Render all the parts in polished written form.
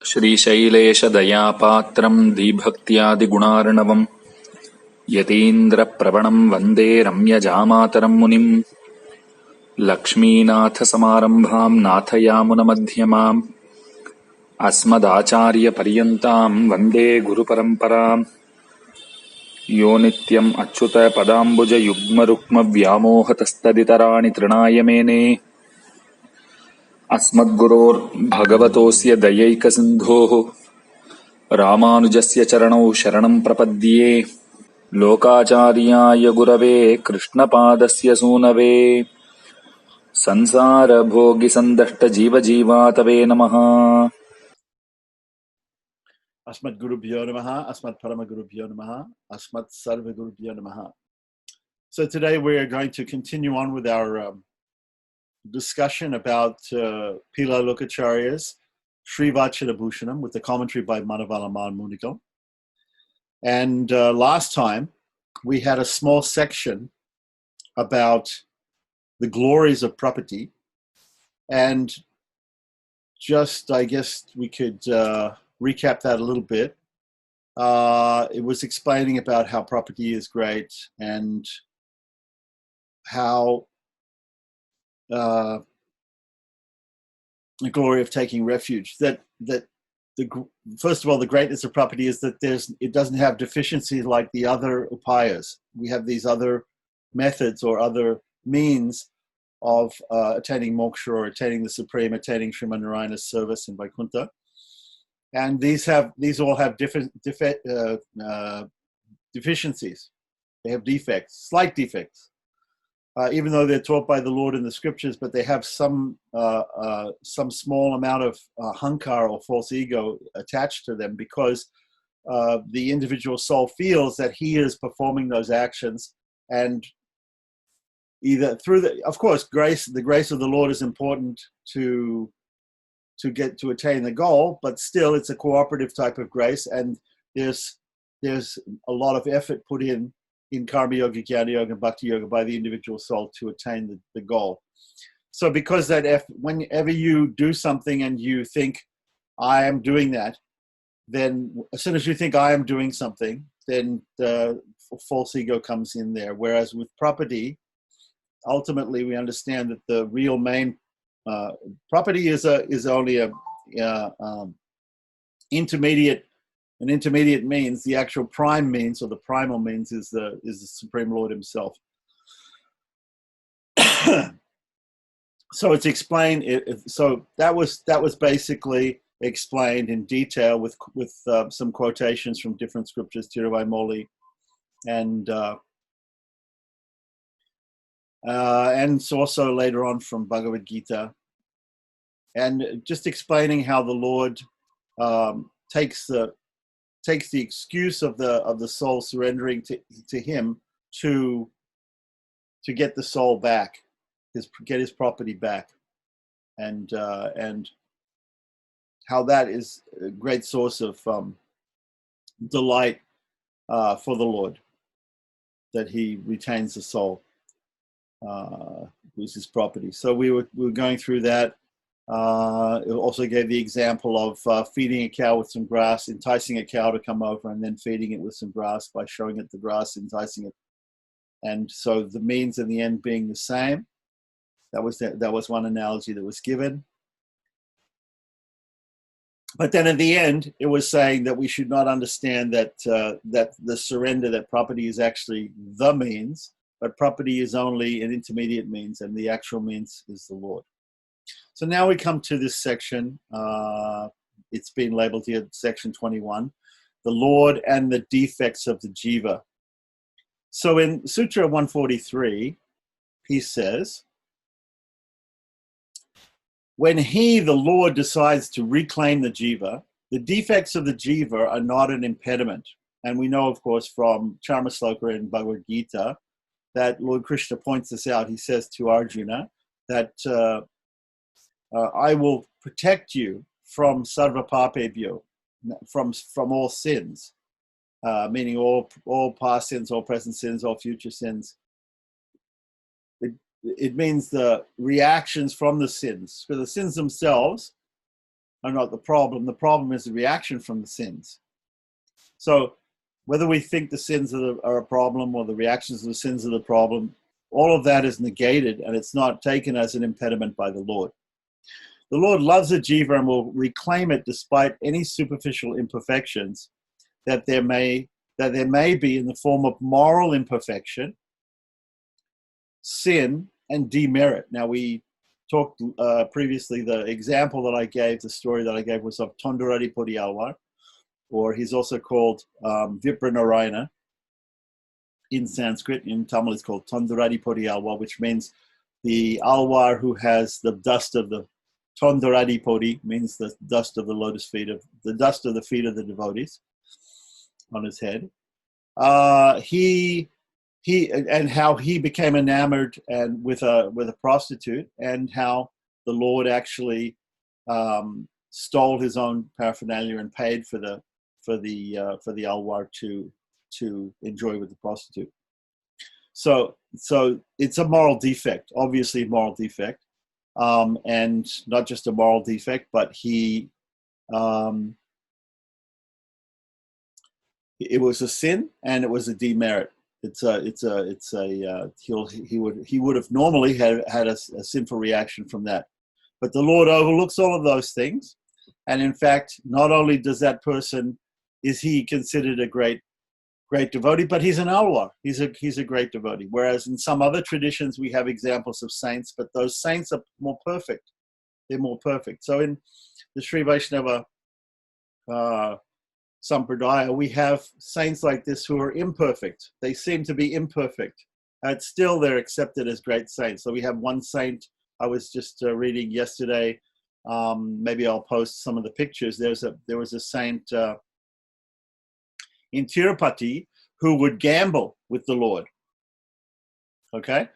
श्रीशैलेशदयापात्रम् धीभक्त्यादिगुणार्णवम् यतीन्द्रप्रवणम् वन्दे रम्यजामातरम् मुनिम् लक्ष्मीनाथसमारम्भाम् नाथयामुनमध्यमाम् अस्मदाचार्यपर्यन्ताम् वन्दे गुरुपरम्पराम् यो नित्यम् अच्युतपदाम्बुजयुग्मरुक्मव्यामोहतस्तदितराणि तृणाय मेने अस्मद्गुरोर्भगवतोऽस्य दयैकसिन्धोः रामानुजस्य चरणौ शरणम् प्रपद्ये लोकाचार्याय गुरवे कृष्णपादस्य सूनवे संसारभोगिसन्दष्टजीवजीवातवे नमः। Asmat Gurubhyo Namaha, Asmat Paramagurubhyo Namaha, Asmat Sarvagurubhyo Namaha. So today we are going to continue on with our discussion about Pila Lokacharya's Sri Vacana Bhusanam with the commentary by Manavalamal Munikal. And last time we had a small section about the glories of property, and just I guess we could recap that a little bit. It was explaining about how property is great and how the glory of taking refuge. First of all, the greatness of property is that it doesn't have deficiencies like the other upayas. We have these other methods or other means of attaining moksha or attaining the supreme, attaining Sriman Narayana's service in Vaikuntha. And these all have different deficiencies. They have defects, slight defects, even though they're taught by the Lord in the scriptures. But they have some small amount of hankar or false ego attached to them, because the individual soul feels that he is performing those actions, and either through of course, the grace of the Lord is important to get to attain the goal, but still it's a cooperative type of grace, and there's a lot of effort put in karma yoga, jnana yoga, and bhakti yoga by the individual soul to attain the goal. So because whenever you do something and you think, I am doing that, then as soon as you think I am doing something, then the false ego comes in there. Whereas with property, ultimately we understand that the real main property is only an intermediate means. The actual prime means, or the primal means, is the Supreme Lord Himself. So it's explained. So that was basically explained in detail with some quotations from different scriptures, Tiruvaimoli, and also later on from Bhagavad Gita, and just explaining how the Lord takes the excuse of the soul surrendering to Him to get the soul back, get his property back, and how that is a great source of delight for the Lord, that He retains the soul, who's His property. So we were going through that. It also gave the example of feeding a cow with some grass, enticing a cow to come over, and then feeding it with some grass by showing it the grass, enticing it. And so the means and the end being the same. That was one analogy that was given. But then at the end, it was saying that we should not understand that the surrender, that property is actually the means, but property is only an intermediate means, and the actual means is the Lord. So now we come to this section. It's been labeled here, section 21, the Lord and the defects of the jiva. So in Sutra 143, he says, when he, the Lord, decides to reclaim the jiva, the defects of the jiva are not an impediment. And we know, of course, from Charmasloka in Bhagavad Gita, that Lord Krishna points this out. He says to Arjuna that I will protect you from sarva papebhyo, from all sins, meaning all past sins, all present sins, all future sins. It means the reactions from the sins. For the sins themselves are not the problem. The problem is the reaction from the sins. So whether we think the sins are a problem or the reactions to the sins are the problem, all of that is negated, and it's not taken as an impediment by the Lord. The Lord loves a jiva and will reclaim it despite any superficial imperfections that there may be in the form of moral imperfection, sin, and demerit. Now, we talked previously, the example that I gave, the story that I gave was of Tondaradipudi Alwar, or he's also called Vipra Narayana in Sanskrit. In Tamil, it's called Tondaradipudi Alwar, which means the Alwar who has the dust of the Tondaradipudi, means the dust of the lotus feet of the dust of the feet of the devotees on his head. He and how he became enamored and with a prostitute, and how the Lord actually stole his own paraphernalia and paid for the Alwar to enjoy with the prostitute. So it's a moral defect, obviously a moral defect, and not just a moral defect, but it was a sin and it was a demerit. He would have normally had a sinful reaction from that, but the Lord overlooks all of those things, and in fact, not only does that person is he considered a great devotee, but he's an alwar. He's a great devotee. Whereas in some other traditions we have examples of saints, but those saints are more perfect. They're more perfect. So in the Sri Vaisnava Sampradaya, we have saints like this who are imperfect. They seem to be imperfect, and still they're accepted as great saints. So we have one saint I was just reading yesterday. Maybe I'll post some of the pictures. There was a saint in Tirupati who would gamble with the Lord. Okay,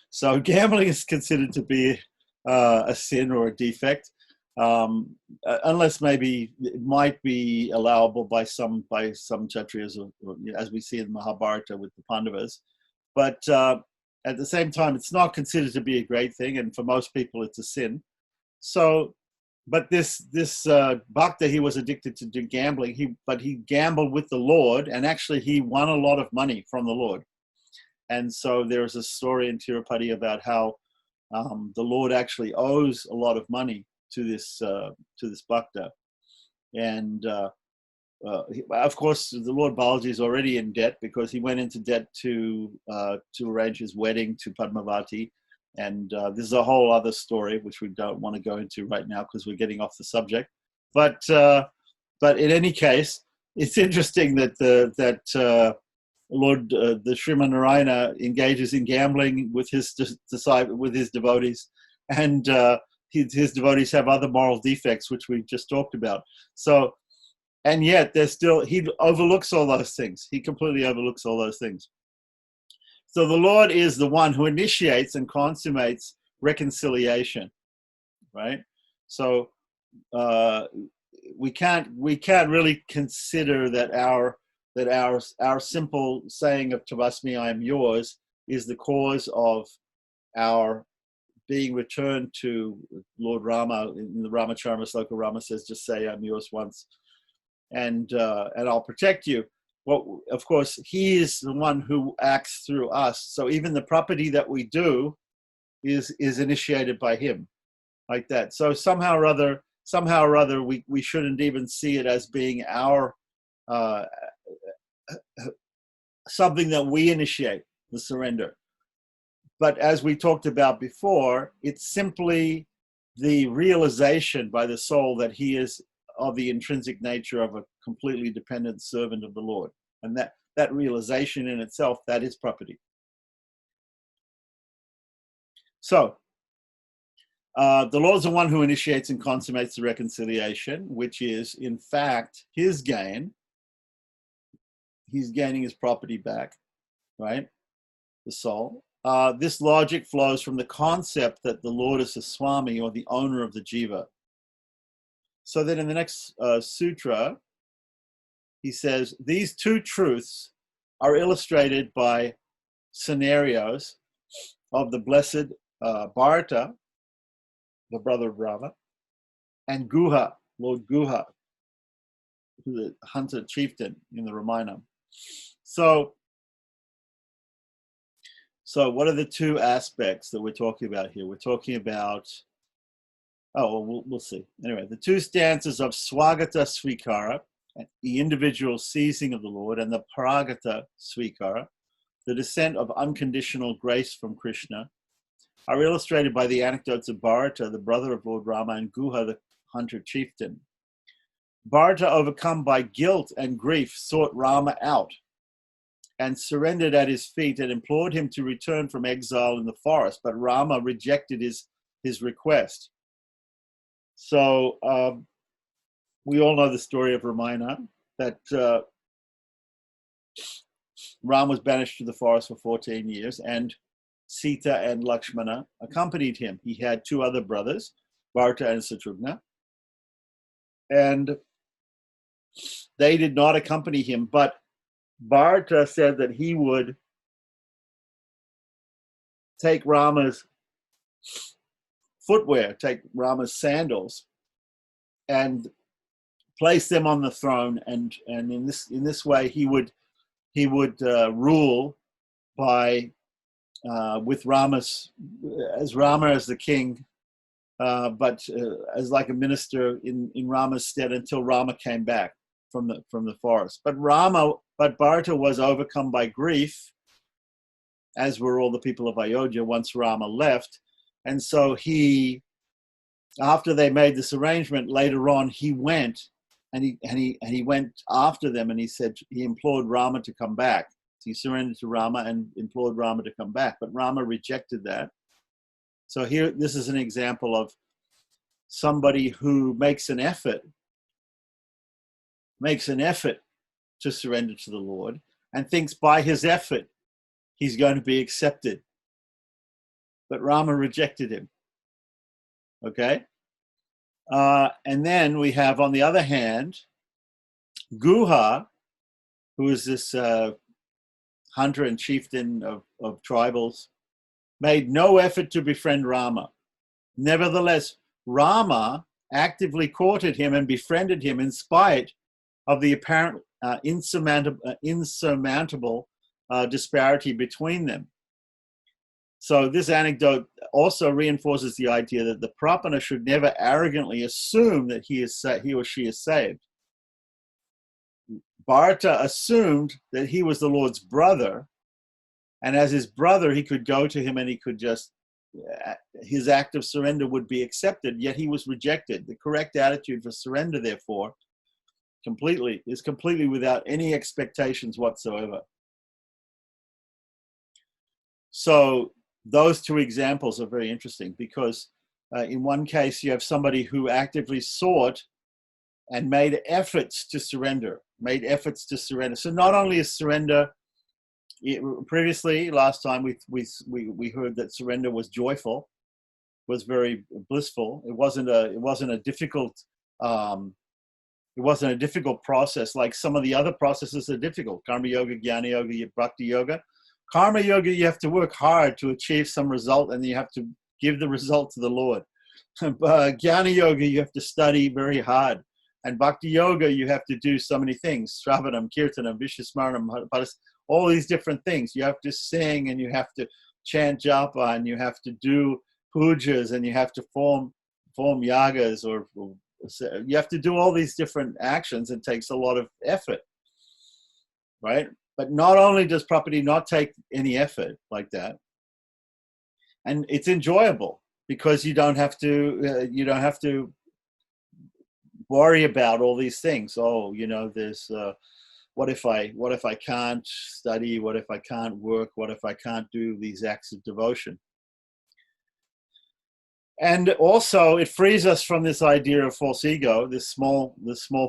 so gambling is considered to be a sin or a defect. Unless maybe it might be allowable by some Kshatriyas, as we see in Mahabharata with the Pandavas, but at the same time, it's not considered to be a great thing, and for most people, it's a sin. So, but this bhakta, he was addicted to gambling. But he gambled with the Lord, and actually, he won a lot of money from the Lord. And so there's a story in Tirupati about how the Lord actually owes a lot of money to this bhakta, and of course the Lord Balaji is already in debt because he went into debt to arrange his wedding to Padmavati, and this is a whole other story which we don't want to go into right now because we're getting off the subject. But in any case, it's interesting that the Sriman Narayana engages in gambling with his devotees, and his devotees have other moral defects, which we just talked about. So, and yet he overlooks all those things. He completely overlooks all those things. So the Lord is the one who initiates and consummates reconciliation, right? So we can't really consider that our simple saying of Tavasmi, I am yours, is the cause of our being returned to Lord Rama. In the Ramacharma sloka, Rama says, just say I'm yours once, and I'll protect you. Well, of course, he is the one who acts through us. So even the property that we do is initiated by him, like that. So somehow or other, we shouldn't even see it as being our something that we initiate, the surrender. But as we talked about before, it's simply the realization by the soul that he is of the intrinsic nature of a completely dependent servant of the Lord. And that realization in itself, that is property. So, the Lord is the one who initiates and consummates the reconciliation, which is, in fact, his gain. He's gaining his property back, right? The soul. This logic flows from the concept that the Lord is the Swami, or the owner of the jiva. So then in the next sutra, he says, these two truths are illustrated by scenarios of the blessed Bharata, the brother of Rama, and Guha, Lord Guha, the hunter chieftain in the Ramayana. So what are the two aspects that we're talking about here? We're talking about, we'll see. Anyway, the two stances of Swagata Swikara, the individual seizing of the Lord, and the Paragata Swikara, the descent of unconditional grace from Krishna, are illustrated by the anecdotes of Bharata, the brother of Lord Rama, and Guha, the hunter chieftain. Bharata, overcome by guilt and grief, sought Rama out and surrendered at his feet and implored him to return from exile in the forest, but Rama rejected his request. So we all know the story of Ramayana, that Ram was banished to the forest for 14 years, and Sita and Lakshmana accompanied him. He had two other brothers, Bharata and Satrugna, and they did not accompany him, but Bharata said that he would take Rama's footwear, take Rama's sandals, and place them on the throne, and in this way he would rule by with Rama as the king, but as like a minister in Rama's stead until Rama came back from the forest. But Bharata was overcome by grief, as were all the people of Ayodhya once Rama left, and so after they made this arrangement, later on he went and he went after them, and he implored Rama to come back. He surrendered to Rama and implored Rama to come back, but Rama rejected that. So here, this is an example of somebody who makes an effort to surrender to the Lord and thinks by his effort he's going to be accepted. But Rama rejected him. Okay? And then we have, on the other hand, Guha, who is this hunter and chieftain of tribals, made no effort to befriend Rama. Nevertheless, Rama actively courted him and befriended him in spite of the apparent insurmountable disparity between them. So this anecdote also reinforces the idea that the Prapana should never arrogantly assume that he or she is saved. Bharata assumed that he was the Lord's brother, and as his brother, he could go to him and he could his act of surrender would be accepted, yet he was rejected. The correct attitude for surrender, therefore, is completely without any expectations whatsoever. So those two examples are very interesting, because in one case you have somebody who actively sought and made efforts to surrender. So not only is surrender, previously, last time we heard that surrender was joyful, was very blissful. It wasn't a difficult process like some of the other processes are difficult. Karma yoga, jnana yoga, bhakti yoga. Karma yoga, you have to work hard to achieve some result, and you have to give the result to the Lord. Jnana yoga, you have to study very hard. And bhakti yoga, you have to do so many things. Shravanam, kirtanam, vishwasmaranam, all these different things. You have to sing, and you have to chant japa, and you have to do pujas, and you have to form yagas, or you have to do all these different actions. It takes a lot of effort, right? But not only does property not take any effort like that, and it's enjoyable because you don't have to worry about all these things. There's what if I can't study? What if I can't work? What if I can't do these acts of devotion? And also, it frees us from this idea of false ego, this small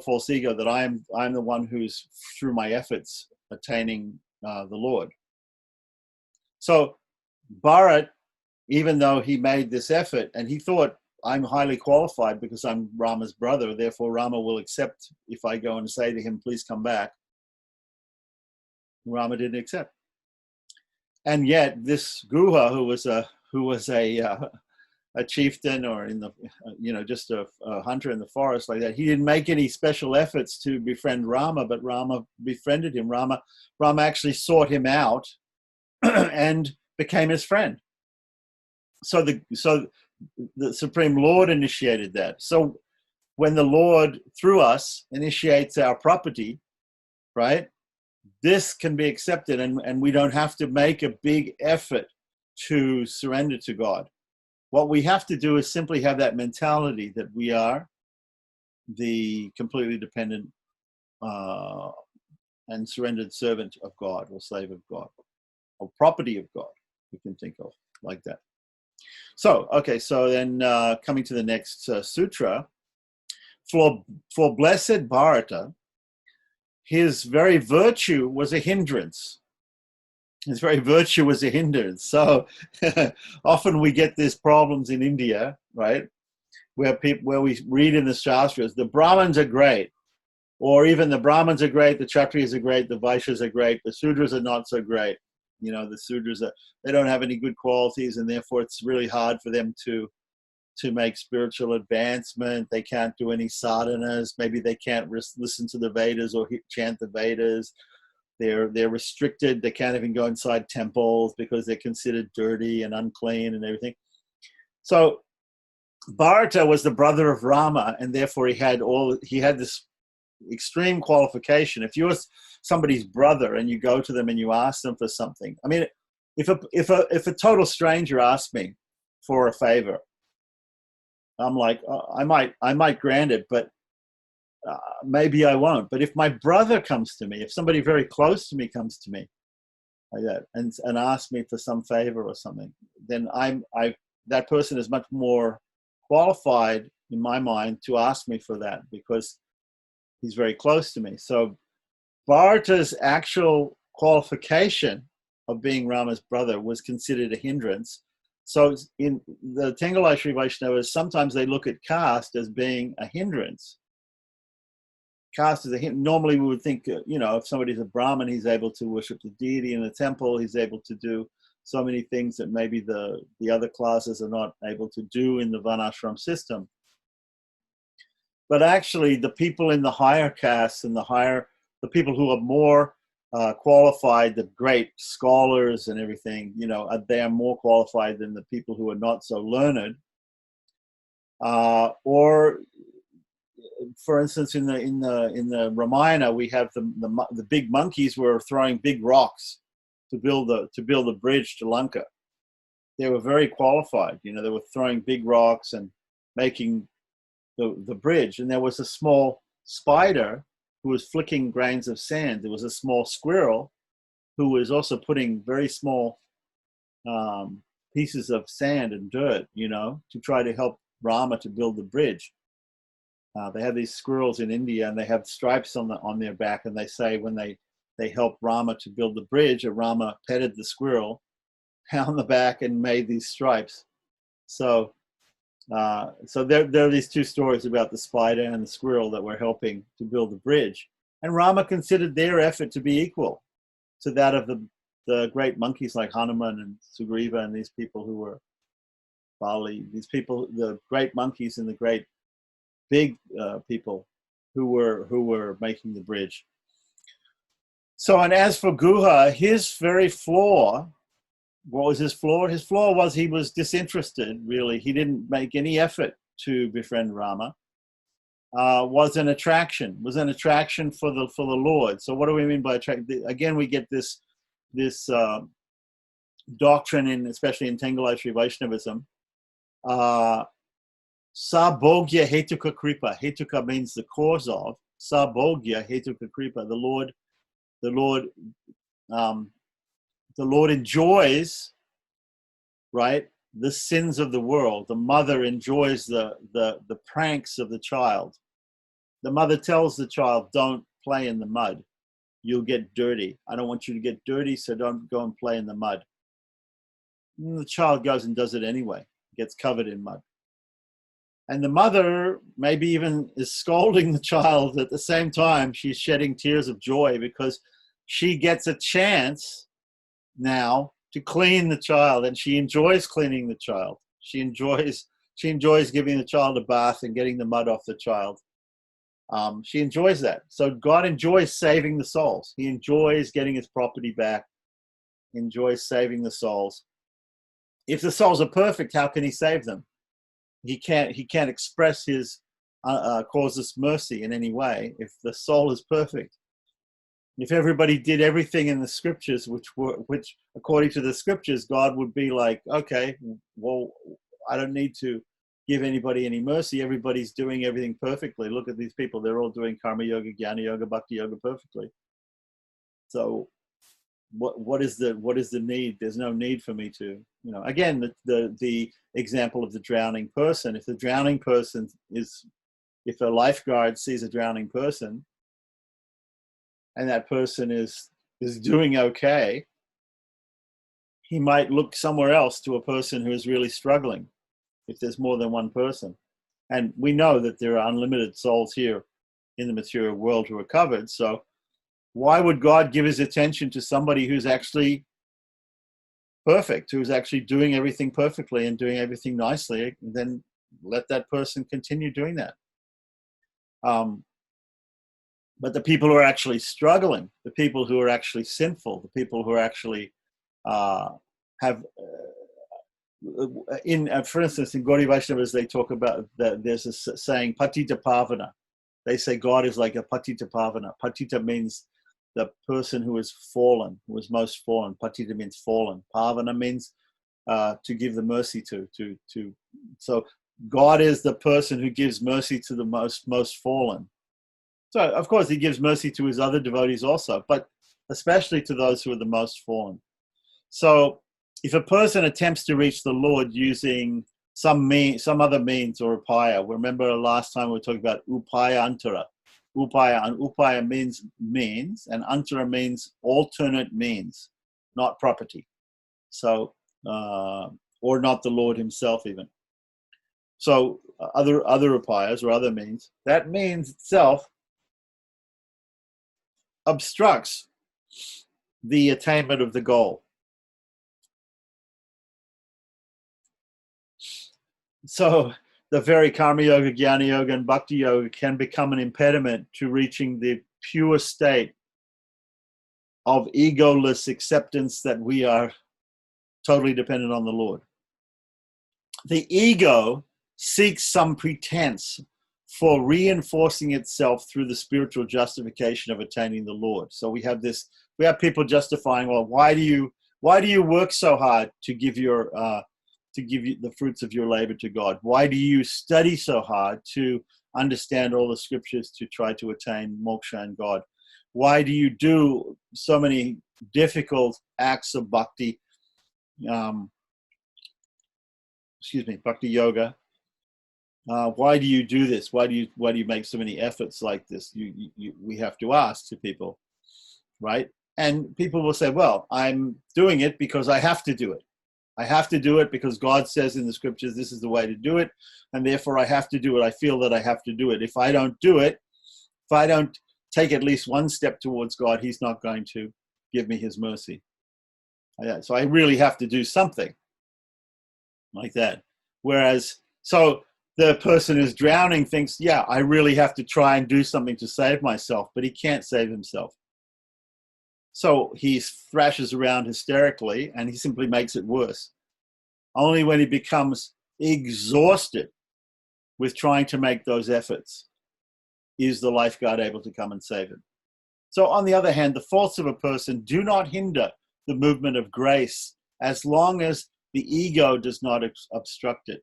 false ego that I'm the one who's through my efforts attaining the Lord. So Bharat, even though he made this effort and he thought, I'm highly qualified because I'm Rama's brother, therefore Rama will accept if I go and say to him, please come back. Rama didn't accept. And yet this Guha, who was a a chieftain or in the, just a hunter in the forest like that. He didn't make any special efforts to befriend Rama, but Rama befriended him. Rama actually sought him out and became his friend. So the Supreme Lord initiated that. So when the Lord, through us, initiates our property, right, this can be accepted, and we don't have to make a big effort to surrender to God. What we have to do is simply have that mentality that we are the completely dependent and surrendered servant of God, or slave of God, or property of God, we can think of like that. So, okay, so then coming to the next sutra, for blessed Bharata, his very virtue was a hindrance. His very virtue was a hindrance. So often we get these problems in India, right? Where we read in the Shastras, the Brahmins are great, or even the Brahmins are great, the Kshatriyas are great, the Vaishyas are great, the Sudras are not so great. The Sudras they don't have any good qualities, and therefore it's really hard for them to make spiritual advancement. They can't do any sadhanas. Maybe they can't listen to the Vedas or chant the Vedas. They're restricted. They can't even go inside temples because they're considered dirty and unclean and everything. So Bharata was the brother of Rama, and therefore he had this extreme qualification. If you're somebody's brother and you go to them and you ask them for something, I mean, if a total stranger asks me for a favor, I'm like, I might grant it, but maybe I won't. But if my brother comes to me, if somebody very close to me comes to me like that and asks me for some favor or something, then that person is much more qualified in my mind to ask me for that, because he's very close to me. So Bharata's actual qualification of being Rama's brother was considered a hindrance. So in the Tengalai Sri Vaishnavas, sometimes they look at caste as being a hindrance. Caste is a hindrance. Normally we would think, if somebody's a Brahmin, he's able to worship the deity in the temple, he's able to do so many things that maybe the other classes are not able to do in the Varnashram system. But actually, the people in the higher castes and the people who are more qualified, the great scholars and everything, they are more qualified than the people who are not so learned. Or, for instance, in the Ramayana, we have the big monkeys were throwing big rocks to build the bridge to Lanka. They were very qualified. They were throwing big rocks and making the bridge. And there was a small spider who was flicking grains of sand. There was a small squirrel who was also putting very small pieces of sand and dirt, to try to help Rama to build the bridge. They have these squirrels in India, and they have stripes on their back, and they say when they help Rama to build the bridge, that Rama petted the squirrel on the back and made these stripes. So there are these two stories about the spider and the squirrel that were helping to build the bridge. And Rama considered their effort to be equal to that of the great monkeys like Hanuman and Sugriva and these people who were Bali, these people, the great monkeys and the great big people who were making the bridge. So, and as for Guha, his very flaw, what was his flaw? His flaw was he was disinterested, really. He didn't make any effort to befriend Rama. Was an attraction for the Lord. So what do we mean by attraction? Again, we get this doctrine, especially in Tengalai Sri Vaishnavism. Sabogya hetuka kripa. Hetuka means the cause of. Sabogya hetuka kripa. The Lord enjoys, right, the sins of the world. The mother enjoys the pranks of the child. The mother tells the child, don't play in the mud. You'll get dirty. I don't want you to get dirty, so don't go and play in the mud. And the child goes and does it anyway, gets covered in mud. And the mother maybe even is scolding the child at the same time. She's shedding tears of joy because she gets a chance now to clean the child, and she enjoys cleaning the child. She enjoys She enjoys giving the child a bath and getting the mud off the child. She enjoys that. So God enjoys saving the souls. He enjoys getting his property back. He enjoys saving the souls. If the souls are perfect, how can he save them? He can't express his causeless mercy in any way if the soul is perfect. If everybody did everything in the scriptures, which according to the scriptures, God would be like, okay, well, I don't need to give anybody any mercy. Everybody's doing everything perfectly. Look at these people. They're all doing karma yoga, jnana yoga, bhakti yoga perfectly. So what is the need? There's no need for me to, again, the example of the drowning person. If the drowning person if a lifeguard sees a drowning person and that person is doing okay, he might look somewhere else to a person who is really struggling if there's more than one person. And we know that there are unlimited souls here in the material world who are covered. So why would God give his attention to somebody who's actually perfect, who's actually doing everything perfectly and doing everything nicely, and then let that person continue doing that? But the people who are actually struggling, the people who are actually sinful, the people who are actually for instance, in Gaudiya Vaishnavas, they talk about that there's a saying, patita pavana. They say God is like a patita pavana. Patita means the person who is fallen, who is most fallen. Patita means fallen. Pavana means to give the mercy to. So God is the person who gives mercy to the most fallen. So of course he gives mercy to his other devotees also, but especially to those who are the most fallen. So if a person attempts to reach the Lord using some other means or upaya, remember last time we were talking about upaya antara. Upaya means, and antara means alternate means, not property. So, or not the Lord himself even. So other upayas or other means, that means itself obstructs the attainment of the goal. So the very karma yoga, jnana yoga, and bhakti yoga can become an impediment to reaching the pure state of egoless acceptance that we are totally dependent on the Lord. The ego seeks some pretense for reinforcing itself through the spiritual justification of attaining the Lord. So we have people justifying, well, why do you work so hard to give you the fruits of your labor to God? Why do you study so hard to understand all the scriptures to try to attain moksha and God? Why do you do so many difficult acts of bhakti, bhakti yoga? Why do you do this? Why do you make so many efforts like this? We have to ask to people, right? And people will say, well, I'm doing it because I have to do it. I have to do it because God says in the scriptures, this is the way to do it. And therefore I have to do it. I feel that I have to do it. If I don't do it, if I don't take at least one step towards God, he's not going to give me his mercy. So I really have to do something like that. Whereas, so the person who's drowning thinks, yeah, I really have to try and do something to save myself, but he can't save himself. So he thrashes around hysterically and he simply makes it worse. Only when he becomes exhausted with trying to make those efforts is the lifeguard able to come and save him. So on the other hand, the faults of a person do not hinder the movement of grace as long as the ego does not obstruct it.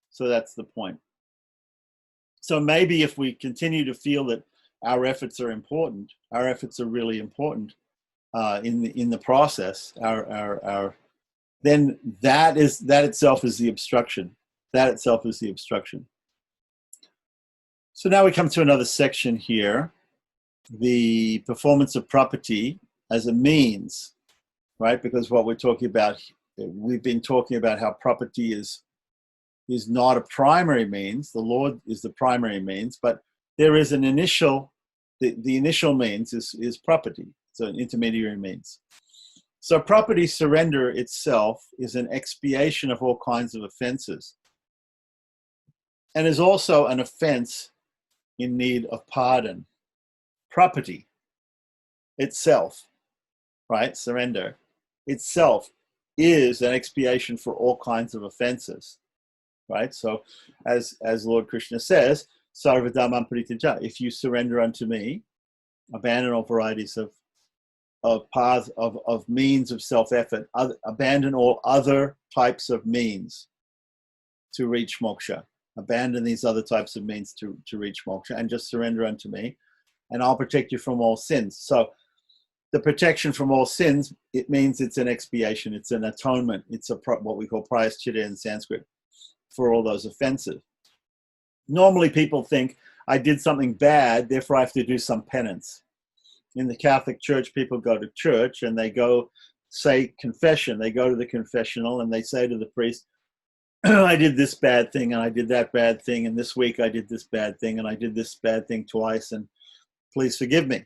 So that's the point. So maybe if we continue to feel that our efforts are important, our efforts are really important in the process, then that itself is the obstruction. That itself is the obstruction. So now we come to another section here, the performance of property as a means, right? Because what we're talking about, we've been talking about how property is not a primary means. The Lord is the primary means, but there is an initial, the initial means is property. So an intermediary means. So property surrender itself is an expiation of all kinds of offenses. and is also an offense in need of pardon. Property itself, right, surrender itself, is an expiation for all kinds of offenses, right? So as Lord Krishna says, Sarva Dhammam Parityaja, if you surrender unto me, abandon all varieties of paths, of means of self-effort, abandon all other types of means to reach moksha. Abandon these other types of means to reach moksha, and just surrender unto me, and I'll protect you from all sins. So the protection from all sins, it means it's an expiation, it's an atonement, it's what we call prayaschitta in Sanskrit for all those offenses. Normally people think, I did something bad, therefore I have to do some penance. In the Catholic Church, people go to church and they go say confession. They go to the confessional and they say to the priest, I did this bad thing and I did that bad thing, and this week I did this bad thing and I did this bad thing twice, and please forgive me.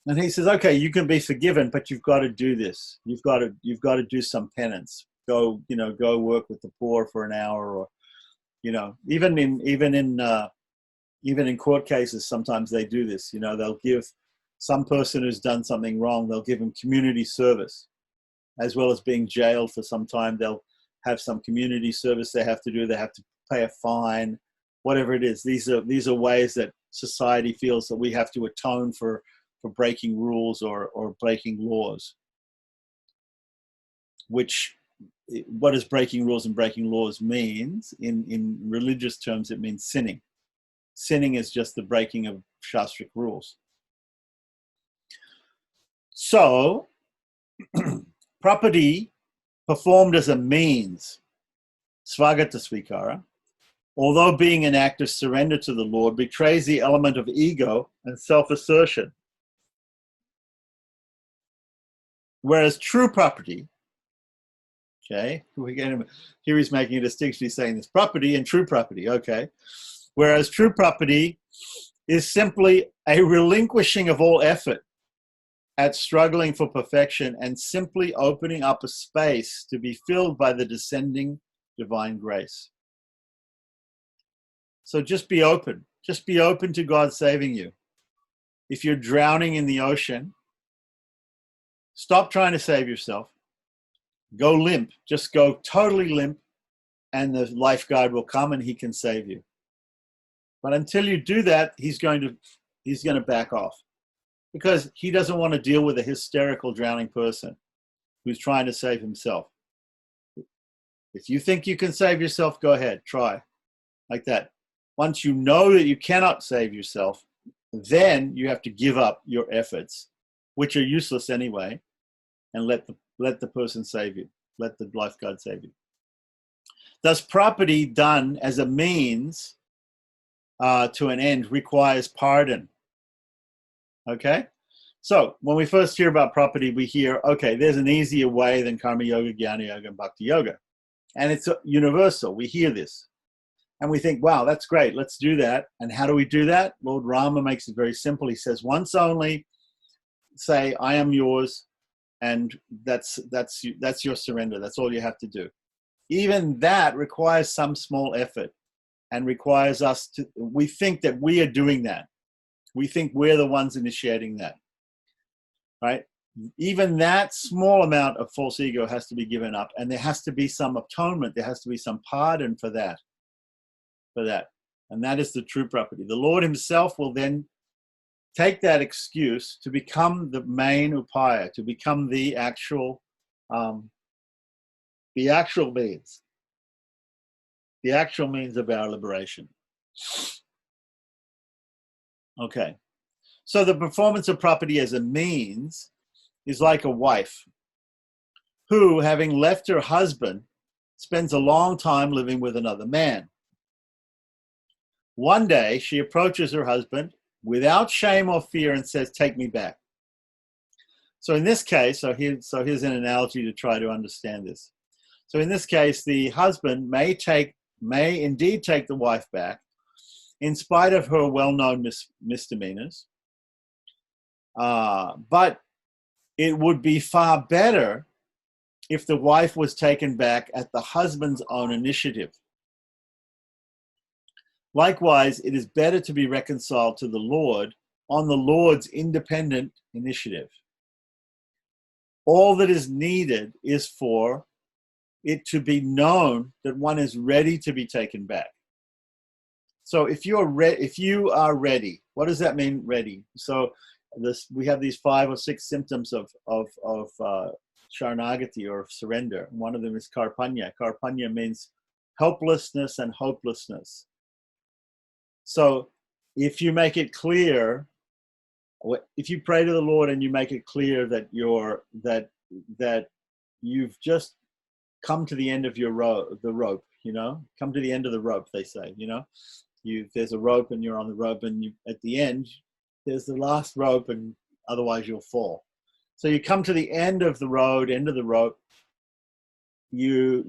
And he says, okay, you can be forgiven, but you've got to do this. You've got to do some penance. Go work with the poor for an hour, or even in court cases, sometimes they do this. They'll give some person who's done something wrong, they'll give him community service, as well as being jailed for some time. They'll have some community service they have to do. They have to pay a fine, whatever it is. These are ways that society feels that we have to atone for breaking rules or breaking laws. Which, what does breaking rules and breaking laws means? In religious terms, it means sinning. Sinning is just the breaking of shastric rules. So, property performed as a means, svagata svikara, although being an act of surrender to the Lord, betrays the element of ego and self-assertion. Whereas true property, okay, here he's making a distinction. He's saying this property and true property, okay. Whereas true property is simply a relinquishing of all effort at struggling for perfection and simply opening up a space to be filled by the descending divine grace. So just be open. Just be open to God saving you. If you're drowning in the ocean, stop trying to save yourself. Go limp. Just go totally limp, and the lifeguard will come and he can save you. But until you do that, he's going to back off, because he doesn't want to deal with a hysterical drowning person who's trying to save himself. If you think you can save yourself, go ahead, try like that. Once you know that you cannot save yourself, then you have to give up your efforts, which are useless anyway, and let the person save you. Let the lifeguard save you. Thus, property done as a means to an end requires pardon. Okay? So when we first hear about property, we hear, okay, there's an easier way than karma yoga, jnana yoga, and bhakti yoga. And it's universal. We hear this. And we think, wow, that's great. Let's do that. And how do we do that? Lord Rama makes it very simple. He says, once only, say, I am yours, and that's your surrender. That's all you have to do. Even that requires some small effort, and requires us to, we think that we are doing that. We think we're the ones initiating that, right? Even that small amount of false ego has to be given up, and there has to be some atonement. There has to be some pardon for that. And that is the true property. The Lord himself will then take that excuse to become the main upaya, to become the actual means. The actual means of our liberation. Okay. So the performance of property as a means is like a wife who, having left her husband, spends a long time living with another man. One day, she approaches her husband without shame or fear and says, take me back. So in this case, here's an analogy to try to understand this. So in this case, the husband may indeed take the wife back, in spite of her well-known misdemeanors. But it would be far better if the wife was taken back at the husband's own initiative. Likewise, it is better to be reconciled to the Lord on the Lord's independent initiative. All that is needed is for it to be known that one is ready to be taken back. So if you are ready, what does that mean, ready? So we have these 5 or 6 symptoms of Sharanagati, or surrender. One of them is Karpanya. Karpanya means helplessness and hopelessness. So if you make it clear, if you pray to the Lord and you make it clear that you've just come to the end of the rope, come to the end of the rope, they say, there's a rope and you're on the rope, and at the end, there's the last rope, and otherwise you'll fall. So you come to the end of the road, end of the rope. You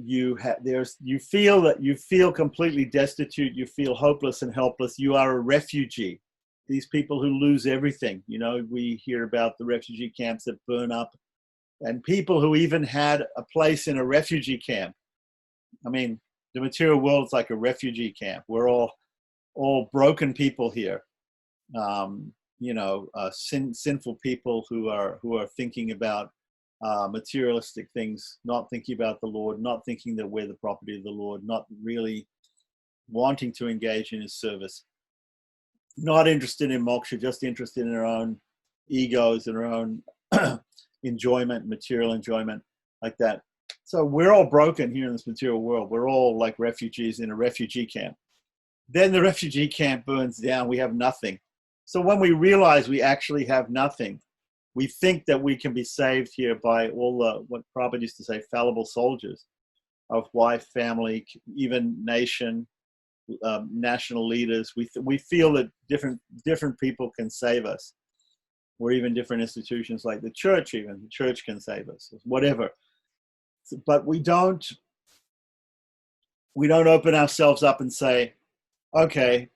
feel completely destitute. You feel hopeless and helpless. You are a refugee. These people who lose everything. We hear about the refugee camps that burn up, and people who even had a place in a refugee camp. I mean, the material world is like a refugee camp. We're all broken people here. Sinful people who are thinking about materialistic things, not thinking about the Lord, not thinking that we're the property of the Lord, not really wanting to engage in His service, not interested in moksha, just interested in their own egos and their own enjoyment, material enjoyment, like that. So we're all broken here in this material world. We're all like refugees in a refugee camp. Then the refugee camp burns down. We have nothing. So when we realize we actually have nothing, we think that we can be saved here by all the, what Prabhupada used to say, fallible soldiers of wife, family, even nation, national leaders. We feel that different people can save us, or even different institutions like the church. Even the church can save us, whatever. But we don't open ourselves up and say, okay,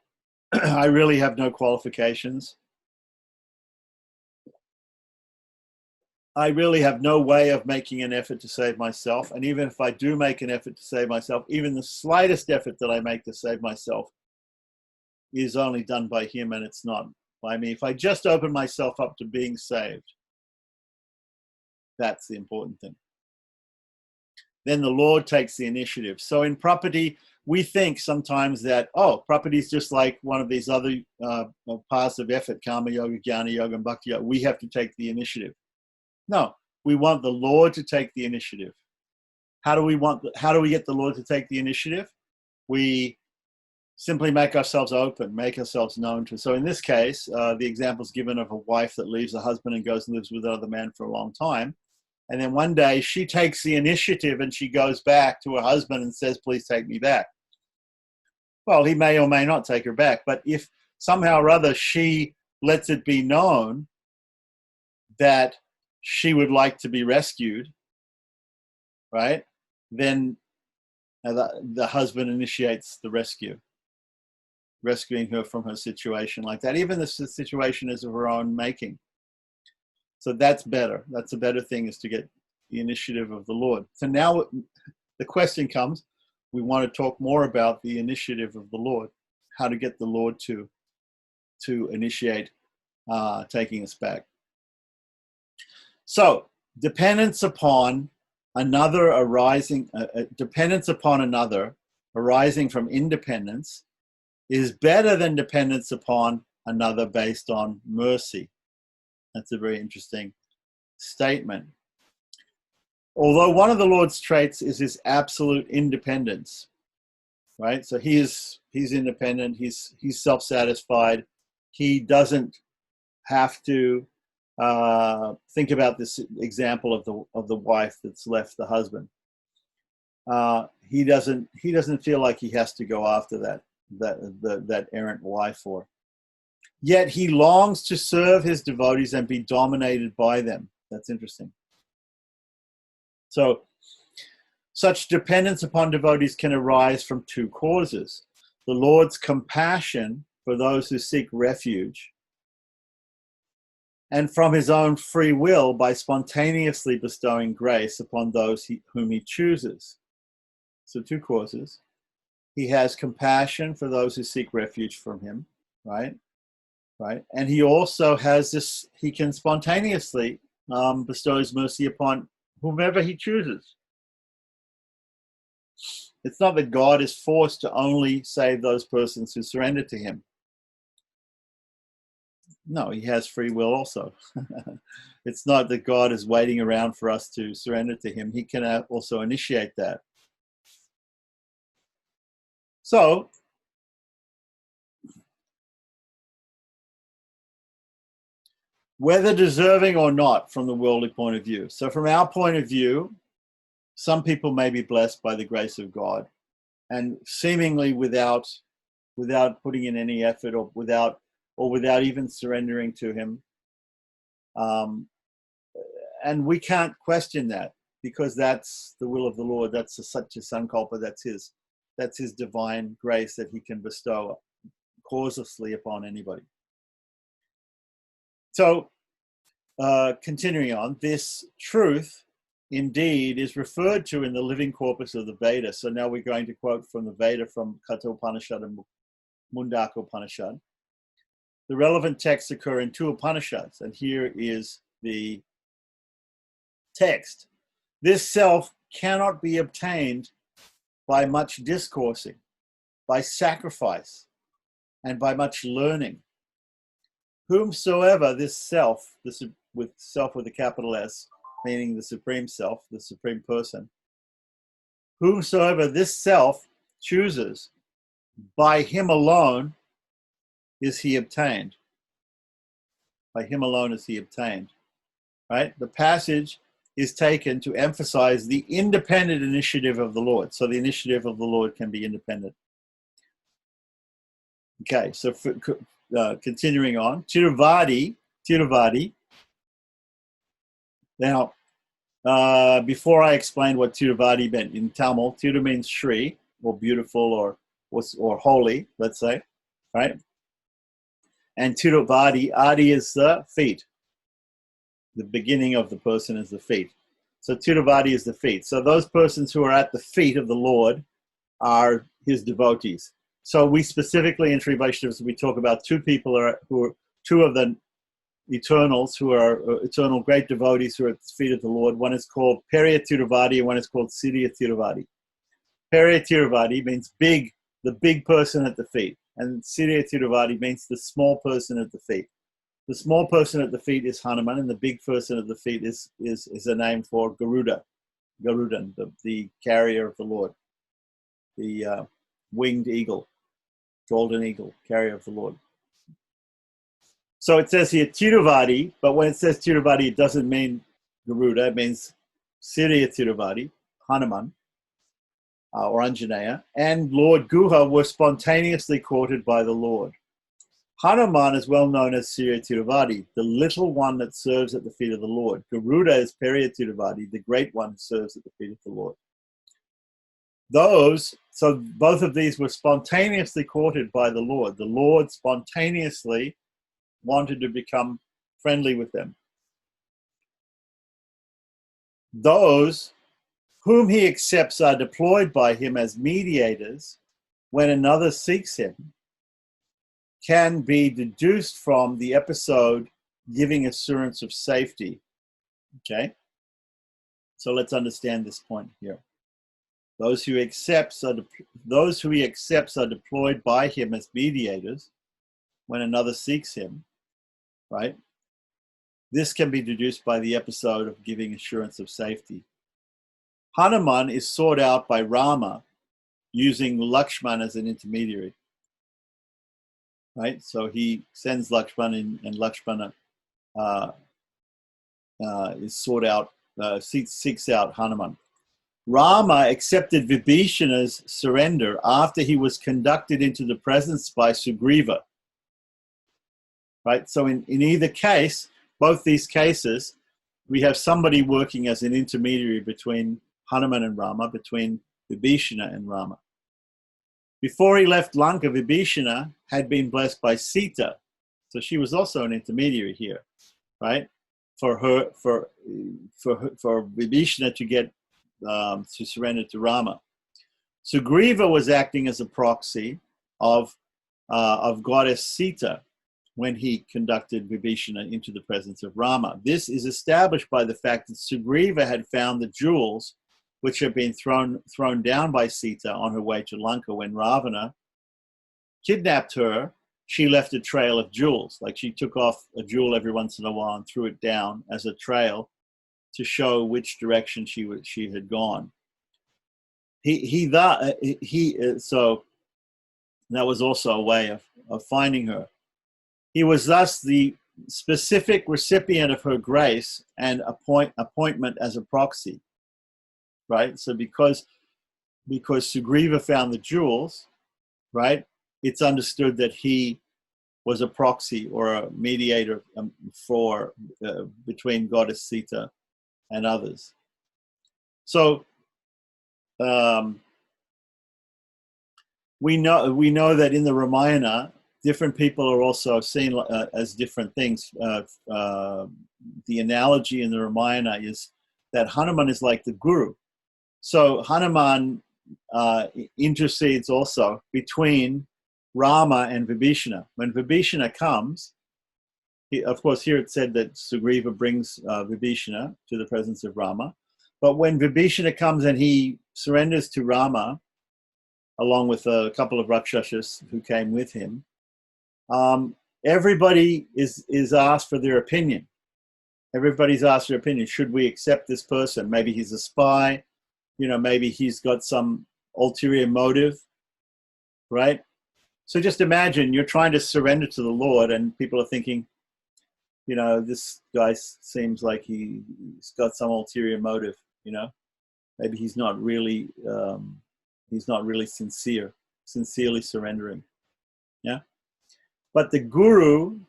I really have no qualifications. I really have no way of making an effort to save myself. And even if I do make an effort to save myself, even the slightest effort that I make to save myself is only done by Him, and it's not by me. If I just open myself up to being saved, that's the important thing. Then the Lord takes the initiative. So in property, we think sometimes that, property is just like one of these other paths of effort, karma yoga, jnana yoga, and bhakti yoga. We have to take the initiative. No, we want the Lord to take the initiative. How do we get the Lord to take the initiative? We simply make ourselves open, make ourselves known to. So in this case, the example is given of a wife that leaves a husband and goes and lives with another man for a long time. And then one day she takes the initiative and she goes back to her husband and says, please take me back. Well, he may or may not take her back. But if somehow or other she lets it be known that she would like to be rescued, right? Then the husband initiates the rescue, rescuing her from her situation like that. Even if the situation is of her own making. So that's better. That's a better thing, is to get the initiative of the Lord. So now the question comes, we want to talk more about the initiative of the Lord, how to get the Lord to initiate taking us back. So dependence upon another arising from independence is better than dependence upon another based on mercy. That's a very interesting statement. Although one of the Lord's traits is His absolute independence, right? So he's independent. He's self-satisfied. He doesn't have to think about this example of the wife that's left the husband. He doesn't feel like he has to go after that errant wife, or yet he longs to serve his devotees and be dominated by them. That's interesting. So such dependence upon devotees can arise from two causes: the Lord's compassion for those who seek refuge, and from His own free will by spontaneously bestowing grace upon those whom He chooses. So two causes. He has compassion for those who seek refuge from him, right? Right. And he also has this, he can spontaneously bestow his mercy upon whomever he chooses. It's not that God is forced to only save those persons who surrender to him. No, he has free will also. It's not that God is waiting around for us to surrender to him. He can also initiate that. So, whether deserving or not from the worldly point of view. So from our point of view, some people may be blessed by the grace of God and seemingly without putting in any effort or without even surrendering to him. And we can't question that because that's the will of the Lord. That's such a sankalpa. That's his divine grace that he can bestow causelessly upon anybody. So continuing on, this truth indeed is referred to in the living corpus of the Veda. So now we're going to quote from the Veda from Katha Upanishad and Mundaka Upanishad. The relevant texts occur in two Upanishads, and here is the text. This self cannot be obtained by much discoursing, by sacrifice, and by much learning. Whomsoever this self, with self with a capital S, meaning the supreme self, the supreme person, whomsoever this self chooses, by him alone is he obtained. By him alone is he obtained. Right? The passage is taken to emphasize the independent initiative of the Lord. So the initiative of the Lord can be independent. Okay, so continuing on, Tiruvadi. Now, before I explain what Tiruvadi meant in Tamil, Tiru means Shri, or beautiful, or holy, let's say, right? And Tiruvadi, Adi is the feet. The beginning of the person is the feet. So Tiruvadi is the feet. So those persons who are at the feet of the Lord are his devotees. So we specifically in Sri Vaishnavas, we talk about two people who are two of the eternals who are eternal great devotees who are at the feet of the Lord. One is called Periya Tiruvadi and one is called Siddhiya Tiruvadi. Periya Tiruvadi means big, the big person at the feet. And Siddhiya Tiruvadi means the small person at the feet. The small person at the feet is Hanuman, and the big person at the feet is a name for Garudan, the carrier of the Lord, the winged eagle, golden eagle, carrier of the Lord. So it says here Tiruvadi, but when it says Tiruvadi, it doesn't mean Garuda, it means Siddhiya Tiruvadi, Hanuman, or Anjaneya, and Lord Guha were spontaneously courted by the Lord. Hanuman is well known as Siddhiya Tiruvadi, the little one that serves at the feet of the Lord. Garuda is Periya Tiruvadi, the great one who serves at the feet of the Lord. So both of these were spontaneously courted by the Lord. The Lord spontaneously wanted to become friendly with them. Those whom he accepts are deployed by him as mediators when another seeks him can be deduced from the episode giving assurance of safety. Okay? So let's understand this point here. Those who he accepts are deployed by him as mediators when another seeks him, right? This can be deduced by the episode of giving assurance of safety. Hanuman is sought out by Rama using Lakshman as an intermediary. Right, so he sends Lakshman and Lakshmana is sought out, seeks out Hanuman. Rama accepted Vibhishana's surrender after he was conducted into the presence by Sugriva. Right, so in either case, both these cases, we have somebody working as an intermediary between Hanuman and Rama, between Vibhishana and Rama. Before he left Lanka, Vibhishana had been blessed by Sita, so she was also an intermediary here, right? For Vibhishana to get to surrender to Rama. Sugriva was acting as a proxy of goddess Sita when he conducted Vibhishana into the presence of Rama. This is established by the fact that Sugriva had found the jewels which had been thrown down by Sita on her way to Lanka when Ravana kidnapped her. She left a trail of jewels, like she took off a jewel every once in a while and threw it down as a trail to show which direction she had gone. So that was also a way of finding her. He was thus the specific recipient of her grace and appointment as a proxy, right? So because Sugriva found the jewels, right, it's understood that he was a proxy or a mediator between goddess Sita and others. So we know that in the Ramayana, different people are also seen as different things. The analogy in the Ramayana is that Hanuman is like the guru. So Hanuman intercedes also between Rama and Vibhishana. When Vibhishana comes, of course, here it said that Sugriva brings Vibhishana to the presence of Rama. But when Vibhishana comes and he surrenders to Rama, along with a couple of Rakshasas who came with him, everybody is asked for their opinion. Everybody's asked their opinion. Should we accept this person? Maybe he's a spy. Maybe he's got some ulterior motive, right? So just imagine you're trying to surrender to the Lord and people are thinking, this guy seems like he's got some ulterior motive, maybe he's not really sincerely surrendering. Yeah. But the guru,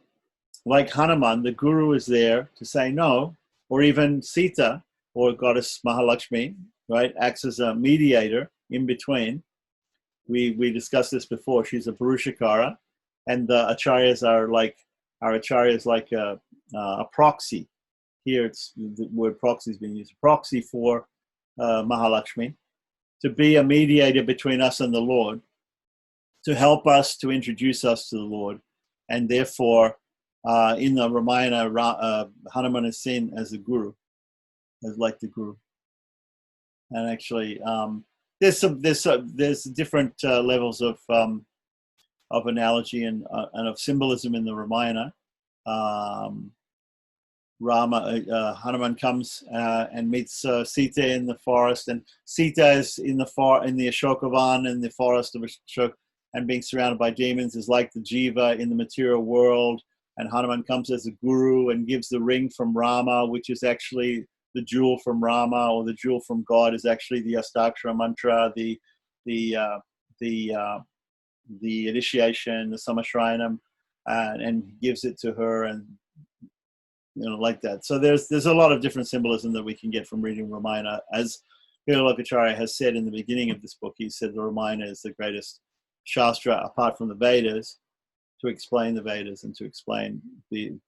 like Hanuman, the guru is there to say no, or even Sita or goddess Mahalakshmi, right, acts as a mediator in between. We discussed this before. She's a Purushakara, and the acharyas are like a proxy. Here, the word proxy is being used. Proxy for Mahalakshmi, to be a mediator between us and the Lord, to help us, to introduce us to the Lord, and therefore, in the Ramayana, Hanuman is seen as the guru, as like the guru. And actually, there's different levels of analogy and of symbolism in the Ramayana. Hanuman comes and meets Sita in the forest, and Sita is in the Ashokavan, in the forest of Ashoka, and being surrounded by demons is like the jiva in the material world. And Hanuman comes as a guru and gives the ring from Rama, which is actually the jewel from Rama, or the jewel from God is actually the Astakshara mantra, the initiation, the Samashrayanam, and gives it to her, and like that. So there's a lot of different symbolism that we can get from reading Ramayana. As Vimalokacharya has said in the beginning of this book, he said the Ramayana is the greatest Shastra apart from the Vedas, to explain the Vedas and to explain the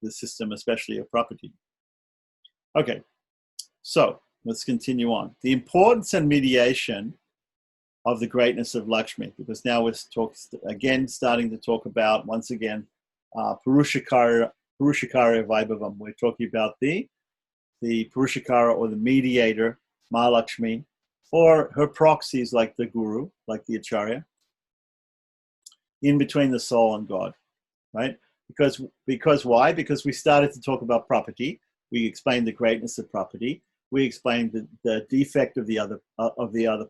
system, especially of property. Okay, so let's continue on. The importance and mediation of the greatness of Lakshmi, because now we're starting to talk about, once again, Purushakara Vaibhavam. We're talking about the Purushakara, or the mediator, Mahalakshmi, or her proxies like the Guru, like the Acharya, in between the soul and God, right? Because why? Because we started to talk about property. We explained the greatness of property. We explained the defect of the other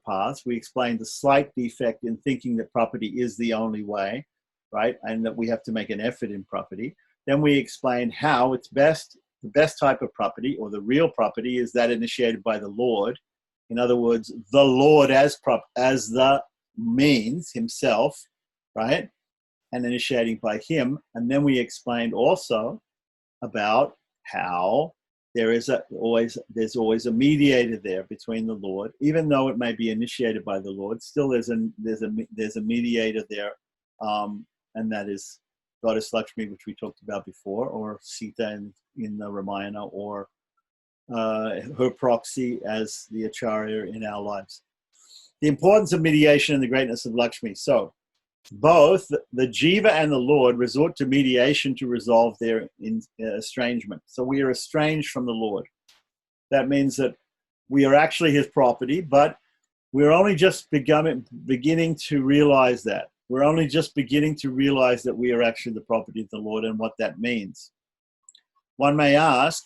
paths. We explained the slight defect in thinking that property is the only way, right? And that we have to make an effort in property. Then we explained how the best type of property, or the real property, is that initiated by the Lord. In other words, the Lord as the means himself, right? And initiating by him. And then we explained also about how there's always a mediator there between the Lord, even though it may be initiated by the Lord. Still, there's a mediator there, and that is Goddess Lakshmi, which we talked about before, or Sita in the Ramayana, or her proxy as the Acharya in our lives. The importance of mediation and the greatness of Lakshmi. So both the jiva and the Lord resort to mediation to resolve their estrangement. So we are estranged from the Lord. That means that we are actually his property, but we're only just beginning to realize that. We're only just beginning to realize that we are actually the property of the Lord and what that means. One may ask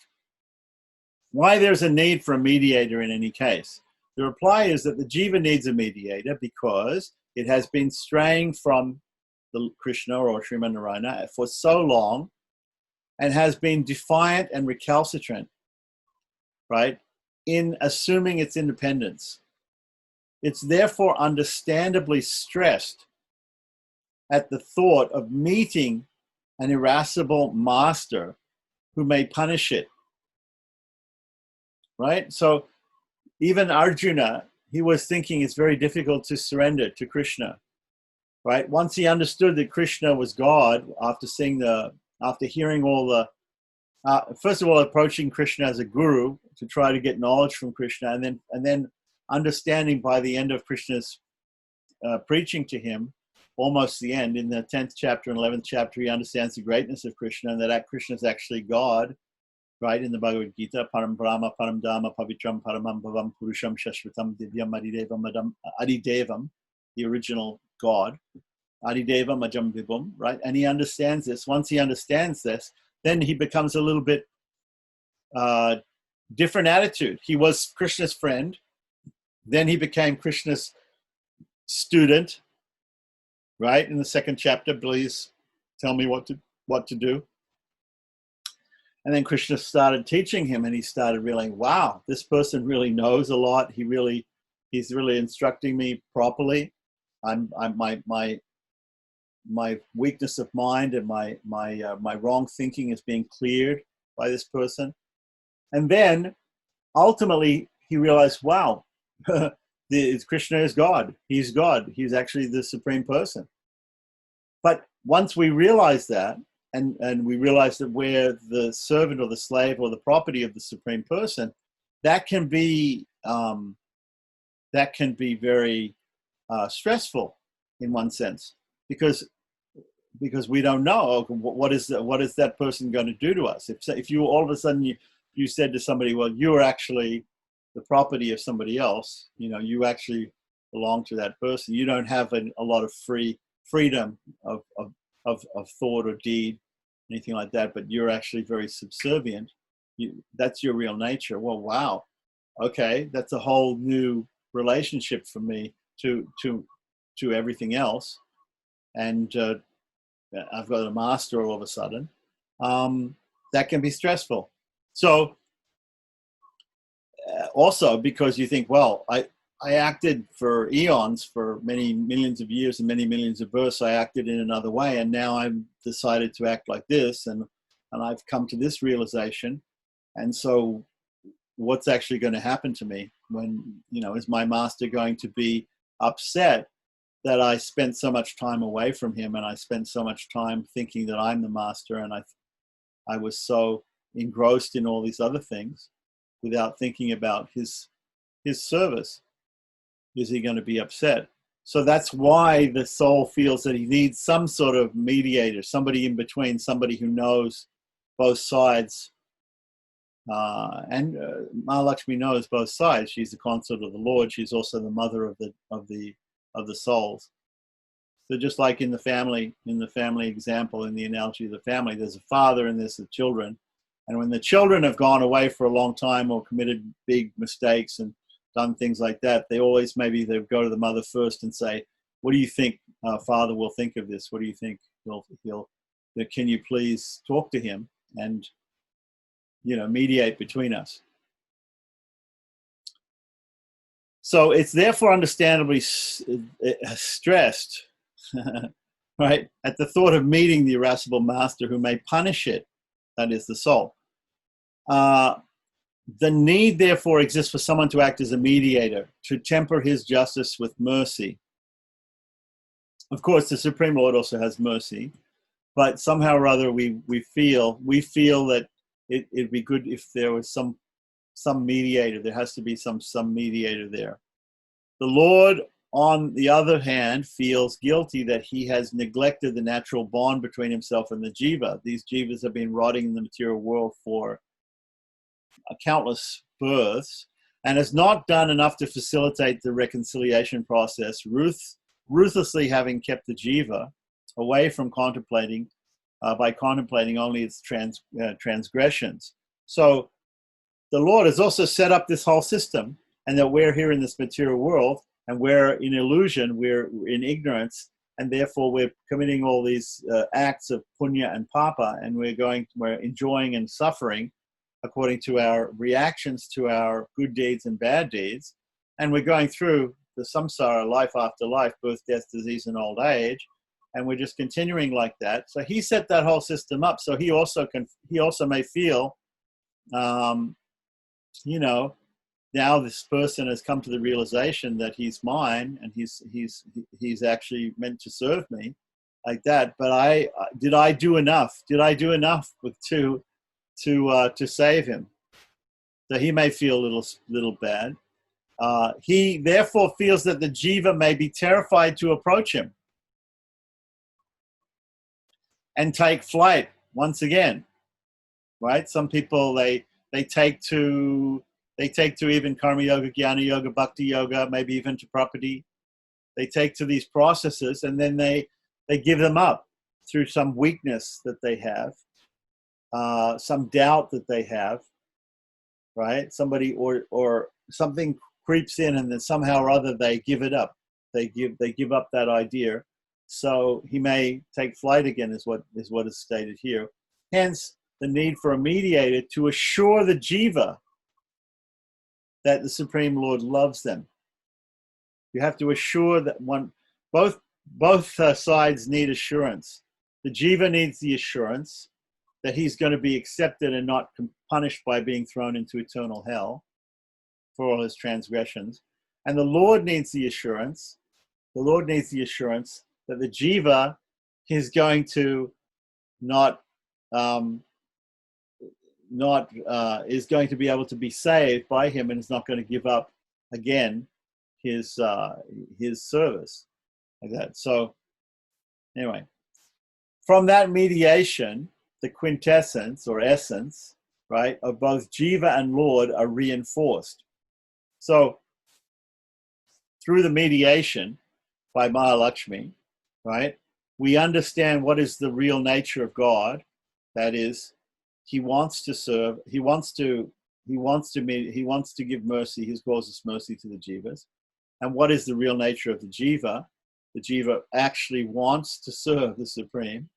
why there's a need for a mediator in any case. The reply is that the jiva needs a mediator because it has been straying from the Krishna or Sriman Narayana for so long and has been defiant and recalcitrant, right, in assuming its independence. It's therefore understandably stressed at the thought of meeting an irascible master who may punish it, right? So even Arjuna, he was thinking it's very difficult to surrender to Krishna, right? Once he understood that Krishna was God, after hearing all the, first of all, approaching Krishna as a guru to try to get knowledge from Krishna, and then understanding by the end of Krishna's preaching to him, almost the end, in the 10th chapter and 11th chapter, he understands the greatness of Krishna and that Krishna is actually God, right? In the Bhagavad Gita, Param Brahma, Param Dhamma, Pavitram, Paramam Bhavam, Purusham, Shashvatam, Divyam, Adidevam, the original God, Adidevam, Ajam Vibhum, right? And he understands this. Once he understands this, then he becomes a little bit different attitude. He was Krishna's friend. Then he became Krishna's student, right? In the 2nd chapter, please tell me what to do. And then Krishna started teaching him, and he started realizing, wow, this person really knows a lot. He's really instructing me properly. My weakness of mind and my wrong thinking is being cleared by this person. And then ultimately he realized, wow, Krishna is God. He's God. He's actually the supreme person. But once we realize that, and we realize that we're the servant or the slave or the property of the supreme person, that can be very stressful in one sense, because we don't know what is that person going to do to us. If you all of a sudden you said to somebody, well, you're actually the property of somebody else, you actually belong to that person. You don't have a lot of freedom of thought or deed, anything like that, but you're actually very subservient. That's your real nature. Well, wow. Okay, that's a whole new relationship for me to everything else. And I've got a master all of a sudden. That can be stressful. So also because you think, well, I acted for eons, for many millions of years and many millions of births, I acted in another way, and now I've decided to act like this, and I've come to this realization. And so what's actually going to happen to me when, is my master going to be upset that I spent so much time away from him, and I spent so much time thinking that I'm the master, and I was so engrossed in all these other things without thinking about his service? Is he going to be upset? So that's why the soul feels that he needs some sort of mediator, somebody in between, somebody who knows both sides. And Mahalakshmi knows both sides. She's the consort of the Lord. She's also the mother of the souls. So just like in the family example, in the analogy of the family, there's a father and there's the children. And when the children have gone away for a long time or committed big mistakes and done things like that, they'll go to the mother first and say, what do you think father will think of this? What do you think can you please talk to him and mediate between us? So it's therefore understandably stressed, right, at the thought of meeting the irascible master who may punish it, that is the soul. The need, therefore, exists for someone to act as a mediator, to temper his justice with mercy. Of course, the Supreme Lord also has mercy, but somehow or other we feel that it'd be good if there was some mediator. There has to be some mediator there. The Lord, on the other hand, feels guilty that he has neglected the natural bond between himself and the jiva. These jivas have been rotting in the material world for countless births and has not done enough to facilitate the reconciliation process, ruthlessly having kept the jiva away from contemplating by contemplating only its transgressions. So the Lord has also set up this whole system, and that we're here in this material world, and we're in illusion, we're in ignorance, and therefore we're committing all these acts of punya and papa, and we're enjoying and suffering according to our reactions to our good deeds and bad deeds, and we're going through the samsara, life after life, birth, death, disease, and old age, and we're just continuing like that. So he set that whole system up, so he also may feel, now this person has come to the realization that he's mine and he's actually meant to serve me, like that. But did I do enough? Did I do enough to save him? So he may feel a little bad. He therefore feels that the jiva may be terrified to approach him and take flight once again, right? Some people they take to even karma yoga, jnana yoga, bhakti yoga, maybe even to property. They take to these processes and then they give them up through some weakness that they have, some doubt that they have, right? Somebody or something creeps in and then somehow or other they give it up. They give up that idea. So he may take flight again, is what is stated here. Hence, the need for a mediator to assure the jiva that the Supreme Lord loves them. You have to assure that both sides need assurance. The jiva needs the assurance that he's going to be accepted and not punished by being thrown into eternal hell for all his transgressions. And the Lord needs the assurance. The Lord needs the assurance that the jiva is going to is going to be able to be saved by him and is not going to give up again his service, like that. So anyway, from that mediation, the quintessence or essence, right, of both jiva and Lord are reinforced. So through the mediation by Mahalakshmi, right, we understand what is the real nature of God. That is, he wants to serve, he wants to give mercy, he causes mercy to the jivas. And what is the real nature of the jiva? The jiva actually wants to serve the Supreme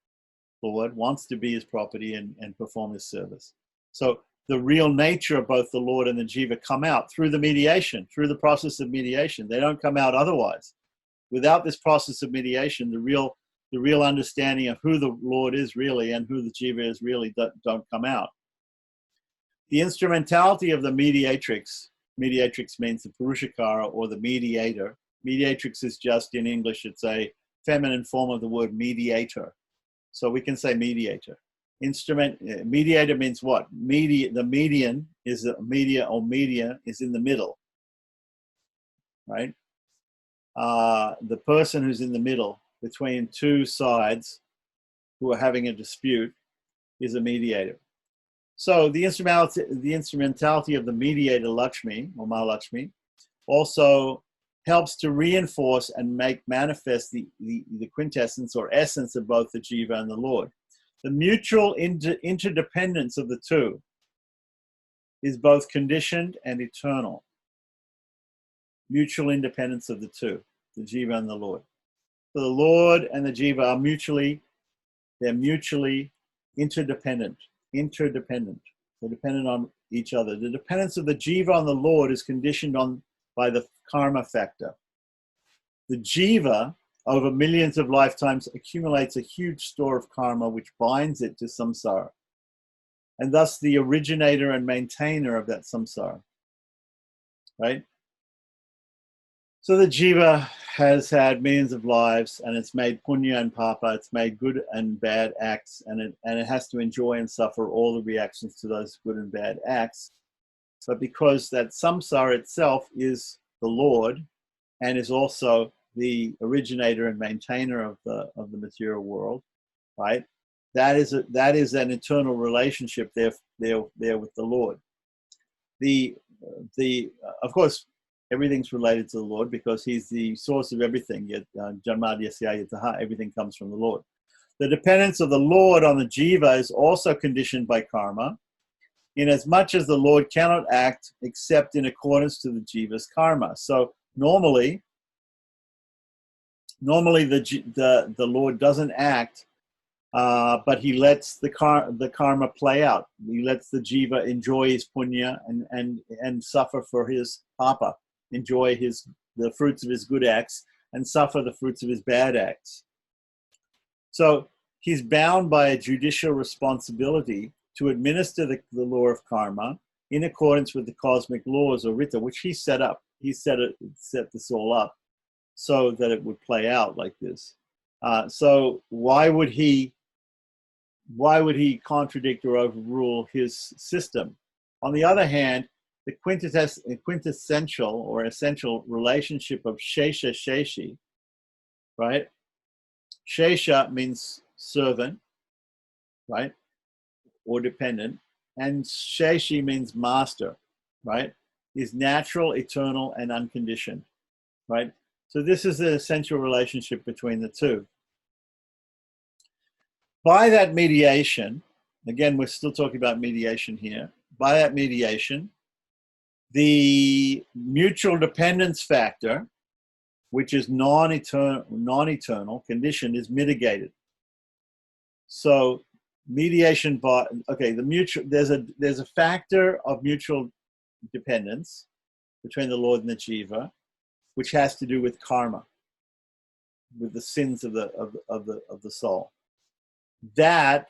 Lord, wants to be his property and perform his service. So the real nature of both the Lord and the jiva come out through the mediation, through the process of mediation. They don't come out otherwise. Without this process of mediation, the real understanding of who the Lord is really and who the jiva is really don't come out. The instrumentality of the mediatrix means the Purushakara or the mediator. Mediatrix is just, in English, it's a feminine form of the word mediator. So we can say mediator. Mediator means what? The median is media is in the middle, right? The person who's in the middle between two sides who are having a dispute is a mediator. So the instrumentality of the mediator Lakshmi or Mahalakshmi also helps to reinforce and make manifest the quintessence or essence of both the jiva and the Lord. The mutual interdependence of the two is both conditioned and eternal. Mutual independence of the two, the jiva and the Lord. So the Lord and the jiva are mutually interdependent. They're dependent on each other. The dependence of the jiva on the Lord is conditioned by the karma factor. The jiva, over millions of lifetimes, accumulates a huge store of karma which binds it to samsara, and thus the originator and maintainer of that samsara, right? So the jiva has had millions of lives, and it's made punya and papa, it's made good and bad acts, and it has to enjoy and suffer all the reactions to those good and bad acts. But because that samsara itself is the Lord, and is also the originator and maintainer of the material world, right? That is an eternal relationship there with the Lord. Of course, everything's related to the Lord because He's the source of everything. Yet, everything comes from the Lord. The dependence of the Lord on the jiva is also conditioned by karma, inasmuch as the Lord cannot act except in accordance to the jiva's karma. So normally the Lord doesn't act, but He lets the karma play out. He lets the jiva enjoy his punya and suffer for his papa, enjoy the fruits of his good acts and suffer the fruits of his bad acts. So he's bound by a judicial responsibility to administer the law of karma in accordance with the cosmic laws or rita, which he set up. He set this all up so that it would play out like this. So why would he contradict or overrule his system? On the other hand, the quintessential or essential relationship of Shesha Sheshi, right? Shesha means servant, right? Or dependent. And Sheshi means master, right? Is natural, eternal, and unconditioned, right? So this is the essential relationship between the two. By that mediation, again, we're still talking about mediation here. By that mediation, the mutual dependence factor, which is non-eternal condition, is mitigated. So mediation there's a factor of mutual dependence between the Lord and the jiva, which has to do with karma, with the sins of the soul. That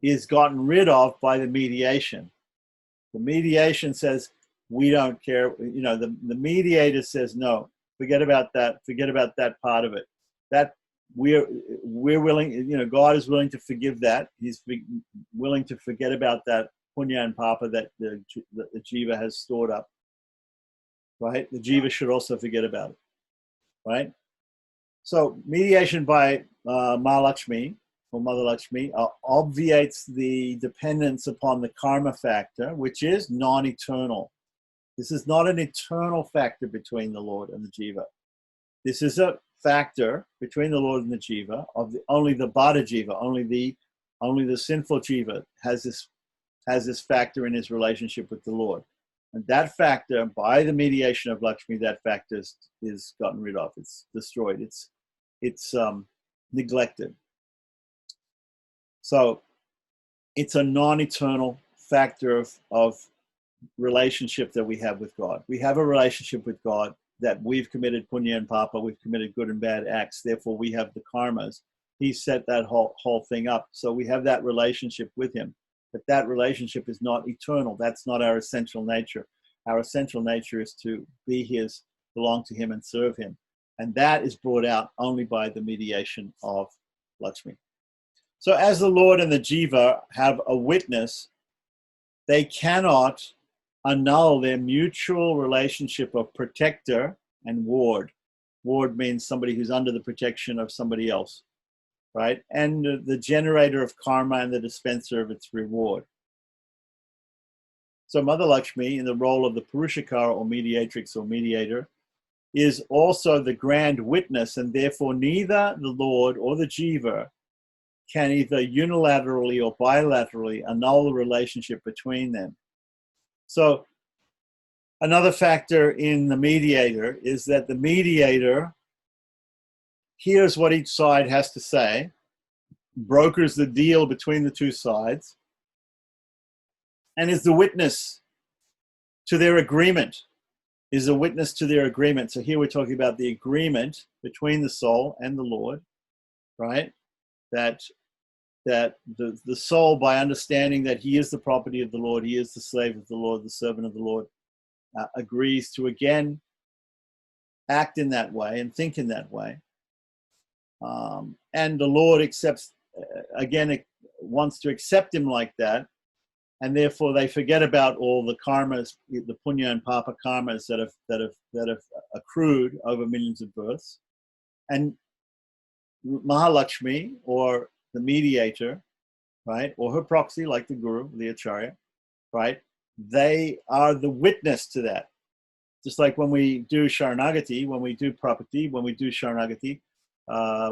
is gotten rid of by the mediation. The mediation says, we don't care. The mediator says, no, forget about that part of it. That we're willing, God is willing to forgive that. He's willing to forget about that punya and papa that the jiva has stored up, right? The jiva should also forget about it, right? So mediation by Mahalakshmi, or Mother Lakshmi, obviates the dependence upon the karma factor, which is non-eternal. This is not an eternal factor between the Lord and the jiva. This is a factor between the Lord and the jiva only the bada jiva, only the sinful jiva has this factor in his relationship with the Lord. And that factor, by the mediation of Lakshmi, that factor is gotten rid of. It's destroyed. It's neglected. So it's a non-eternal factor of relationship that we have with God. We have a relationship with God that we've committed punya and papa, we've committed good and bad acts, therefore we have the karmas. He set that whole thing up. So we have that relationship with him. But that relationship is not eternal. That's not our essential nature. Our essential nature is to be his, belong to him, and serve him. And that is brought out only by the mediation of Lakshmi. So as the Lord and the jiva have a witness, they cannot annul their mutual relationship of protector and ward. Ward means somebody who's under the protection of somebody else, right? And the generator of karma and the dispenser of its reward. So Mother Lakshmi, in the role of the Purushakara or mediatrix or mediator, is also the grand witness, and therefore neither the Lord or the jiva can either unilaterally or bilaterally annul the relationship between them. So another factor in the mediator is that the mediator hears what each side has to say, brokers the deal between the two sides, and is the witness to their agreement, is a witness to their agreement. So here we're talking about the agreement between the soul and the Lord, right? That the soul, by understanding that he is the property of the Lord, he is the slave of the Lord, the servant of the Lord, agrees to again act in that way and think in that way. And the Lord accepts, again, wants to accept him like that, and therefore they forget about all the karmas, the punya and papa karmas that have accrued over millions of births. And Mahalakshmi, or the mediator, right, or her proxy, like the guru, the acharya, right, they are the witness to that. Just like when we do Sharanagati, when we do Prapati, when we do Sharanagati,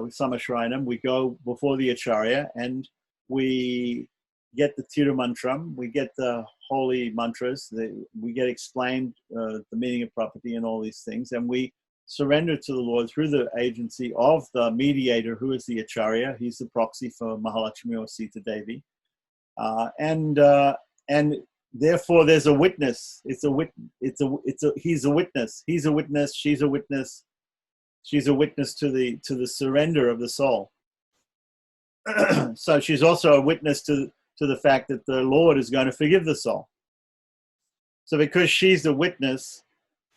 with Samashrayanam, we go before the acharya and we get the Tirumantram, we get the holy mantras, we get explained the meaning of Prapati and all these things, and we surrender to the Lord through the agency of the mediator, who is the acharya. He's the proxy for Mahalakshmi or Sita Devi, and therefore there's a witness. He's a witness. He's a witness. She's a witness. She's a witness to the surrender of the soul. So she's also a witness to the fact that the Lord is going to forgive the soul. So because she's the witness,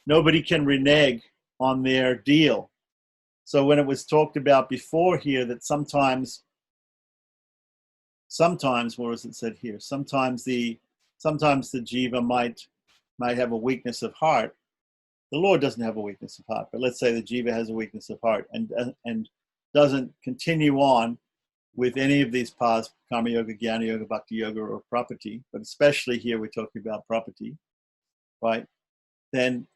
nobody can renege on their deal. So when it was talked about before here that sometimes, what was it said here? Sometimes the jiva might have a weakness of heart. The Lord doesn't have a weakness of heart, but let's say the jiva has a weakness of heart and doesn't continue on with any of these paths, karma yoga, jnana yoga, bhakti yoga, or prapati, but especially here we're talking about prapati, right? Then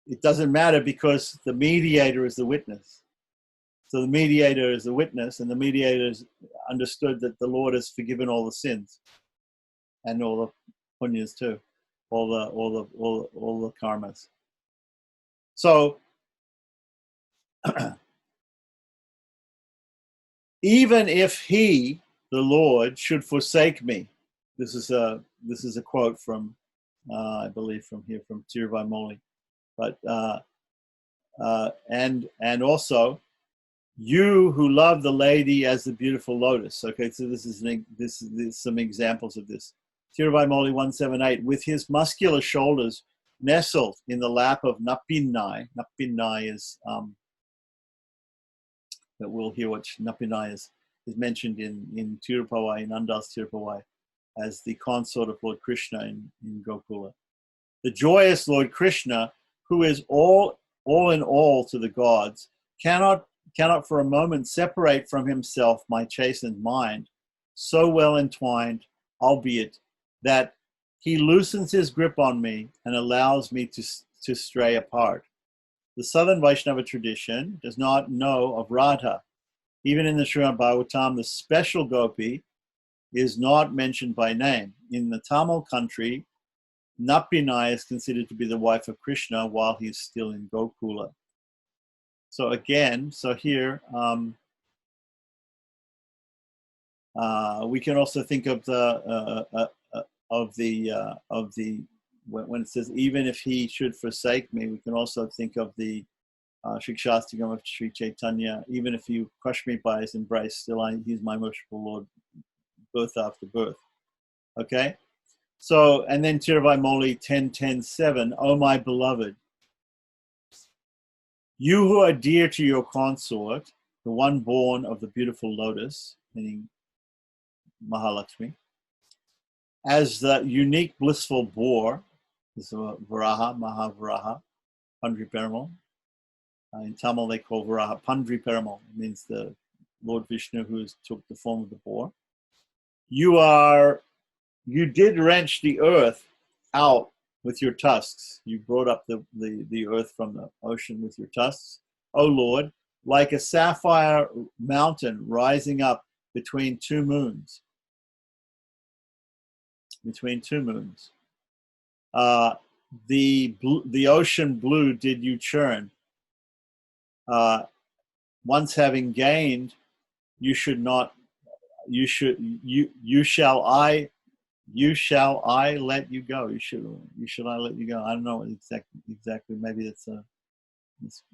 it doesn't matter, because the mediator is the witness. So the mediator is the witness, and the mediator has understood that the Lord has forgiven all the sins and all the punyas too, all the karmas. So even if he, the Lord, should forsake me, this is a quote from I believe from Tiruvai, but and also, you who love the lady as the beautiful lotus. Okay, so this is some examples of this. Tiruvai 178, with his muscular shoulders nestled in the lap of Nappinai. Nappinai is that we'll hear what Nappinai is mentioned in Tirupavai, in Andal's Tirupavai, as the consort of Lord Krishna in Gokula. The joyous Lord Krishna, who is all in all to the gods, cannot for a moment separate from himself my chastened mind, so well entwined, albeit, that he loosens his grip on me and allows me to stray apart. The southern Vaishnava tradition does not know of Radha. Even in the Srimad Bhagavatam, the special gopi is not mentioned by name. In the Tamil country, Nappinai is considered to be the wife of Krishna while he's still in Gokula. So again, here we can also think of when it says, even if he should forsake me, we can also think of the Shikshastakam of Sri Chaitanya, even if you crush me by his embrace, still he's my merciful Lord, birth after birth. Okay? So, and then Tiruvai 10:10:7, O my beloved, you who are dear to your consort, the one born of the beautiful lotus, meaning Mahalakshmi, as the unique blissful boar, this is Varaha, Mahavaraha, Pandri Perumal. In Tamil they call Varaha Pandri Perumal, means the Lord Vishnu who took the form of the boar. You did wrench the earth out with your tusks. You brought up the earth from the ocean with your tusks, O Lord, like a sapphire mountain rising up between two moons. The ocean blue did you churn. Once having gained, you shall I let you go. You should I let you go. I don't know exactly. Maybe that's a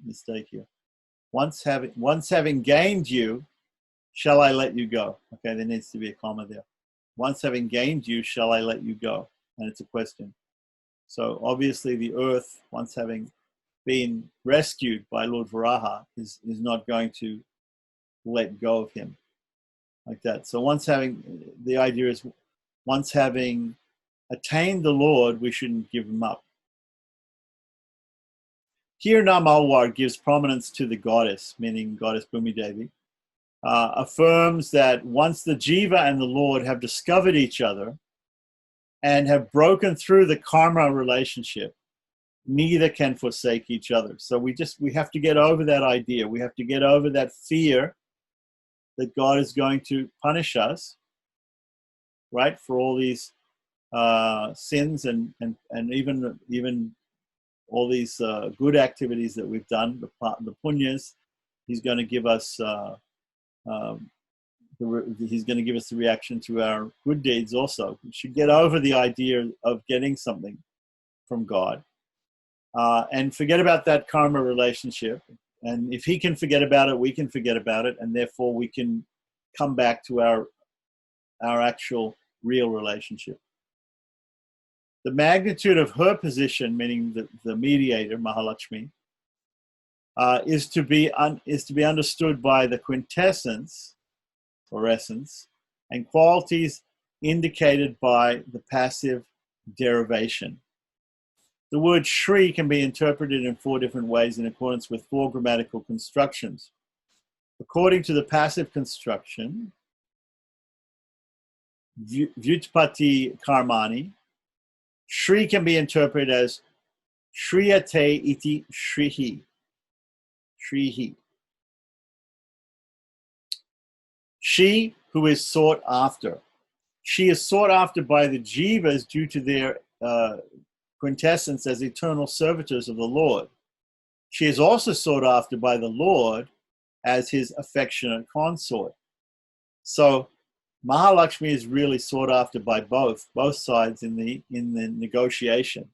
mistake here. Once having gained you, shall I let you go? Okay, there needs to be a comma there. Once having gained you, shall I let you go? And it's a question. So obviously the earth, once having been rescued by Lord Varaha, is not going to let go of him like that. So the idea is once having attained the Lord, we shouldn't give him up. Here Nam Alwar gives prominence to the goddess, meaning goddess Bhumi Devi, affirms that once the Jiva and the Lord have discovered each other and have broken through the karma relationship, neither can forsake each other. So we have to get over that idea. We have to get over that fear that God is going to punish us, right, for all these sins and even all these good activities that we've done, the punyas. He's going to give us he's going to give us the reaction to our good deeds also. We should get over the idea of getting something from God and forget about that karma relationship. And if he can forget about it, we can forget about it, and therefore we can come back to our actual real relationship. The magnitude of her position, meaning the mediator, Mahalakshmi, is to be understood by the quintessence or essence and qualities indicated by the passive derivation. The word Shri can be interpreted in 4 different ways in accordance with 4 grammatical constructions. According to the passive construction, Vyutpati Karmani, Shri can be interpreted as Shriyate iti Shrihi. Shrihi. She who is sought after. She is sought after by the jivas due to their quintessence as eternal servitors of the Lord. She is also sought after by the Lord as his affectionate consort. So Mahalakshmi is really sought after by both sides in the negotiation.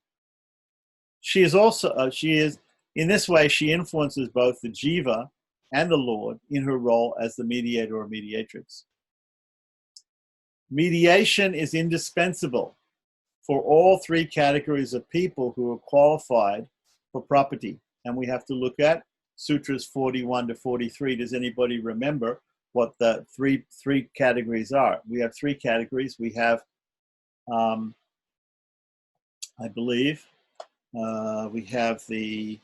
She is also in this way she influences both the jiva and the Lord in her role as the mediator or mediatrix. Mediation is indispensable for all 3 categories of people who are qualified for property. And we have to look at Sutras 41 to 43. Does anybody remember what the three categories are? We have 3 categories. We have, I believe, we have the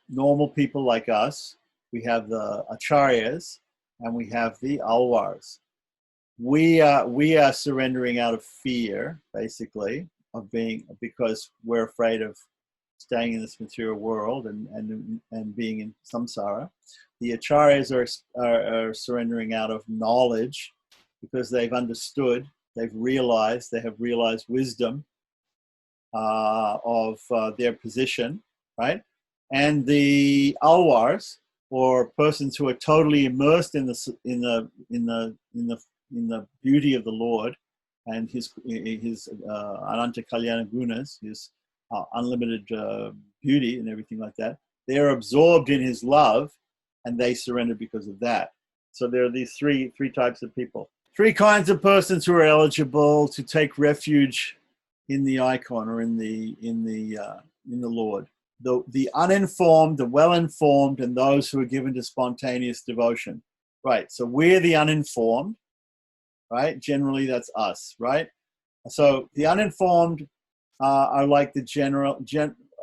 normal people like us, we have the acharyas, and we have the alwars. We are surrendering out of fear, basically, because we're afraid of staying in this material world and being in samsara. The acharyas are surrendering out of knowledge because they've understood, they have realized wisdom of their position, right? And the alwars, or persons who are totally immersed in the beauty of the Lord and his Ananta Kalyana Gunas, his unlimited beauty and everything like that, they are absorbed in his love and they surrender because of that. So there are these three types of people. 3 kinds of persons who are eligible to take refuge in the icon or in the Lord. The uninformed, the well-informed, and those who are given to spontaneous devotion. Right, so we're the uninformed, right? Generally, that's us, right? So the uninformed are like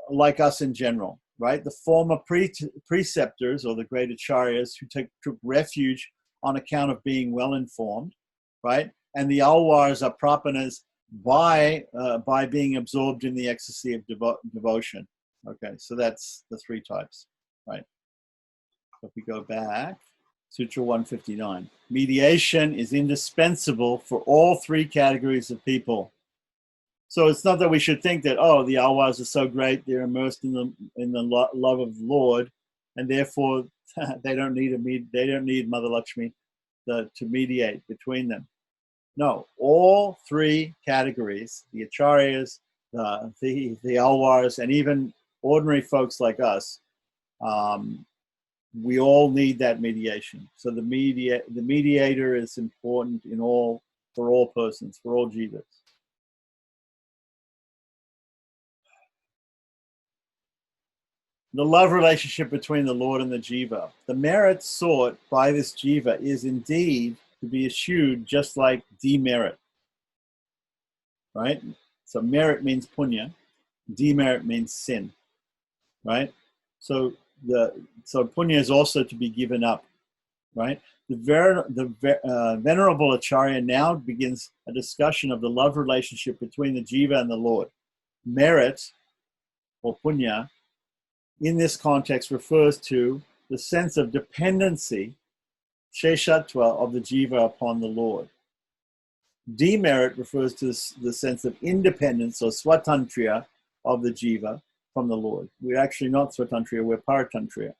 like us in general, right? The former preceptors or the great acharyas who took refuge on account of being well-informed, right? And the alwars are prapanas by being absorbed in the ecstasy of devotion. Okay, so that's the 3 types, right? If we go back, Sutra 159. Mediation is indispensable for all 3 categories of people. So it's not that we should think that, oh, the alwars are so great, they're immersed in the love of the Lord, and therefore they don't need Mother Lakshmi to mediate between them. No, all 3 categories, the acharyas, the alwars, and even ordinary folks like us, we all need that mediation. So the mediator is important for all persons, for all jivas. The love relationship between the Lord and the jiva. The merit sought by this jiva is indeed to be eschewed, just like demerit. right? So merit means punya, demerit means sin, right? So punya is also to be given up, right? The Venerable Acharya now begins a discussion of the love relationship between the jiva and the Lord. Merit, or punya, in this context refers to the sense of dependency, sheshatva, of the jiva upon the Lord. Demerit refers to the sense of independence or swatantriya of the jiva from the Lord. We're actually not swatantriya, we're paratantriya,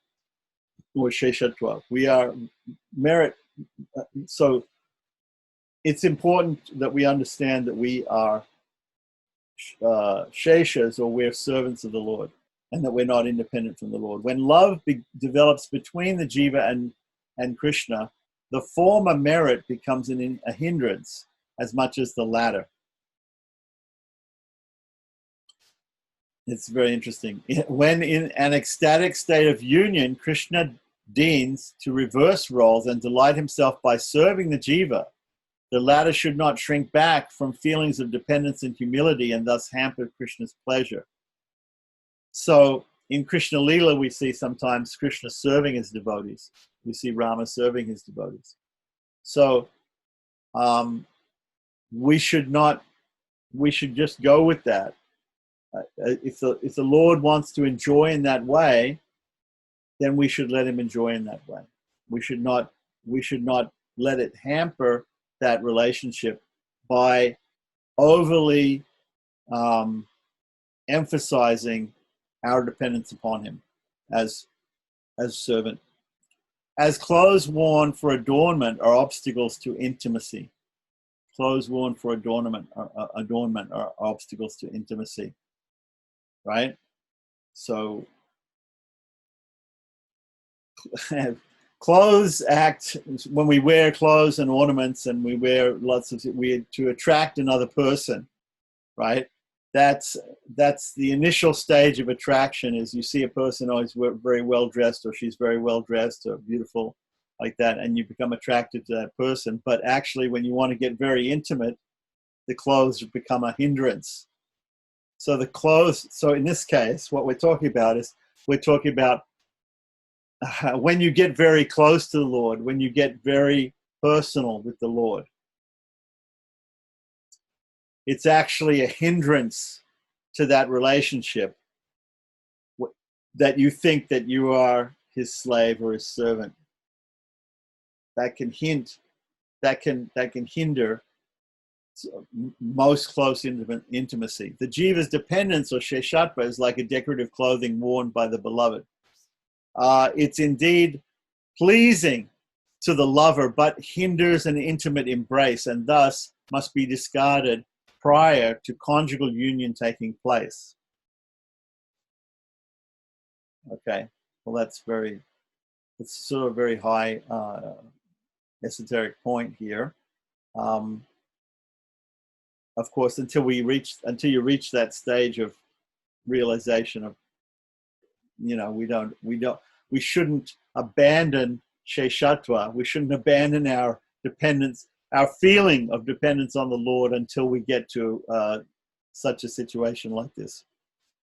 or sheshatva. We are merit. So it's important that we understand that we are sheshas, or we're servants of the Lord, and that we're not independent from the Lord. When love develops between the jiva and Krishna, the former merit becomes a hindrance as much as the latter. It's very interesting. When in an ecstatic state of union, Krishna deigns to reverse roles and delight himself by serving the jiva. The latter should not shrink back from feelings of dependence and humility and thus hamper Krishna's pleasure. So in Krishna Lila, we see sometimes Krishna serving his devotees. We see Rama serving his devotees. So we should just go with that. If the Lord wants to enjoy in that way, then we should let him enjoy in that way. We should not let it hamper that relationship by overly emphasizing our dependence upon him as servant. As clothes worn for adornment are obstacles to intimacy. Clothes worn for adornment are obstacles to intimacy. Right? So clothes act, when we wear clothes and ornaments and we wear lots of, to attract another person, right? That's the initial stage of attraction, is you see a person always very well dressed, or she's very well dressed or beautiful like that, and you become attracted to that person. But actually, when you want to get very intimate, the clothes become a hindrance. So in this case, what we're talking about when you get very close to the Lord, when you get very personal with the Lord, it's actually a hindrance to that relationship, that you think that you are his slave or his servant. That can hinder most close intimacy. The jiva's dependence, or sheshatva, is like a decorative clothing worn by the beloved. It's indeed pleasing to the lover, but hinders an intimate embrace, and thus must be discarded prior to conjugal union taking place. Okay, well, it's sort of a very high esoteric point here. Of course, until you reach that stage of realization of, we shouldn't abandon sheshatva. We shouldn't abandon our dependence, our feeling of dependence on the Lord, until we get to such a situation like this.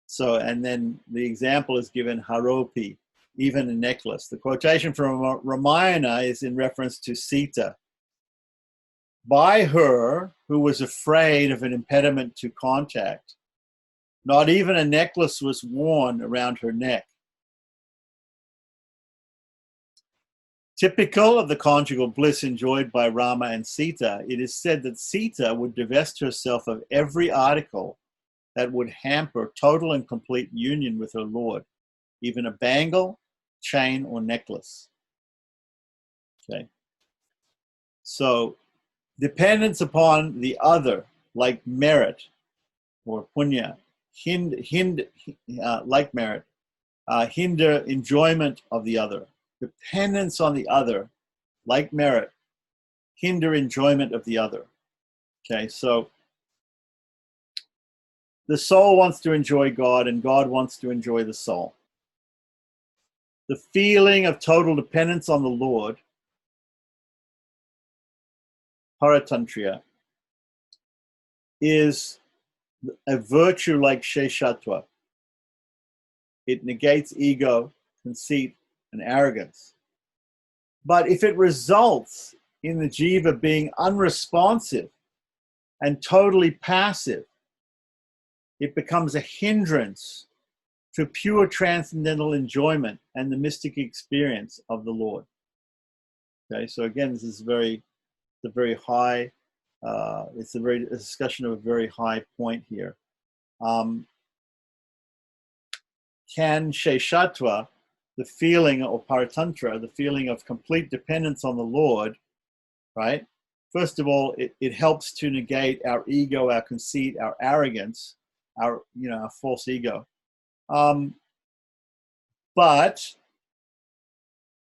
So, and then the example is given, haropi, even a necklace. The quotation from Ramayana is in reference to Sita. By her, who was afraid of an impediment to contact, not even a necklace was worn around her neck. Typical of the conjugal bliss enjoyed by Rama and Sita, it is said that Sita would divest herself of every article that would hamper total and complete union with her Lord, even a bangle, chain, or necklace. Okay. So, dependence upon the other, like merit or punya, like merit, hinder enjoyment of the other. Dependence on the other, like merit, hinder enjoyment of the other. Okay, so the soul wants to enjoy God, and God wants to enjoy the soul. The feeling of total dependence on the Lord, paratantriya, is a virtue like Sheshatva. It negates ego, conceit, and arrogance. But if it results in the jiva being unresponsive and totally passive, it becomes a hindrance to pure transcendental enjoyment and the mystic experience of the Lord. Okay, so again, this is a very high. It's a discussion of a very high point here. Can Sheshatva, the feeling, or Paratantra, the feeling of complete dependence on the Lord, right? First of all, it helps to negate our ego, our conceit, our arrogance, our false ego. But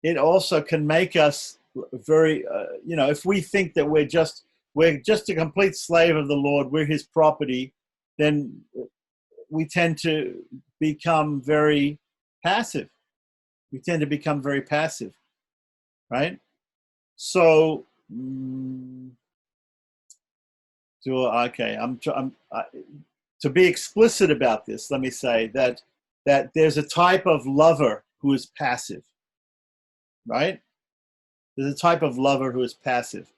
it also can make us very, if we think that we're just a complete slave of the Lord, we're his property, then we tend to become very passive. We tend to become very passive, right? So, to be explicit about this, let me say that there's a type of lover who is passive, right? There's a type of lover who is passive.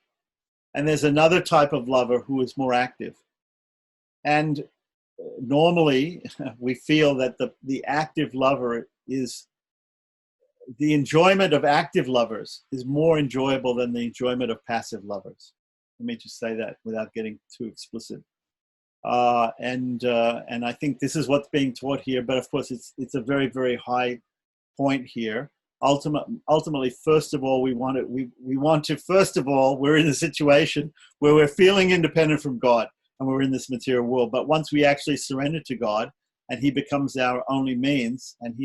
And there's another type of lover who is more active. And normally we feel that the active lover is, the enjoyment of active lovers is more enjoyable than the enjoyment of passive lovers. Let me just say that without getting too explicit. And I think this is what's being taught here, but of course it's a very, very high point here. Ultimately, first of all, we want to first of all, we're in a situation where we're feeling independent from God and we're in this material world. But once we actually surrender to God and he becomes our only means, and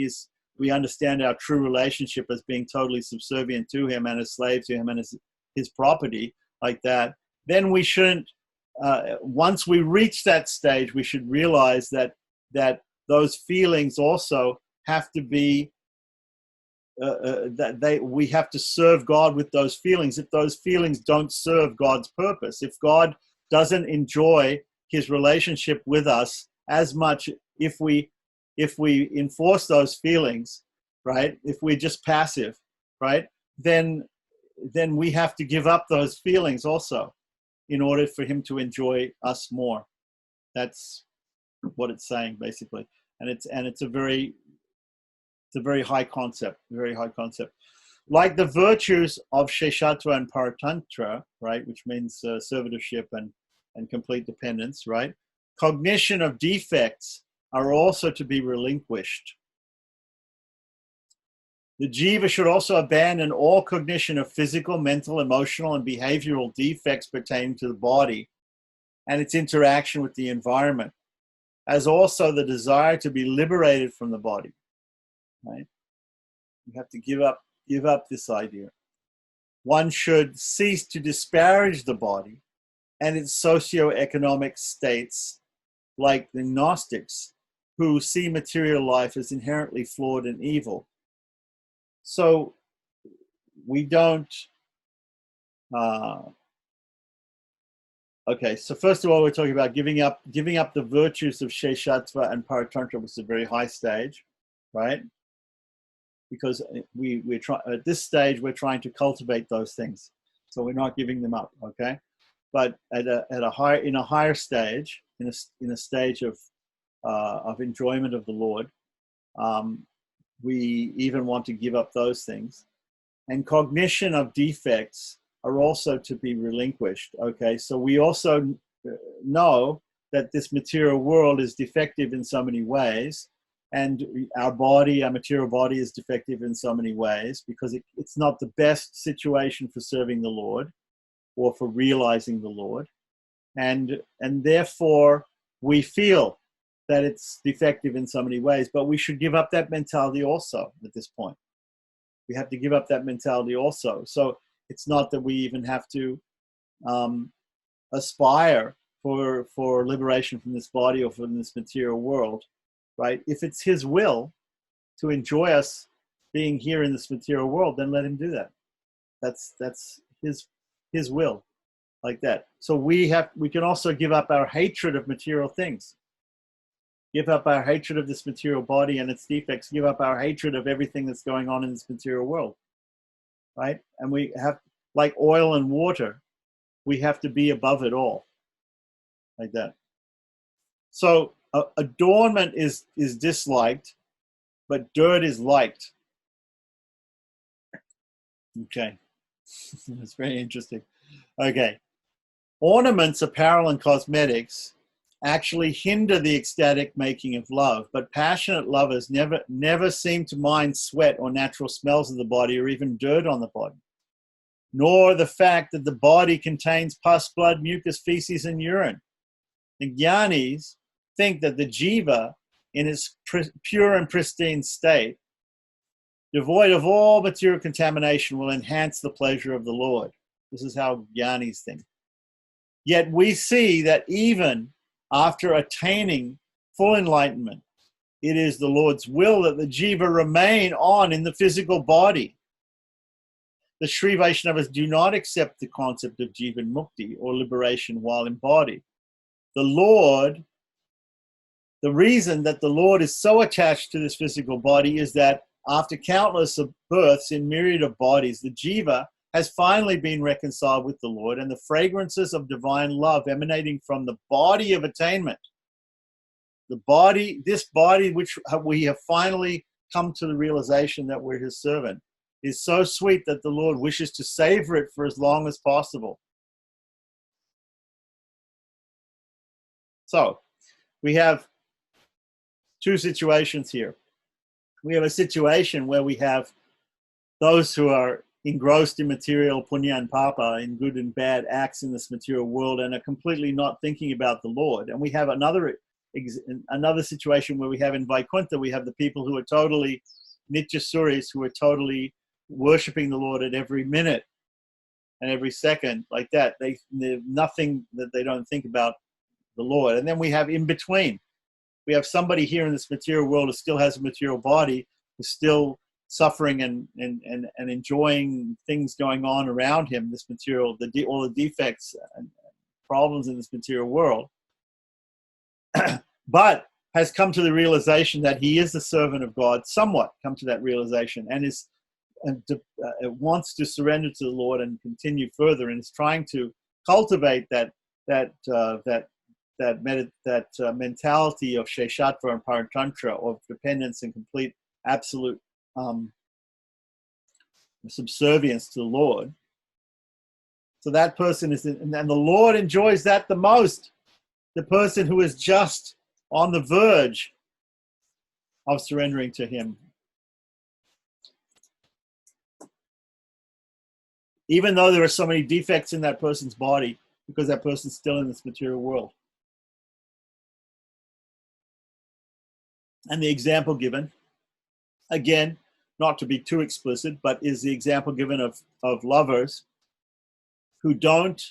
we understand our true relationship as being totally subservient to him and a slave to him and as his property, like that, then we shouldn't, once we reach that stage, we should realize that those feelings also have to be, we have to serve God with those feelings. If those feelings don't serve God's purpose, if God doesn't enjoy his relationship with us as much, if we enforce those feelings, right? If we're just passive, right? Then we have to give up those feelings also in order for him to enjoy us more. That's what it's saying, basically. And it's a very high concept, very high concept. Like the virtues of Sheshatva and Paratantra, right, which means servitorship and complete dependence, right? Cognition of defects are also to be relinquished. The jiva should also abandon all cognition of physical, mental, emotional, and behavioral defects pertaining to the body and its interaction with the environment, as also the desire to be liberated from the body. Right? You have to give up this idea. One should cease to disparage the body and its socio-economic states, like the Gnostics, who see material life as inherently flawed and evil. So we don't. Okay, so first of all, we're talking about giving up the virtues of Sheshatva and Paratantra, which is a very high stage, right? Because we're at this stage we're trying to cultivate those things, so we're not giving them up. Okay, but in a higher stage, in a stage of enjoyment of the Lord, we even want to give up those things, and cognition of defects are also to be relinquished. Okay, so we also know that this material world is defective in so many ways. And our material body is defective in so many ways because it's not the best situation for serving the Lord or for realizing the Lord. And therefore, we feel that it's defective in so many ways, but we should give up that mentality also at this point. We have to give up that mentality also. So it's not that we even have to aspire for liberation from this body or from this material world. Right? If it's his will to enjoy us being here in this material world, then let him do that. That's his will. like that. So we can also give up our hatred of material things, give up our hatred of this material body and its defects, give up our hatred of everything that's going on in this material world, right? And we have, like oil and water, we have to be above it all, like that. So adornment is disliked, but dirt is liked. Okay. That's very interesting. Okay. Ornaments, apparel, and cosmetics actually hinder the ecstatic making of love, but passionate lovers never seem to mind sweat or natural smells of the body or even dirt on the body, nor the fact that the body contains pus, blood, mucus, feces, and urine. The jnanis think that the jiva, in its pure and pristine state, devoid of all material contamination, will enhance the pleasure of the Lord. This is how jnanis think. Yet we see that even after attaining full enlightenment, it is the Lord's will that the jiva remain on in the physical body. The Sri Vaishnavas do not accept the concept of jivan mukti or liberation while embodied. The reason that the Lord is so attached to this physical body is that after countless of births in myriad of bodies, the jiva has finally been reconciled with the Lord, and the fragrances of divine love emanating from the body of attainment, this body which we have finally come to the realization that we're his servant, is so sweet that the Lord wishes to savor it for as long as possible. So we have two situations here. We have a situation where we have those who are engrossed in material punya and papa, in good and bad acts in this material world, and are completely not thinking about the Lord. And we have another situation where we have in Vaikuntha, we have the people who are totally nityasuris, who are totally worshipping the Lord at every minute and every second, like that. There's nothing that they don't think about the Lord. And then we have in between. We have somebody here in this material world who still has a material body, who's still suffering and enjoying things going on around him, this material, all the defects and problems in this material world, but has come to the realization that he is the servant of God, somewhat come to that realization, and wants to surrender to the Lord and continue further, and is trying to cultivate that mentality of Sheshatva and Paratantra, of dependence and complete absolute subservience to the Lord. So that person is, and the Lord enjoys that the most. The person who is just on the verge of surrendering to him. Even though there are so many defects in that person's body, because that person's still in this material world. And the example given, again, not to be too explicit, but is the example given of lovers who don't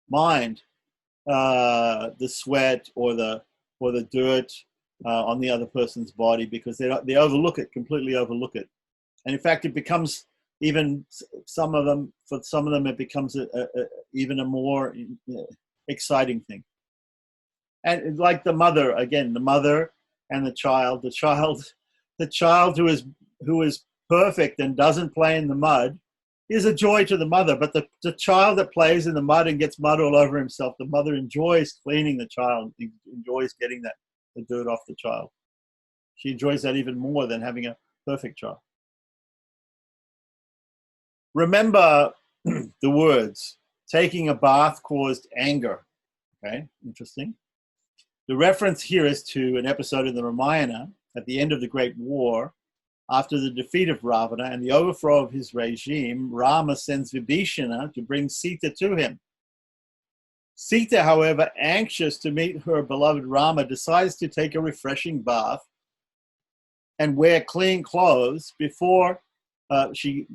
mind the sweat or the dirt on the other person's body, because they overlook it, completely overlook it. And in fact, it becomes, even for some of them, it becomes even a more exciting thing. And like the mother, again, the mother and the child who is perfect and doesn't play in the mud is a joy to the mother. But the child that plays in the mud and gets mud all over himself, the mother enjoys cleaning the child, enjoys getting the dirt off the child. She enjoys that even more than having a perfect child. Remember the words, taking a bath caused anger. Okay, interesting. The reference here is to an episode in the Ramayana at the end of the Great War. After the defeat of Ravana and the overthrow of his regime, Rama sends Vibhishana to bring Sita to him. Sita, however, anxious to meet her beloved Rama, decides to take a refreshing bath and wear clean clothes before she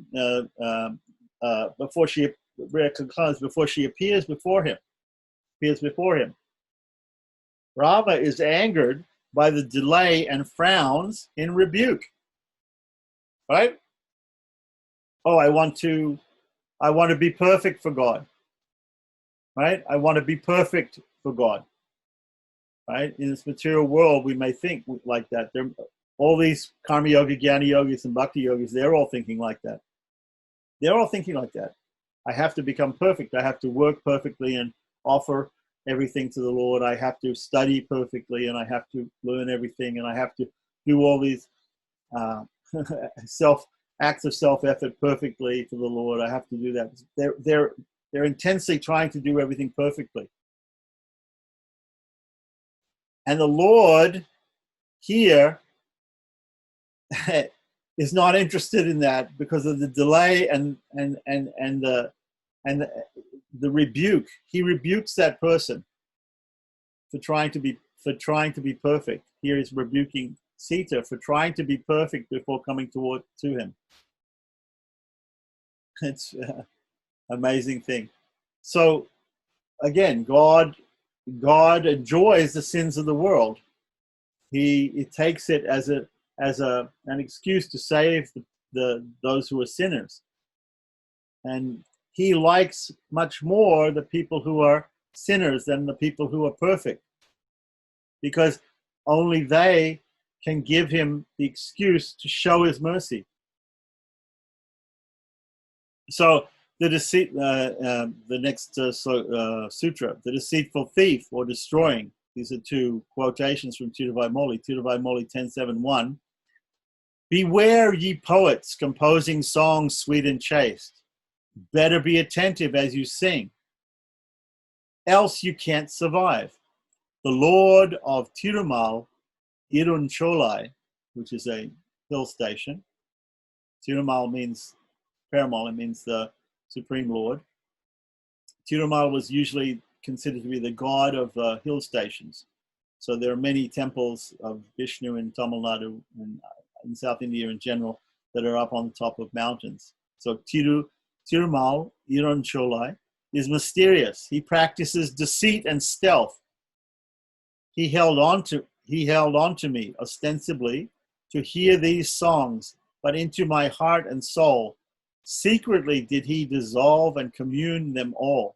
appears before him. Rama is angered by the delay and frowns in rebuke. Right? Oh, I want to be perfect for God. right? I want to be perfect for God, right? In this material world, we may think like that. All these karma yoga, jnana yogis, and bhakti yogis, they're all thinking like that. They're all thinking like that. I have to become perfect. I have to work perfectly and offer everything to the Lord. I have to study perfectly, and I have to learn everything, and I have to do all these acts of self-effort perfectly for the Lord. I have to do that. They're intensely trying to do everything perfectly. And the Lord here is not interested in that because of the delay and the rebuke. He rebukes that person for trying to be perfect. Here he's rebuking Sita for trying to be perfect before coming to him. It's an amazing thing. So again, God enjoys the sins of the world. He takes it as an excuse to save those who are sinners, and he likes much more the people who are sinners than the people who are perfect, because only they can give him the excuse to show his mercy. So the deceit, the next sutra, the deceitful thief or destroying. These are two quotations from Tiruvai 10.7.1. Beware ye poets composing songs sweet and chaste. Better be attentive as you sing, else you can't survive. The Lord of Tirumal, Iruncholai, which is a hill station. Tirumal means Perumal, it means the Supreme Lord. Tirumal was usually considered to be the god of hill stations. So there are many temples of Vishnu in Tamil Nadu and in South India in general that are up on the top of mountains. So Tirumal, Iruncholai, is mysterious. He practices deceit and stealth. He held on to me ostensibly to hear these songs, but into my heart and soul secretly did he dissolve and consume them all.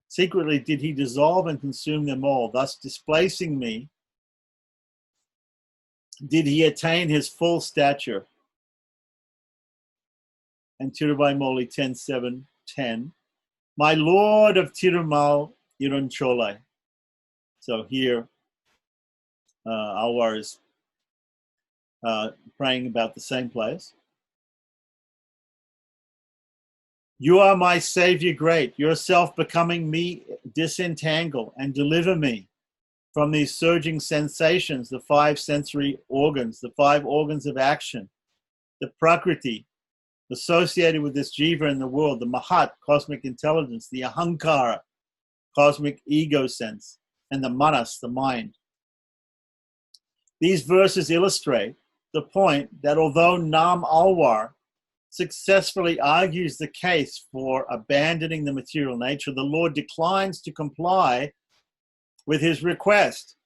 Secretly did he dissolve and consume them all, thus displacing me. Did he attain his full stature? And Tiruvai 10.7.10. My Lord of Tirumal Iruncholai. So here, Alwar is praying about the same place. You are my Savior great, yourself becoming me, disentangle and deliver me from these surging sensations, the 5 sensory organs, the 5 organs of action, the Prakriti, associated with this jiva in the world, the Mahat, cosmic intelligence, the Ahankara, cosmic ego sense, and the Manas, the mind. These verses illustrate the point that although Nam Alwar successfully argues the case for abandoning the material nature, the Lord declines to comply with his request,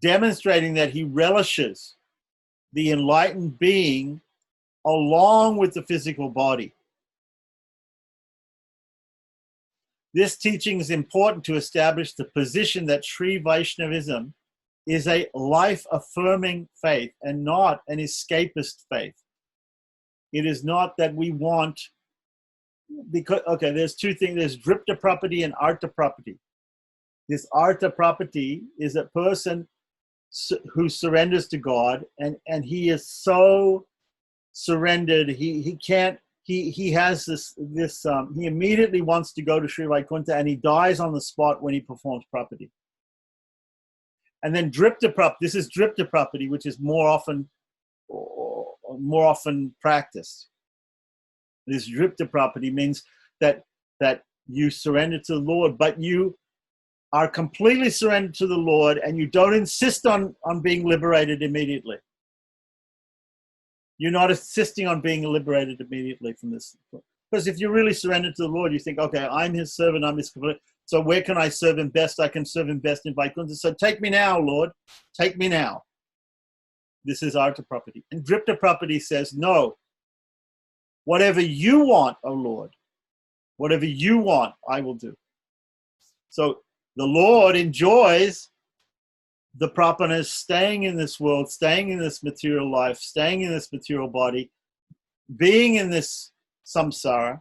demonstrating that he relishes the enlightened being along with the physical body. This teaching is important to establish the position that Sri Vaishnavism is a life-affirming faith and not an escapist faith. It is not that we want, because, okay, there's two things. There's dripta property and artha property. This artha property is a person who surrenders to God, and he is so surrendered, he can't, he has this he immediately wants to go to Sri Vaikuntha, and he dies on the spot when he performs property. And then dripta property, this is dripta property, which is more often practiced. This dripta property means that you surrender to the Lord, but you are completely surrendered to the Lord, and you don't insist on being liberated immediately. You're not insisting on being liberated immediately from this. Because if you're really surrendered to the Lord, you think, okay, I'm his servant, I'm his complete. So where can I serve him best? I can serve him best in Vaikuntha. So take me now, Lord. Take me now. This is artha property. And dripta property says, no. Whatever you want, O Lord, Whatever you want, I will do. So the Lord enjoys the properness, staying in this world, staying in this material life, staying in this material body, being in this samsara.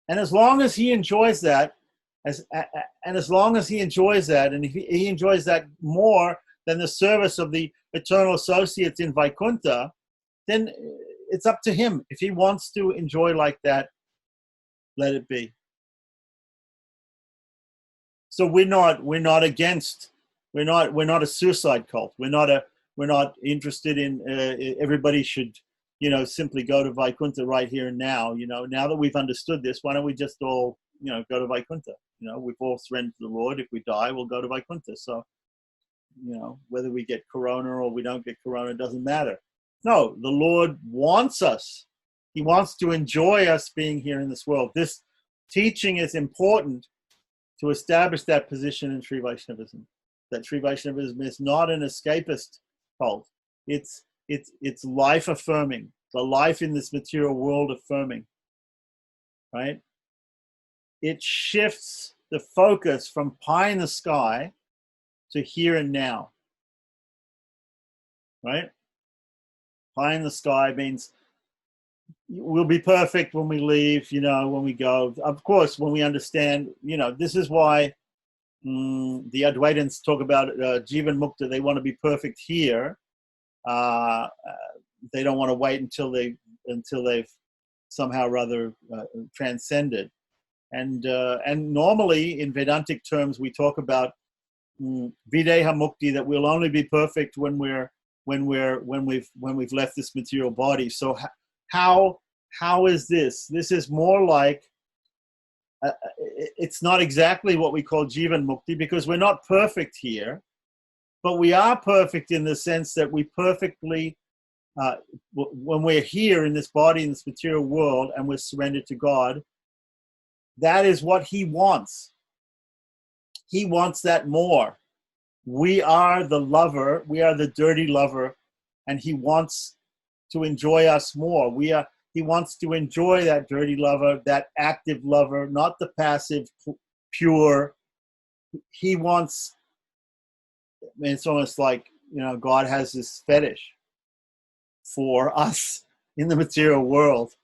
And as long as he enjoys that, as long as he enjoys that, and he enjoys that more than the service of the eternal associates in Vaikuntha, then it's up to him. If he wants to enjoy like that, let it be. So we're not against. We're not a suicide cult. We're not interested in everybody should, simply go to Vaikuntha right here and now. Now that we've understood this, why don't we just all, go to Vaikuntha? We've all surrendered to the Lord. If we die, we'll go to Vaikuntha. So, whether we get corona or we don't get corona, doesn't matter. No, the Lord wants us. He wants to enjoy us being here in this world. This teaching is important to establish that position in Sri Vaishnavism. That Sri Vaishnavism is not an escapist cult. It's life affirming, the life in this material world affirming, right? It shifts the focus from pie in the sky to here and now, right? Pie in the sky means we'll be perfect when we leave, when we go. Of course, when we understand, this is why the Advaitins talk about Jivan Mukta. They want to be perfect here. They don't want to wait until they've somehow rather transcended. And normally in Vedantic terms, we talk about Videha Mukti, that we'll only be perfect when we've left this material body. So how is this? This is more like it's not exactly what we call Jivan Mukti, because we're not perfect here, but we are perfect in the sense that we perfectly, when we're here in this body, in this material world, and we're surrendered to God, that is what he wants. He wants that more. We are the lover, we are the dirty lover, and he wants to enjoy us more. He wants to enjoy that dirty lover, that active lover, not the passive, pure. He wants, it's almost like, God has this fetish for us in the material world,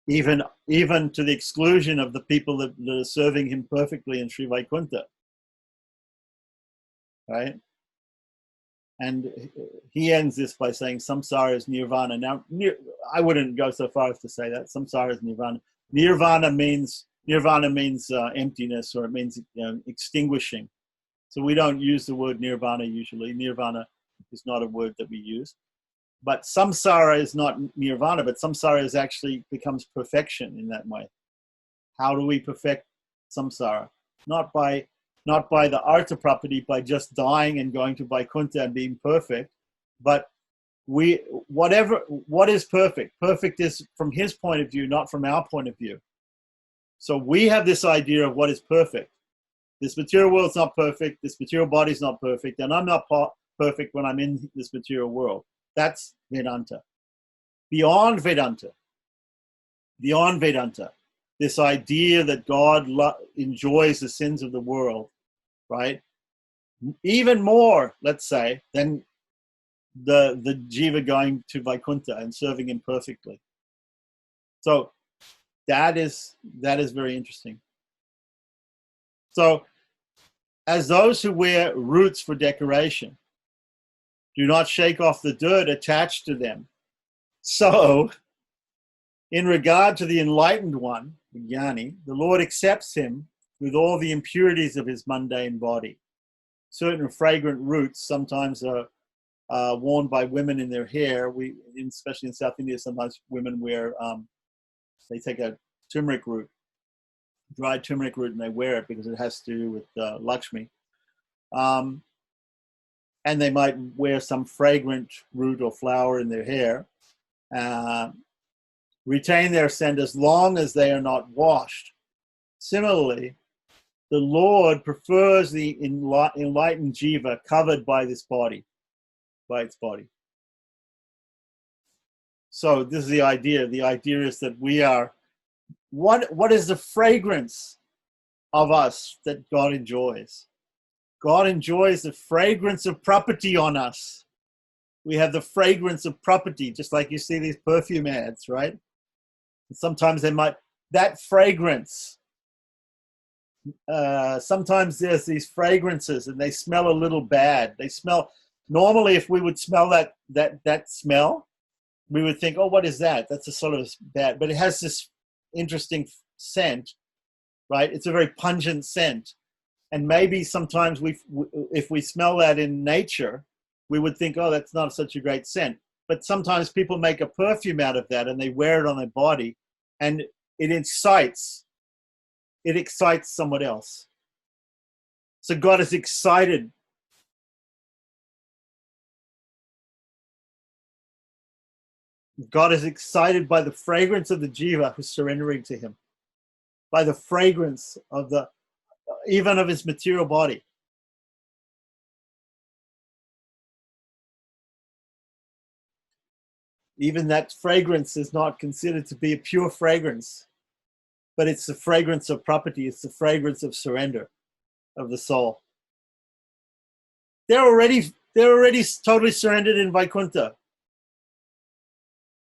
even to the exclusion of the people that are serving him perfectly in Sri Vaikuntha, right? And he ends this by saying samsara is nirvana. Now, I wouldn't go so far as to say that. Samsara is nirvana. Nirvana means emptiness, or it means extinguishing. So we don't use the word nirvana usually. Nirvana is not a word that we use. But samsara is not nirvana, but samsara is actually becomes perfection in that way. How do we perfect samsara? Not by the artha property, by just dying and going to Vaikuntha and being perfect, but what is perfect? Perfect is from his point of view, not from our point of view. So we have this idea of what is perfect. This material world's not perfect, this material body's not perfect, and I'm not perfect when I'm in this material world. That's Vedanta. Beyond Vedanta, this idea that God enjoys the sins of the world, right? Even more, let's say, than the jiva going to Vaikuntha and serving him perfectly. So that is very interesting. So as those who wear roots for decoration do not shake off the dirt attached to them, so in regard to the enlightened one, the jnani, the Lord accepts him with all the impurities of his mundane body. Certain fragrant roots sometimes are worn by women in their hair. Especially in South India, sometimes women wear, they take a turmeric root, dried turmeric root, and they wear it because it has to do with Lakshmi. And they might wear some fragrant root or flower in their hair. Retain their scent as long as they are not washed. Similarly, the Lord prefers the enlightened jiva covered by this body, by its body. So this is the idea. The idea is that we are What is the fragrance of us that God enjoys? God enjoys the fragrance of property on us. We have the fragrance of property, just like you see these perfume ads, right? And sometimes that fragrance, sometimes there's these fragrances and they smell a little bad. Normally if we would smell that smell, we would think, oh, what is that? That's a sort of bad, but it has this interesting scent, right? It's a very pungent scent. And maybe sometimes if we smell that in nature, we would think, oh, that's not such a great scent. But sometimes people make a perfume out of that and they wear it on their body, and it excites someone else. So God is excited. God is excited by the fragrance of the jiva who's surrendering to him, by the fragrance of even of his material body. Even that fragrance is not considered to be a pure fragrance, but it's the fragrance of property. It's the fragrance of surrender of the soul. They're already totally surrendered in Vaikuntha.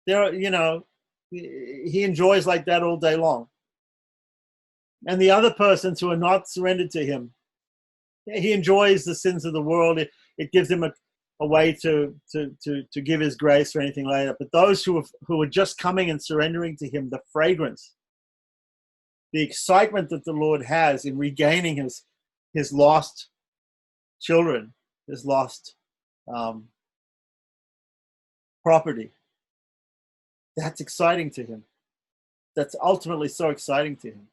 He enjoys like that all day long. And the other persons who are not surrendered to him, he enjoys the sins of the world. It gives him a way to give his grace or anything like that. But those who are just coming and surrendering to him, the fragrance, the excitement that the Lord has in regaining his lost children, his lost property, that's exciting to him. That's ultimately so exciting to him.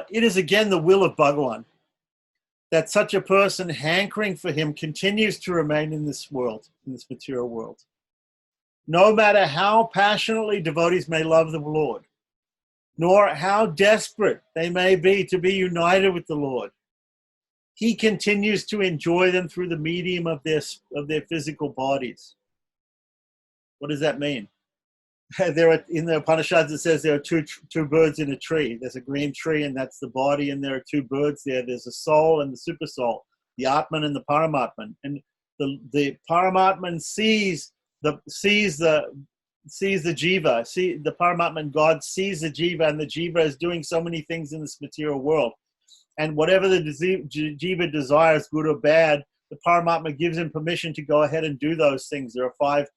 It is again the will of Bhagavan that such a person hankering for him continues to remain in this world, in this material world. No matter how passionately devotees may love the Lord, nor how desperate they may be to be united with the Lord, he continues to enjoy them through the medium of their physical bodies. What does that mean? There are, in the Upanishads, it says there are two birds in a tree. There's a green tree, and that's the body, and there are two birds there. There's a soul and the super soul, the Atman and the Paramatman. And the Paramatman sees the jiva. The Paramatman God sees the jiva, and the jiva is doing so many things in this material world. And whatever the jiva desires, good or bad, the Paramatma gives him permission to go ahead and do those things. There are five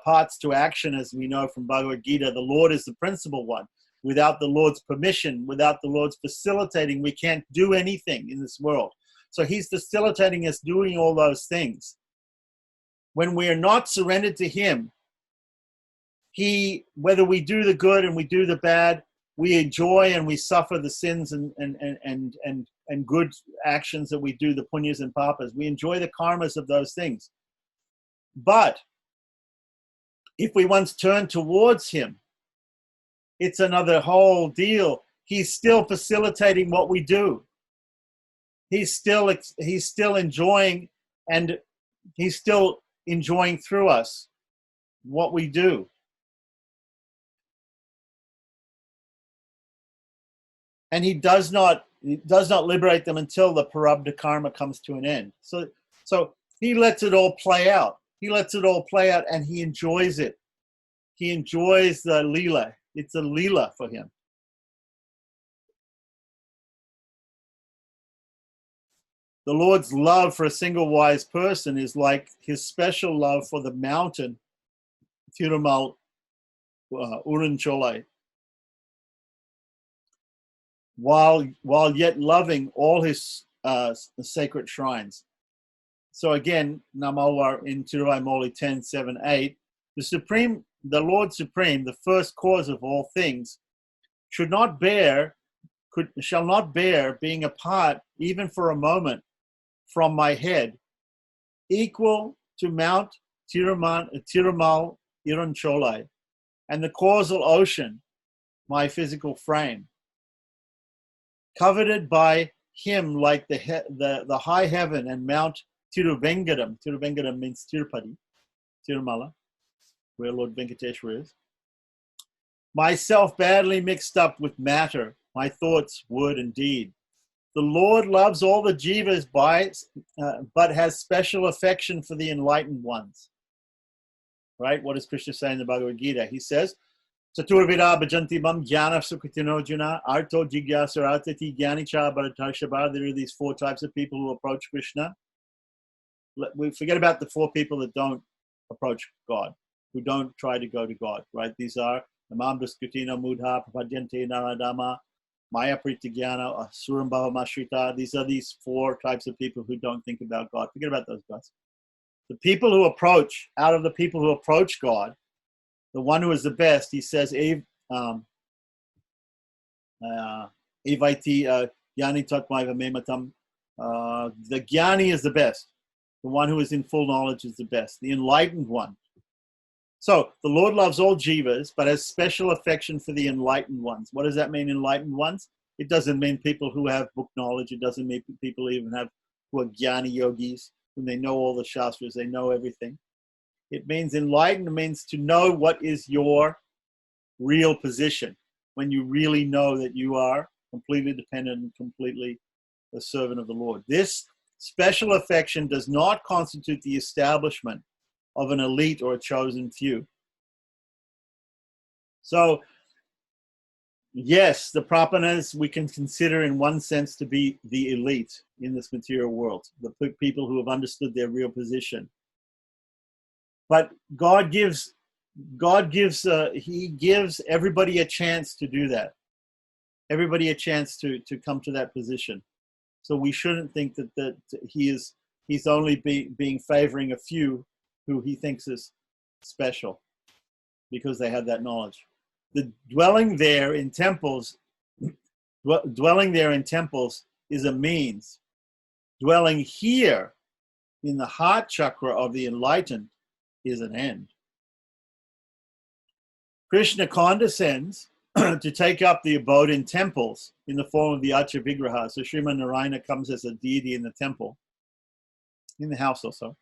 parts to action, as we know from Bhagavad Gita. The Lord is the principal one. Without the Lord's permission, without the Lord's facilitating, we can't do anything in this world. So he's facilitating us doing all those things. When we are not surrendered to him, whether we do the good and we do the bad, we enjoy and we suffer the sins and good actions that we do, the punyas and papas. We enjoy the karmas of those things. But if we once turn towards him, it's another whole deal. He's still facilitating what we do. He's still enjoying, and he's still enjoying through us what we do. And he does not liberate them until the prarabdha karma comes to an end. So he lets it all play out. He lets it all play out, and he enjoys it. He enjoys the lila. It's a lila for him. The Lord's love for a single wise person is like his special love for the mountain, Tirumal Uruncholai, while yet loving all his sacred shrines. So again, Namalwar in Tiruvaimoli 10.7.8, the Lord Supreme, the first cause of all things, shall not bear being apart even for a moment from my head, equal to Mount Tirumal Iruncholai, and the causal ocean, my physical frame, coveted by him like the high heaven and Mount Tiruvengadam. Tiruvengadam means Tirupati. Tirumala, where Lord Venkateshwara is. Myself badly mixed up with matter, my thoughts, word, and deed. The Lord loves all the jivas but has special affection for the enlightened ones. Right? What does Krishna say in the Bhagavad Gita? He says, Chaturvida bhajanti mam jnana sukritino juna arto jigyasarati jnanicha bharatarshaba. There are these 4 types of people who approach Krishna. We forget about the 4 people that don't approach God, who don't try to go to God, right? These are Namam Duskutino Mudha Prapadyante Naradama Maya Pritigyana Suram Bhavamashrita. These are these 4 types of people who don't think about God. Forget about those guys. The people who approach, out of the people who approach God, the one who is the best, he says, Evaiti Gyani Tatmaiva Mematam. The Gyani is the best. The one who is in full knowledge is the best, the enlightened one. So the Lord loves all jivas, but has special affection for the enlightened ones. What does that mean, enlightened ones? It doesn't mean people who have book knowledge. It doesn't mean people even who are jnani yogis, when they know all the shastras, they know everything. It means enlightened means to know what is your real position, when you really know that you are completely dependent and completely a servant of the Lord. This special affection does not constitute the establishment of an elite or a chosen few. So, yes, the Prapanas we can consider in one sense to be the elite in this material world, the people who have understood their real position. But God gives He gives everybody a chance to do that. Everybody a chance to come to that position. So we shouldn't think that he's only being favoring a few who he thinks is special because they have that knowledge. The dwelling there in temples is a means. Dwelling here in the heart chakra of the enlightened is an end. Krishna condescends to take up the abode in temples in the form of the Archa Vigraha. So Sriman Narayana comes as a deity in the temple, in the house also,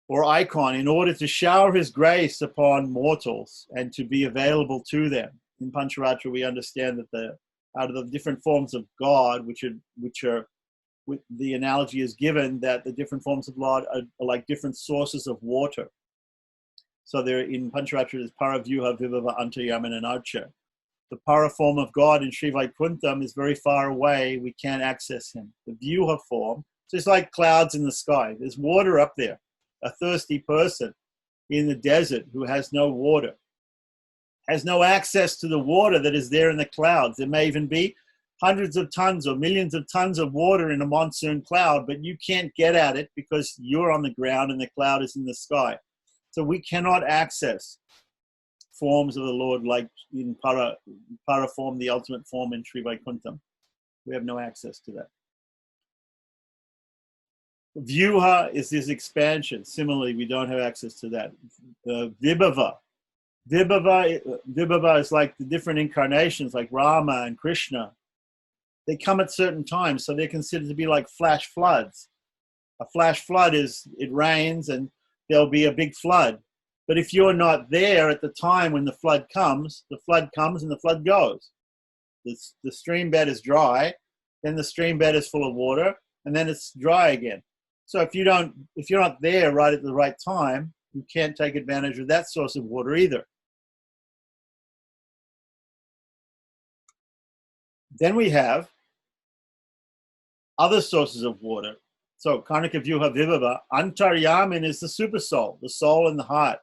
or icon, in order to shower his grace upon mortals and to be available to them. In Pancharatra, we understand that out of the different forms of God, which are the analogy is given that the different forms of God are like different sources of water. So there in Pancharatra is Paravyuha, Vibhava, Antayaman, and Archa. The para form of God in Sri Vaikuntham is very far away. We can't access him. The Vyuha form, so it's like clouds in the sky. There's water up there. A thirsty person in the desert who has no water, has no access to the water that is there in the clouds. There may even be hundreds of tons or millions of tons of water in a monsoon cloud, but you can't get at it because you're on the ground and the cloud is in the sky. So we cannot access forms of the Lord like in para form, the ultimate form in Sri Vaikuntham. We have no access to that. Vyuha is this expansion. Similarly, we don't have access to that. Vibhava is like the different incarnations, like Rama and Krishna. They come at certain times, so they're considered to be like flash floods. A flash flood is, it rains and there'll be a big flood. But if you're not there at the time when the flood comes and the flood goes. The stream bed is dry, then the stream bed is full of water, and then it's dry again. So if you're not there right at the right time, you can't take advantage of that source of water either. Then we have other sources of water. So Karnika Vyuha Vibhava, Antaryamin is the super soul, the soul in the heart.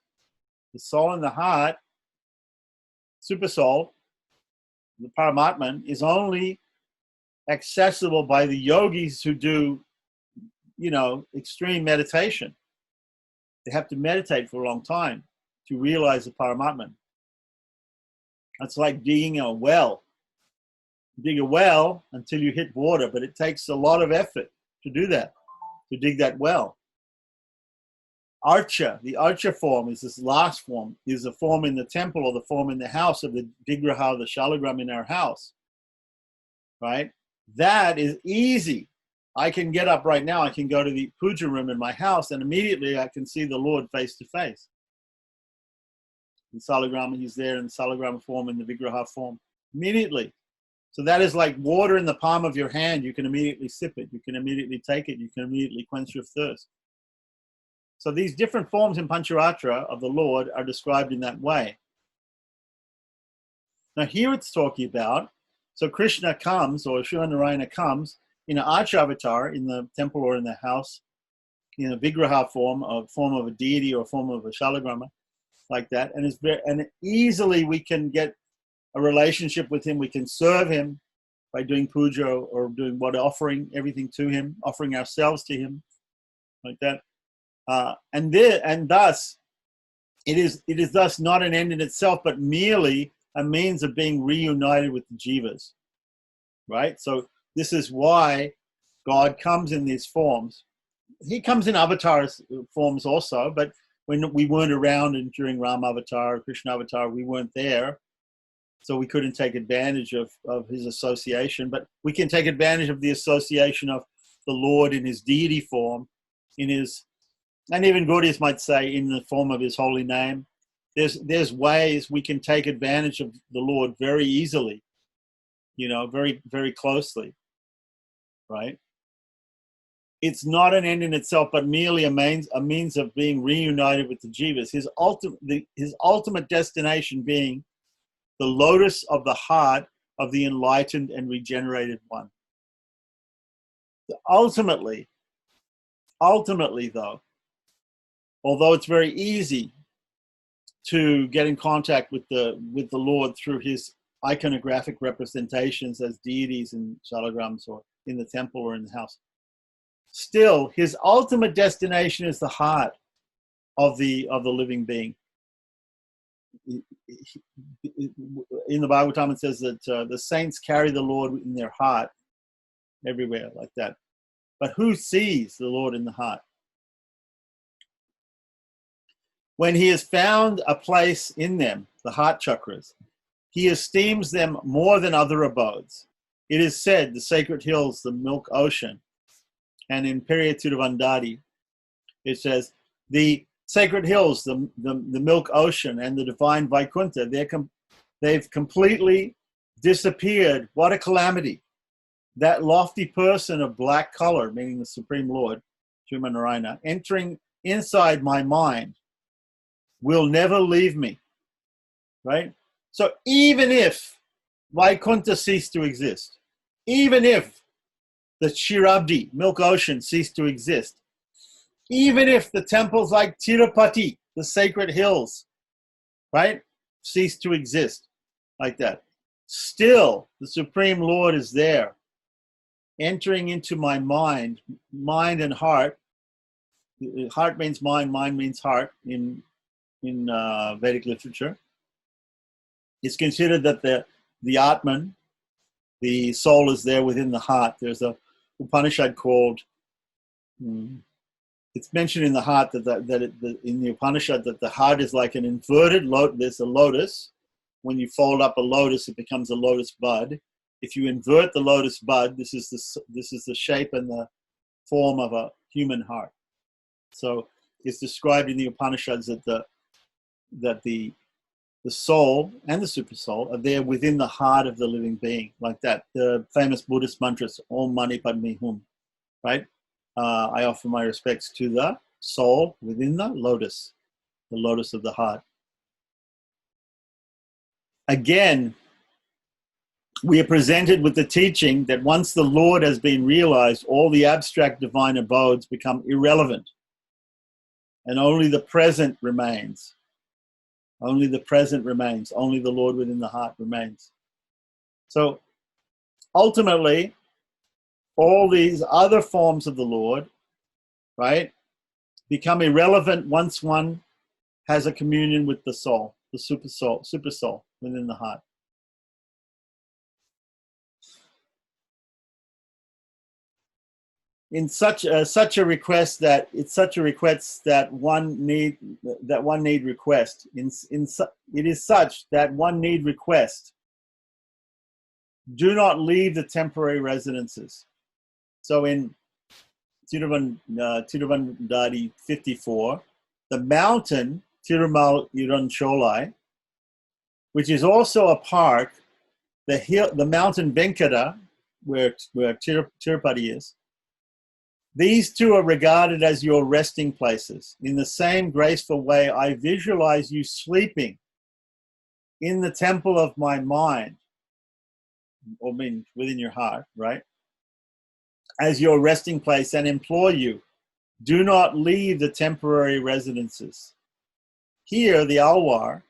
The soul in the heart, super soul, the Paramatman, is only accessible by the yogis who do, extreme meditation. They have to meditate for a long time to realize the Paramatman. It's like digging a well. Dig a well until you hit water, but it takes a lot of effort to do that, to dig that well. Archa, the Archa form is this last form, is a form in the temple or the form in the house of the Vigraha, the Shalagram in our house, right? That is easy I can get up right now, I can go to the puja room in my house, and immediately I can see the Lord face to face. In Salagrama, he's there in Salagrama form, in the Vigraha form, immediately. So that is like water in the palm of your hand. You can immediately sip it. You can immediately take it. You can immediately quench your thirst. So these different forms in Pancharatra of the Lord are described in that way. Now here it's talking about, so Krishna comes, or Sri Narayana comes, in an Archa avatar, in the temple or in the house, in a Vigraha form, a form of a deity or a form of a Shalagrama, like that. And easily we can get a relationship with him. We can serve him by doing puja or doing what, offering everything to him, offering ourselves to him, like that. And thus, it is thus not an end in itself, but merely a means of being reunited with the jivas, right? So this is why God comes in these forms. He comes in avatar forms also, but when we weren't around and during Ram avatar, Krishna avatar, we weren't there. So we couldn't take advantage of his association, but we can take advantage of the association of the Lord in his deity form, in his, and even Gaudiya might say in the form of his holy name. There's ways we can take advantage of the Lord very easily, very, very closely, right? It's not an end in itself, but merely a means of being reunited with the jivas. His ultimate destination being the lotus of the heart of the enlightened and regenerated one. Ultimately though, although it's very easy to get in contact with the Lord through his iconographic representations as deities in shalagrams or in the temple or in the house, still his ultimate destination is the heart of the living being. In the Bhagavatam it says that the saints carry the Lord in their heart everywhere, like that. But who sees the Lord in the heart? When he has found a place in them, the heart chakras, he esteems them more than other abodes. It is said, the sacred hills, the milk ocean, and in Periyatudavandadi, it says, the sacred hills, the milk ocean, and the divine Vaikuntha, they've completely disappeared. What a calamity. That lofty person of black color, meaning the Supreme Lord, Srimad Narayana, entering inside my mind, will never leave me, right? So even if Vaikuntha ceased to exist, even if the Shirabdi, milk ocean, ceased to exist, even if the temples like Tirupati, the sacred hills, right, cease to exist, like that, still the Supreme Lord is there, entering into my mind and heart. Heart means mind means heart in Vedic literature. It's considered that the Atman, the soul, is there within the heart. There's a Upanishad called, it's mentioned in the heart that in the Upanishad that the heart is like an inverted lotus. There's a lotus. When you fold up a lotus, it becomes a lotus bud. If you invert the lotus bud, this is the shape and the form of a human heart. So it's described in the Upanishads that the soul and the super soul are there within the heart of the living being, like that. The famous Buddhist mantras, Om Mani Padme Hum, right? I offer my respects to the soul within the lotus of the heart. Again, we are presented with the teaching that once the Lord has been realized, all the abstract divine abodes become irrelevant, and only the present remains. Only the present remains. Only the Lord within the heart remains. So ultimately, all these other forms of the Lord, right, become irrelevant once one has a communion with the soul, the super soul within the heart. In such a request that one need request. It is such that one need request. Do not leave the temporary residences. So in Tiruvandari 54, the mountain Tirumal Iruncholai, which is also a park, the mountain Venkata, where Tirupati is. These two are regarded as your resting places. In the same graceful way, I visualize you sleeping in the temple of my mind, or mean within your heart, right? As your resting place, and implore you, do not leave the temporary residences. Here, the Alwar,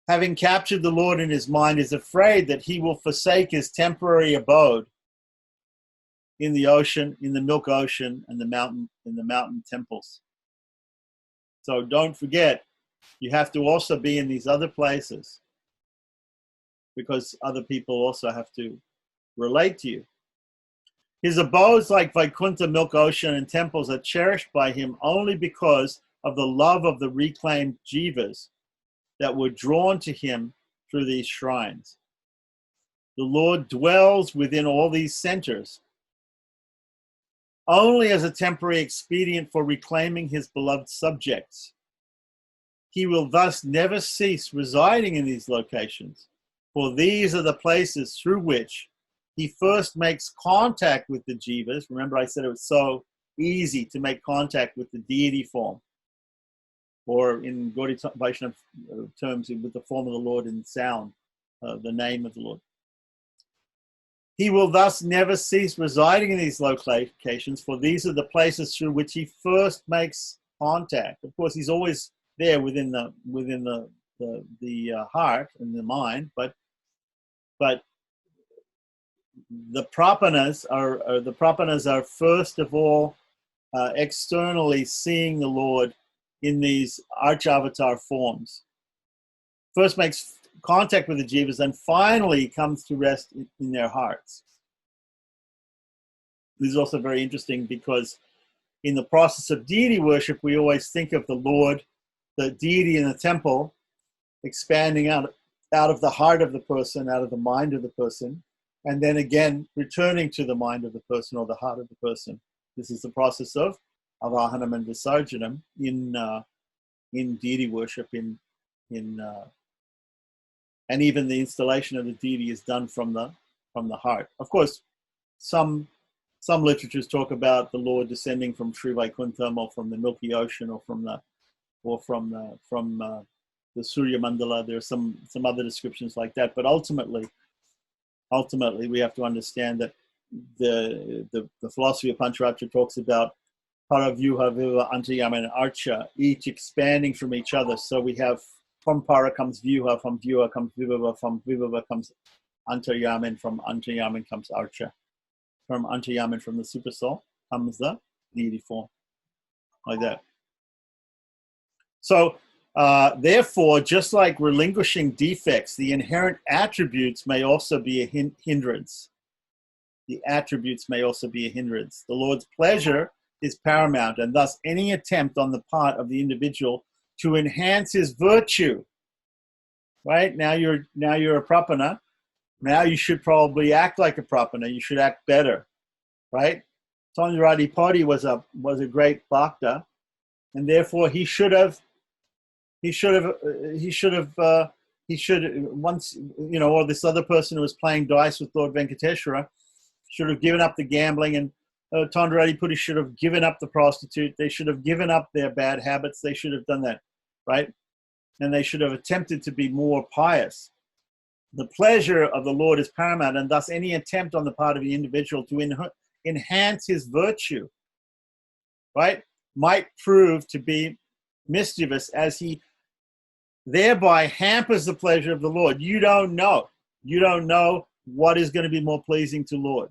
having captured the Lord in his mind, is afraid that he will forsake his temporary abode in the ocean, in the milk ocean, and in the mountain temples. So don't forget, you have to also be in these other places, because other people also have to relate to you. His abodes like Vaikuntha, milk ocean, and temples are cherished by him only because of the love of the reclaimed jivas that were drawn to him through these shrines. The Lord dwells within all these centers only as a temporary expedient for reclaiming his beloved subjects. He will thus never cease residing in these locations, for these are the places through which he first makes contact with the jivas. Remember, I said it was so easy to make contact with the deity form, or in Gaudiya Vaishnava terms, with the form of the Lord in sound, the name of the Lord. He will thus never cease residing in these locations, for these are the places through which he first makes contact. Of course, he's always there within the heart and the mind, but the prapanas are first of all externally seeing the Lord in these arch-avatar forms. First makes contact with the jivas, and finally comes to rest in their hearts. This is also very interesting, because in the process of deity worship, we always think of the Lord, the deity in the temple, expanding out of the heart of the person, out of the mind of the person, and then again returning to the mind of the person or the heart of the person. This is the process of avahanam and visarjanam in deity worship, and even the installation of the deity is done from the heart. Of course, some literatures talk about the Lord descending from Sri Vaikuntham, or from the Milky Ocean, or from the Surya Mandala. There are some other descriptions like that. But ultimately, we have to understand that the philosophy of Pancharatra talks about Paravyuha, Viva, Antayama, and Archa, each expanding from each other. So we have, from Para comes Vyuha, from Vyuha comes Vibhava, from Vibhava comes Antaryaman, from Antaryaman comes Archa. From Antaryaman, from the super soul, comes the deity form, like that. So, therefore, just like relinquishing defects, the inherent attributes may also be a hindrance. The attributes may also be a hindrance. The Lord's pleasure is paramount, and thus any attempt on the part of the individual to enhance his virtue, right? Now you're a prapana. Now you should probably act like a prapana. You should act better, right? Tondradipati was a great bhakta, and therefore he should have once, or this other person who was playing dice with Lord Venkateshwara should have given up the gambling, and Tondradipati should have given up the prostitute. They should have given up their bad habits. They should have done that, right? And they should have attempted to be more pious. The pleasure of the Lord is paramount, and thus any attempt on the part of the individual to enhance his virtue, right, might prove to be mischievous, as he thereby hampers the pleasure of the Lord. You don't know what is going to be more pleasing to the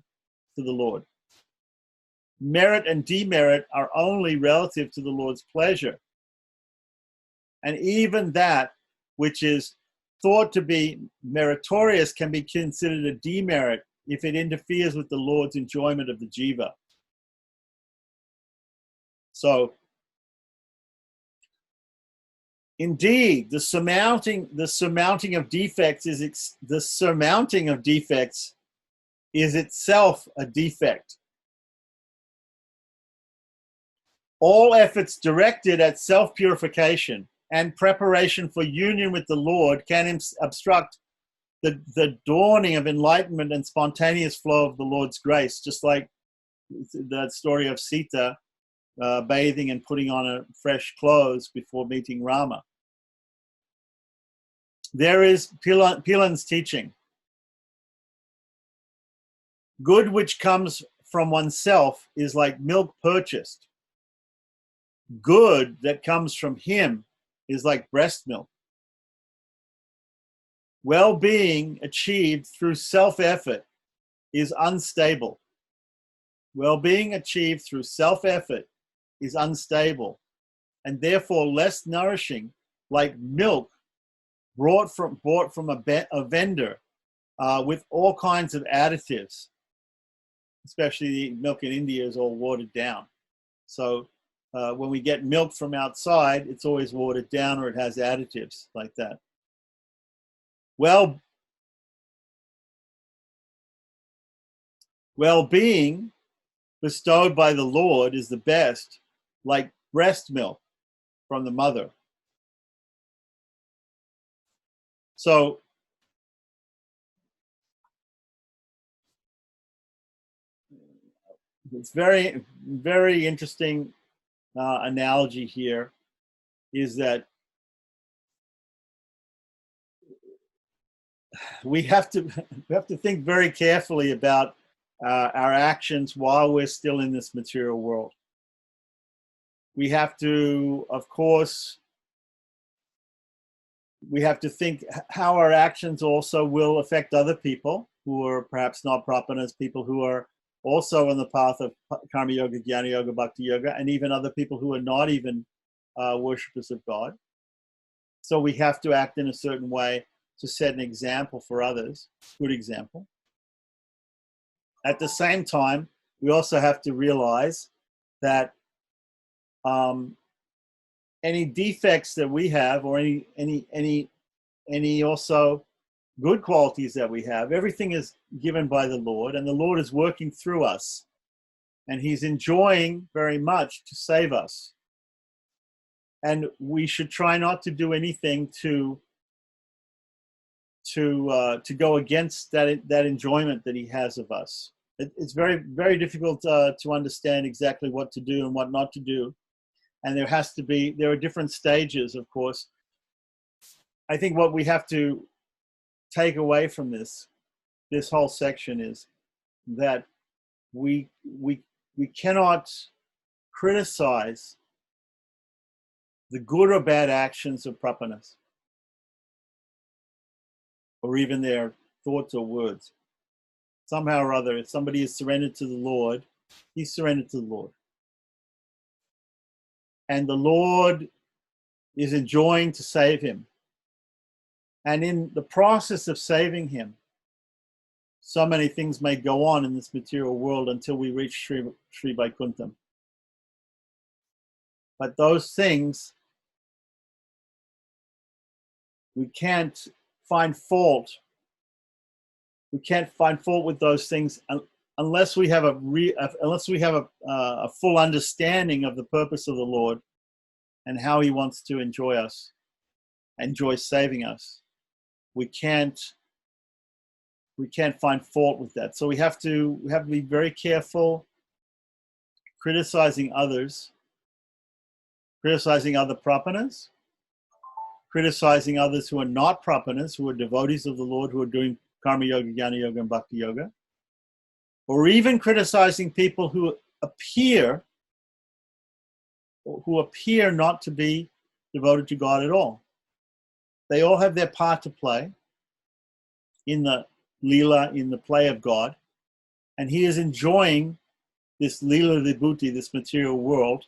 Lord. Merit and demerit are only relative to the Lord's pleasure. And even that which is thought to be meritorious can be considered a demerit if it interferes with the Lord's enjoyment of the jiva. So, indeed, the surmounting of defects is itself a defect. all efforts directed at self-purification and preparation for union with the Lord can obstruct the dawning of enlightenment and spontaneous flow of the Lord's grace, just like the story of Sita bathing and putting on a fresh clothes before meeting Rama. There is Pilan's teaching. Good which comes from oneself is like milk purchased. Good that comes from him is like breast milk. Well-being achieved through self-effort is unstable. Well-being achieved through self-effort is unstable and therefore less nourishing, like milk bought from a vendor with all kinds of additives. Especially the milk in India is all watered down. So when we get milk from outside, it's always watered down or it has additives like that. Well-being bestowed by the Lord is the best, like breast milk from the mother. So it's very, very interesting analogy here is that we have to think very carefully about our actions while we're still in this material world. We have to, of course, we have to think how our actions also will affect other people who are perhaps not prapanas, people who are also on the path of karma yoga, jnana yoga, bhakti yoga, and even other people who are not even worshippers of God. So we have to act in a certain way to set an example for others, good example. At the same time, we also have to realize that any defects that we have, or any also good qualities that we have, everything is given by the Lord, and the Lord is working through us, and He's enjoying very much to save us. And we should try not to do anything to go against that enjoyment that He has of us. It's very, very difficult to understand exactly what to do and what not to do. And there are different stages, of course. I think what we have to take away from this whole section is that we cannot criticize the good or bad actions of prapanas, or even their thoughts or words. Somehow or other, if somebody is surrendered to the Lord, he's surrendered to the Lord. And the Lord is enjoying to save him. And in the process of saving him, so many things may go on in this material world until we reach Sri Vaikuntham. But those things, we can't find fault. We can't find fault with those things unless we have a full understanding of the purpose of the Lord and how He wants to enjoy us, enjoy saving us. We can't find fault with that. So we have to be very careful criticizing others, criticizing other prapanas, criticizing others who are not prapanas, who are devotees of the Lord, who are doing karma yoga, jnana yoga, and bhakti yoga, or even criticizing people who appear not to be devoted to God at all. They all have their part to play in the lila, in the play of God, and He is enjoying this lila vibhuti, this material world,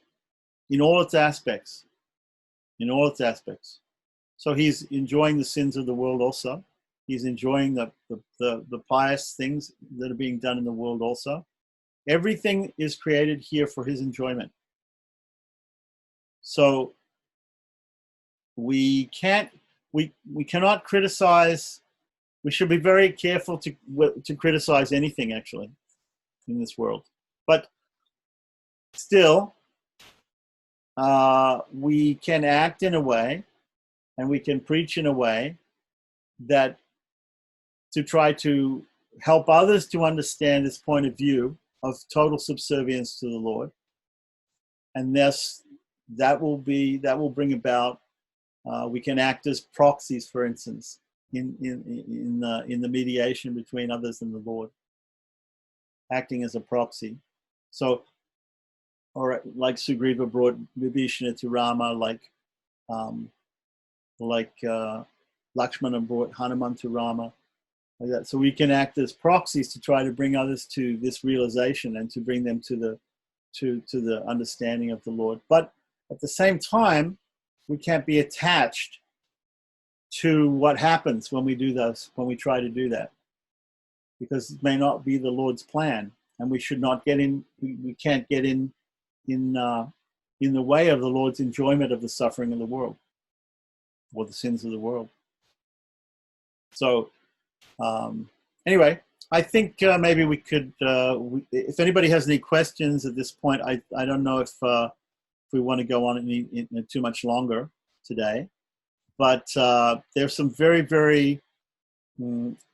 in all its aspects. In all its aspects. So He's enjoying the sins of the world also. He's enjoying the pious things that are being done in the world also. Everything is created here for His enjoyment. So we cannot criticize. We should be very careful to criticize anything actually in this world. But still, we can act in a way and we can preach in a way that to try to help others to understand this point of view of total subservience to the Lord, and thus that will bring about. We can act as proxies, for instance, in the mediation between others and the Lord, acting as a proxy. So, or like Sugriva brought Vibhishana to Rama, like Lakshmana brought Hanuman to Rama, like that. So we can act as proxies to try to bring others to this realization and to bring them to the understanding of the Lord. But at the same time, we can't be attached to what happens when we do this, when we try to do that, because it may not be the Lord's plan, and we should not get in. We can't get in the way of the Lord's enjoyment of the suffering of the world or the sins of the world. So anyway, I think maybe we could, if anybody has any questions at this point, I don't know if we want to go on in too much longer today, but there's some very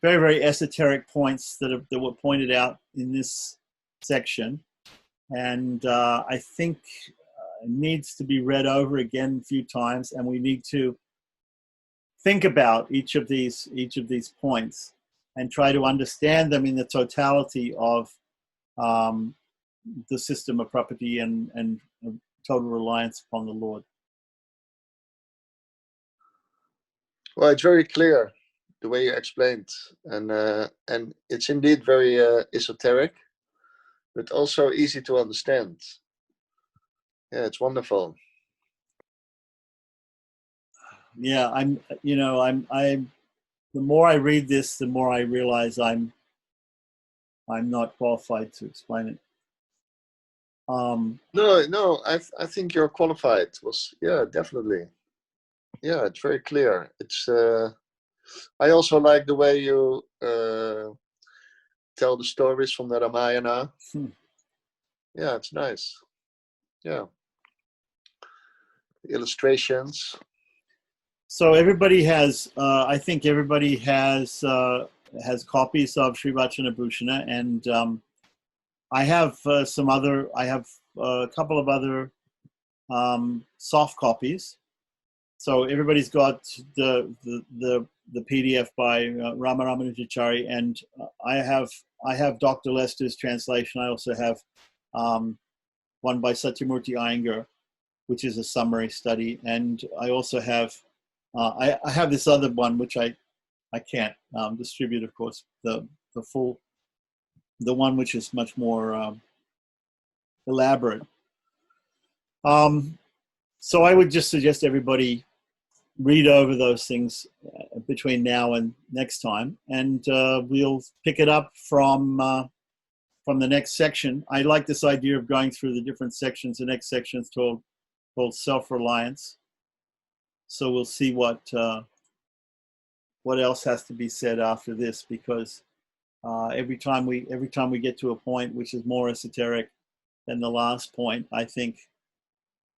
esoteric points that were pointed out in this section, and I think it needs to be read over again a few times, and we need to think about each of these points and try to understand them in the totality of the system of property and total reliance upon the Lord. Well, it's very clear the way you explained, and it's indeed very esoteric, but also easy to understand. Yeah, it's wonderful. Yeah, I'm the more I read this, the more I realize I'm not qualified to explain it. No, I think you're qualified. Yeah, definitely. Yeah, it's very clear. It's I also like the way you tell the stories from the Ramayana. Yeah, it's nice. Yeah, illustrations. So everybody has, I think everybody has copies of Sri Vacana Bhusanam, and I have I have a couple of other soft copies. So everybody's got the PDF by Rama Ramanujachari, and I have Dr. Lester's translation. I also have one by Satyamurti Iyengar, which is a summary study, and I also have I have this other one which I can't distribute, of course, the one which is much more elaborate. So I would just suggest everybody read over those things between now and next time, and we'll pick it up from the next section. I like this idea of going through the different sections. The next section is called self-reliance. So we'll see what else has to be said after this, because every time we get to a point which is more esoteric than the last point, I think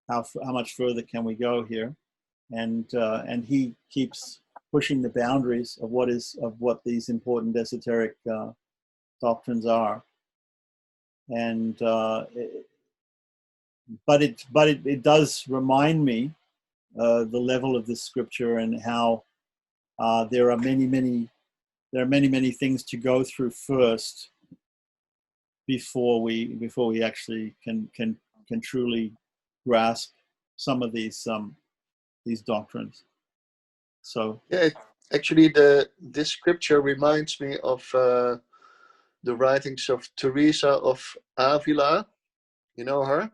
how much further can we go here? And he keeps pushing the boundaries of what these important esoteric doctrines are, and but it does remind me the level of this scripture and how there are many things to go through first before we actually can truly grasp some of these doctrines. So yeah, actually, this scripture reminds me of the writings of Teresa of Avila. You know her?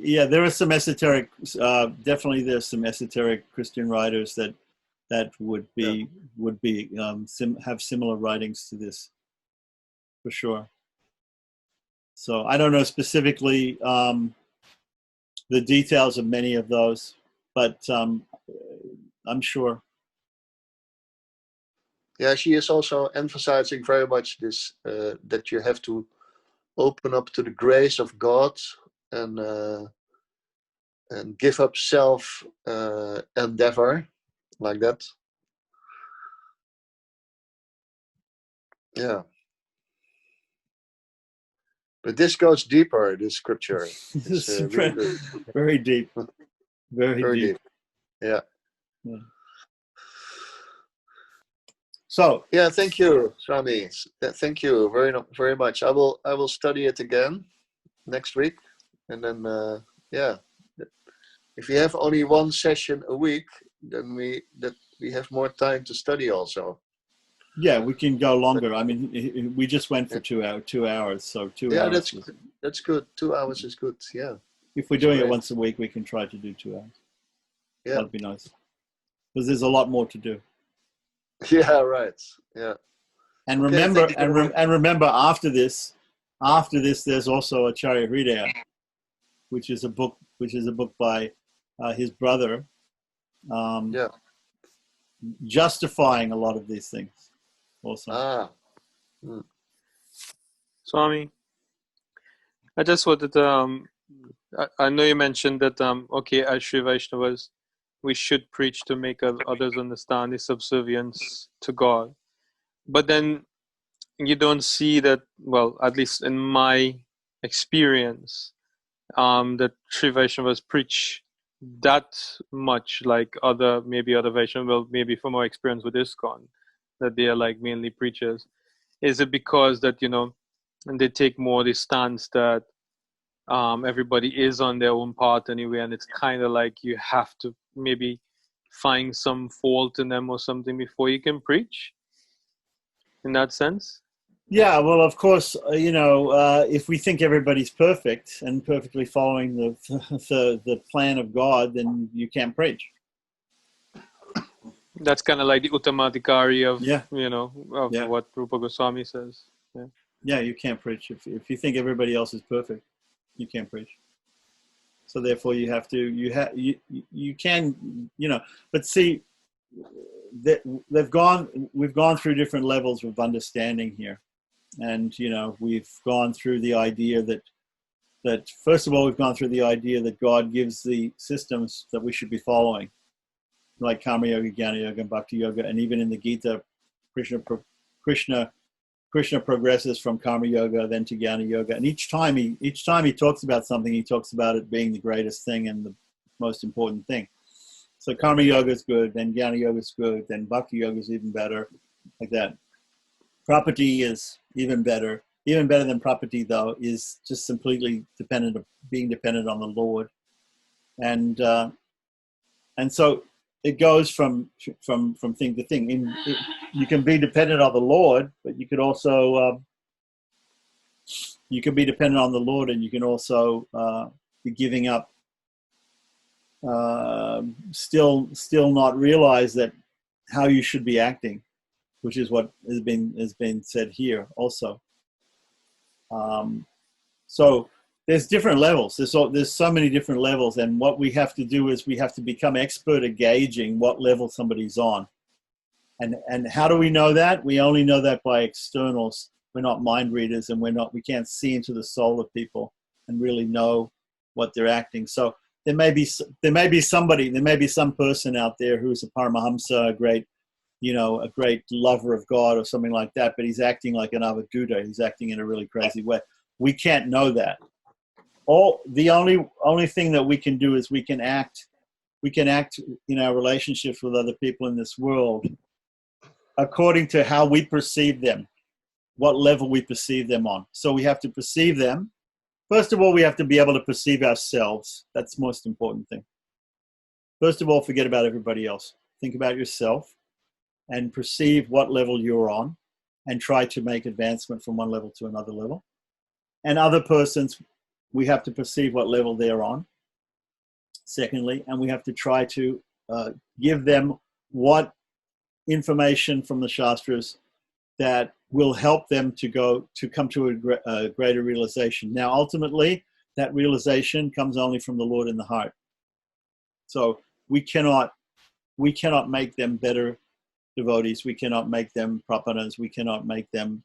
Yeah, there are some esoteric. Definitely, there's some esoteric Christian writers that would have similar writings to this, for sure. So I don't know specifically the details of many of those, but I'm sure. Yeah, she is also emphasizing very much this that you have to open up to the grace of God, and and give up self endeavor, like that. Yeah. But this goes deeper, this scripture. It's It's really good. very deep, very Very deep. deep. Yeah. Yeah. So Yeah, thank you, Swami. Thank you very much. I will study it again next week, and then yeah, if we have only one session a week, then we have more time to study also. yeah, we can go longer. I mean, we just went for 2 hours, so 2 Yeah, hours. that's good. 2 hours is good. Yeah. If we're doing it once a week, we can try to do 2 hours. Yeah. That'd be nice, because there's a lot more to do. Yeah. Right. Yeah. And Okay, remember, thank you very much. and remember, after this, there's also a Acharya Hridaya, which is a book by his brother, Yeah. justifying a lot of these things. Also, Swami, I just wanted to, I know you mentioned that, okay, as Sri Vaishnavas, we should preach to make others understand the subservience to God. But then you don't see that, well, at least in my experience, that Sri Vaishnavas preach that much like maybe other Vaishnavas, well, maybe from our experience with ISKCON, that they are like mainly preachers. Is it because that, and they take more the stance that everybody is on their own path anyway, and it's kind of like you have to maybe find some fault in them or something before you can preach, in that sense? yeah. Well, of course, if we think everybody's perfect and perfectly following the plan of God, then you can't preach. That's kind of like the Uttamadhikari of Yeah. what Rupa Goswami says. Yeah, you can't preach if you think everybody else is perfect. You can't preach. So therefore, you have to. You can. But see, we've gone through different levels of understanding here, and we've gone through the idea that first of all, we've gone through the idea that God gives the systems that we should be following, like Karma Yoga, Jnana Yoga, and Bhakti Yoga, and even in the Gita, Krishna progresses from Karma Yoga then to Jnana Yoga, and each time he talks about something, he talks about it being the greatest thing and the most important thing. So Karma Yoga is good, then Jnana Yoga is good, then Bhakti Yoga is even better, like that. Prapati is even better. Even better than Prapati, though, is just completely being dependent on the Lord, and so it goes from thing to thing. You can be dependent on the Lord, but you could also be dependent on the Lord, and you can also be giving up. Still not realize that how you should be acting, which is what has been said here also. So there's different levels. There's so many different levels, and what we have to do is we have to become expert at gauging what level somebody's on. And how do we know that? We only know that by externals. We're not mind readers, and we can't see into the soul of people and really know what they're acting. So there may be some person out there who's a Paramahamsa, a great lover of God or something like that, but he's acting like an avadhuta. He's acting in a really crazy way. We can't know that. The only thing that we can do is we can act in our relationships with other people in this world according to how we perceive them, what level we perceive them on. So we have to perceive them. First of all, we have to be able to perceive ourselves. That's the most important thing. First of all, forget about everybody else. Think about yourself and perceive what level you're on, and try to make advancement from one level to another level. And other persons, we have to perceive what level they're on, secondly, and we have to try to give them what information from the Shastras that will help them to come to a greater realization. Now, ultimately, that realization comes only from the Lord in the heart. So we cannot make them better devotees. We cannot make them prapanas. We cannot make them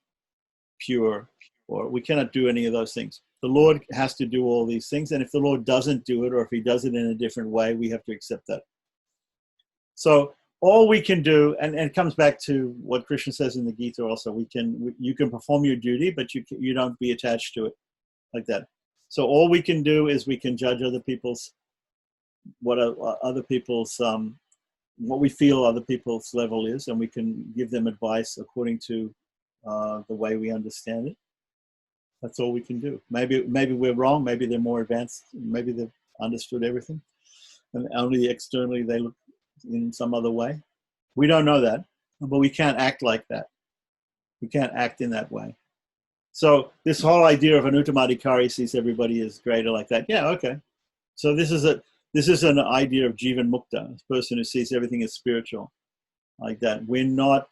pure, or we cannot do any of those things. The Lord has to do all these things. And if the Lord doesn't do it, or if he does it in a different way, we have to accept that. So all we can do, and it comes back to what Krishna says in the Gita also, you can perform your duty, but you don't be attached to it like that. So all we can do is we can judge other people's, what we feel other people's level is, and we can give them advice according to the way we understand it. That's all we can do. Maybe we're wrong. Maybe they're more advanced. Maybe they've understood everything, and only externally they look in some other way. We don't know that, but we can't act like that. We can't act in that way. So this whole idea of an Uttamadhikari sees everybody as greater like that. Yeah, okay. So this is an idea of Jivan Mukta, a person who sees everything as spiritual, like that. We're not.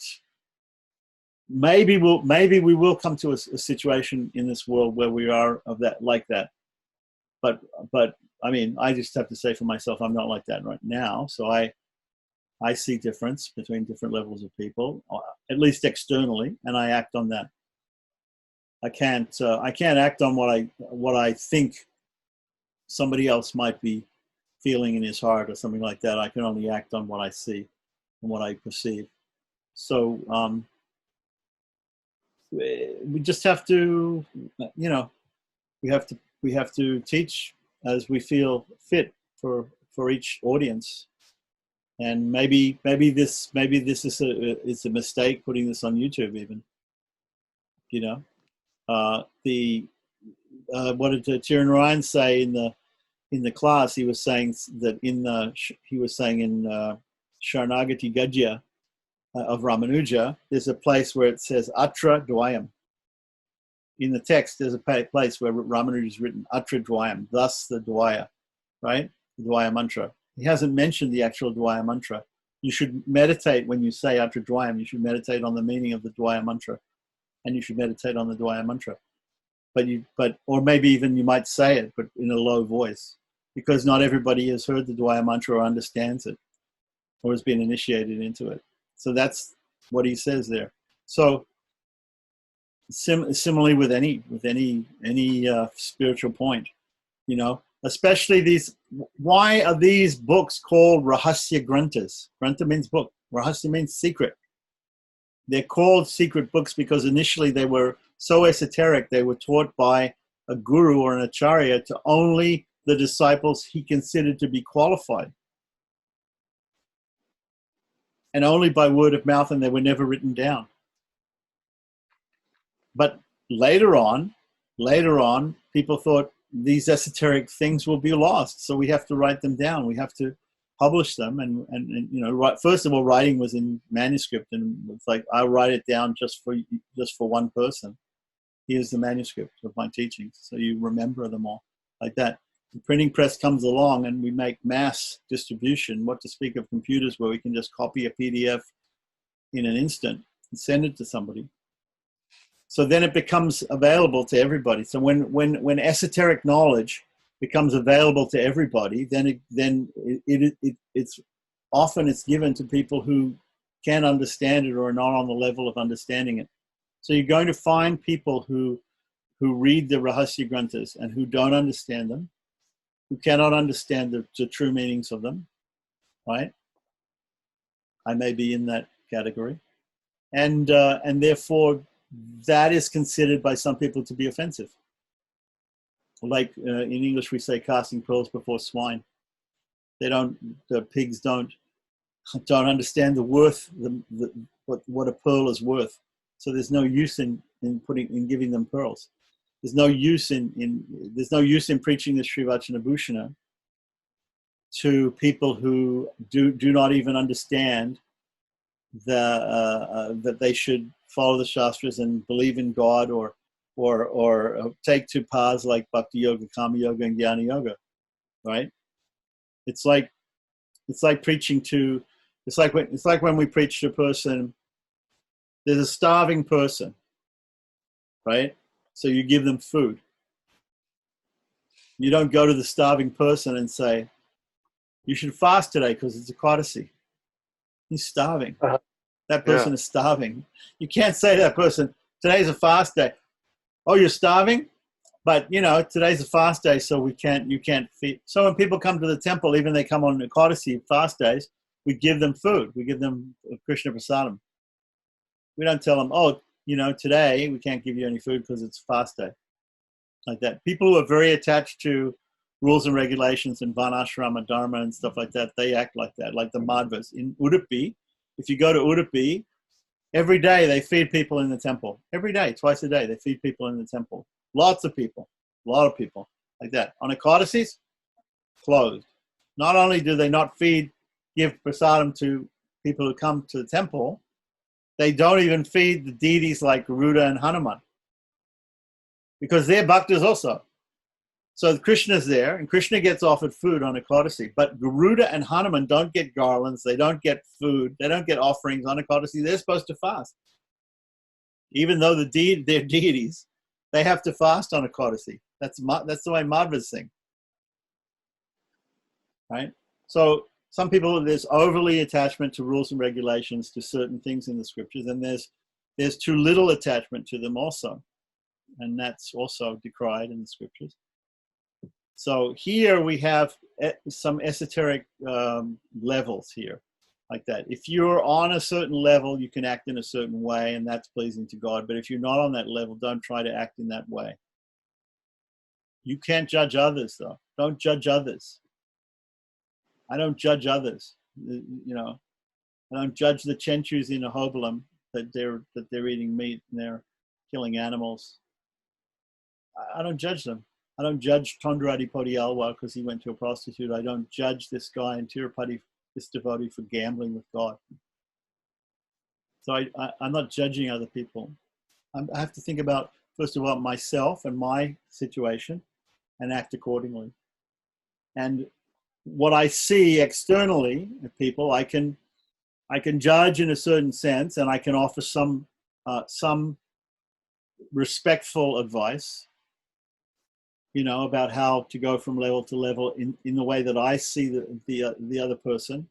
Maybe we will come to a situation in this world where we are of that, like that. But I mean, I just have to say for myself, I'm not like that right now. So I see difference between different levels of people, at least externally, and I act on that. I can't act on what I think somebody else might be feeling in his heart or something like that. I can only act on what I see and what I perceive. So we just have to, we have to teach as we feel fit for each audience. And maybe this is a mistake putting this on YouTube even. What did Tiran Ryan say in the class? He was saying that in Sharanagati Gadya of Ramanuja, there's a place where it says Atra Dwayam. In the text, there's a place where Ramanuja is written Atra Dwayam, thus the Dwaya, right? The Dwaya mantra. He hasn't mentioned the actual Dwaya mantra. You should meditate when you say Atra Dwayam. You should meditate on the meaning of the Dwaya mantra, and you should meditate on the Dwaya mantra. Or maybe even you might say it, but in a low voice, because not everybody has heard the Dwaya mantra or understands it, or has been initiated into it. So that's what he says there. So similarly with any spiritual point, especially these. Why are these books called Rahasya Granthas? Grantha means book. Rahasya means secret. They're called secret books because initially they were so esoteric. They were taught by a guru or an acharya to only the disciples he considered to be qualified, and only by word of mouth, and they were never written down. But later on, people thought these esoteric things will be lost, so we have to write them down. We have to publish them, and first of all, writing was in manuscript, and it's like I write it down just for one person. Here's the manuscript of my teachings, so you remember them all like that. The printing press comes along, and we make mass distribution. What to speak of computers, where we can just copy a PDF in an instant and send it to somebody. So then it becomes available to everybody. So when esoteric knowledge becomes available to everybody, then it's often given to people who can't understand it or are not on the level of understanding it. So you're going to find people who read the Rahasya Granthas and who don't understand them, who cannot understand the true meanings of them, right? I may be in that category, and therefore that is considered by some people to be offensive. Like in English, we say casting pearls before swine. The pigs don't understand the worth, what a pearl is worth. So there's no use in giving them pearls. There's no use in preaching the Sri Vacana Bhusanam to people who do not even understand that they should follow the Shastras and believe in God, or take two paths like Bhakti Yoga, Kama Yoga, and Jnana Yoga, right? It's like preaching to. It's like when we preach to a person. There's a starving person, right? So you give them food. You don't go to the starving person and say, you should fast today because it's a Ekadasi. He's starving. That person is starving. You can't say to that person, today's a fast day. Oh, you're starving? But today's a fast day, so you can't feed. So when people come to the temple, even they come on Ekadasi fast days, we give them food. We give them Krishna Prasadam. We don't tell them, oh, today we can't give you any food because it's fast day. Like that. People who are very attached to rules and regulations and Vaisnava Dharma and stuff like that, they act like that, like the Madhvas. In Udupi, if you go to Udupi, every day they feed people in the temple. Every day, twice a day, they feed people in the temple. Lots of people, a lot of people, like that. On Ekadasis, closed. Not only do they not give prasadam to people who come to the temple, they don't even feed the deities like Garuda and Hanuman, because they're bhaktas also. So Krishna's there, and Krishna gets offered food on Ekadasi, but Garuda and Hanuman don't get garlands, they don't get food, they don't get offerings on Ekadasi. They're supposed to fast. Even though they're deities, they have to fast on Ekadasi. That's the way Madhvas sing. Right? So some people, there's overly attachment to rules and regulations, to certain things in the scriptures, and there's too little attachment to them also. And that's also decried in the scriptures. So here we have some esoteric levels here, like that. If you're on a certain level, you can act in a certain way, and that's pleasing to God. But if you're not on that level, don't try to act in that way. You can't judge others, though. Don't judge others. I don't judge others. I don't judge the Chenchus in Ahobalam that they're eating meat and they're killing animals. I don't judge them. I don't judge Tondradi Podialwa because he went to a prostitute. I don't judge this guy in Tirupati, this devotee, for gambling with God. So I'm not judging other people. I have to think about, first of all, myself and my situation and act accordingly. And what I see externally of people, I can judge in a certain sense, and I can offer some respectful advice, about how to go from level to level in the way that I see the other person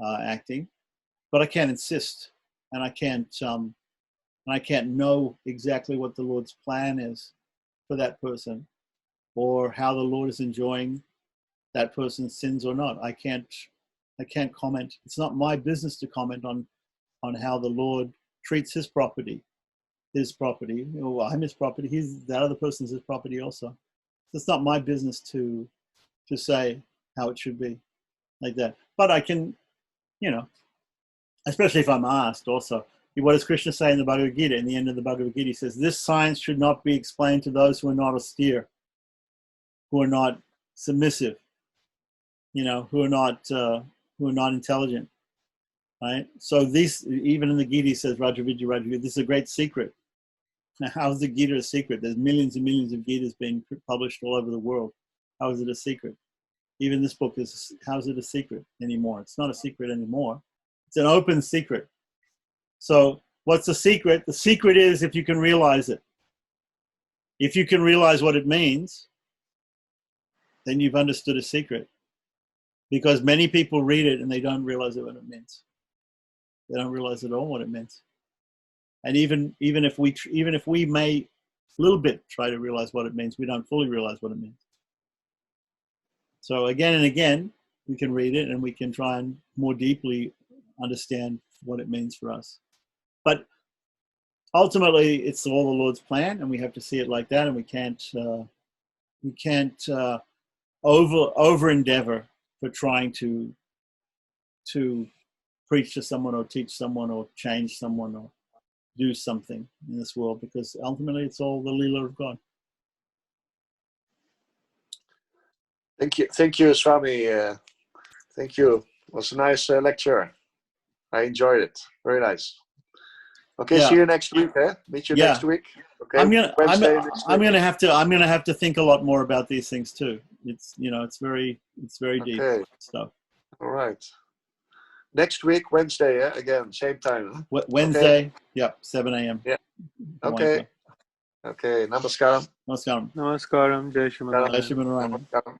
acting. But I can't insist, and I can't know exactly what the Lord's plan is for that person, or how the Lord is enjoying that person's sins or not. I can't comment. It's not my business to comment on how the Lord treats his property. Well, I'm his property. That other person's his property also. It's not my business to say how it should be, like that. But I can, especially if I'm asked also, what does Krishna say in the Bhagavad Gita? In the end of the Bhagavad Gita, he says, this science should not be explained to those who are not austere, who are not submissive, who are not intelligent, right? So this, even in the Gita, he says, Rajavidya, this is a great secret. Now, how is the Gita a secret? There's millions and millions of Gitas being published all over the world. How is it a secret? Even this book how is it a secret anymore? It's not a secret anymore. It's an open secret. So what's the secret? The secret is if you can realize it. If you can realize what it means, then you've understood a secret. Because many people read it and they don't realize what it means. They don't realize at all what it means. And even if we may a little bit try to realize what it means, we don't fully realize what it means. So again and again, we can read it and we can try and more deeply understand what it means for us. But ultimately, it's all the Lord's plan, and we have to see it like that. And we can't over endeavor for trying to preach to someone or teach someone or change someone or do something in this world, because ultimately it's all the Leela of God. Thank you, Swami. Thank you. It was a nice lecture. I enjoyed it. Very nice. Okay, Yeah. see you next week. Meet you next week. Okay. I'm gonna have to think a lot more about these things too. It's it's very deep stuff. All right. Next week, Wednesday, again, same time. Wednesday, okay. Yep, 7 a.m. Yeah. Okay. Okay. Namaskaram. Namaskaram. Namaskaram. Jai Shri Madhuraya. Jai Shri Madhuraya. Namaskaram.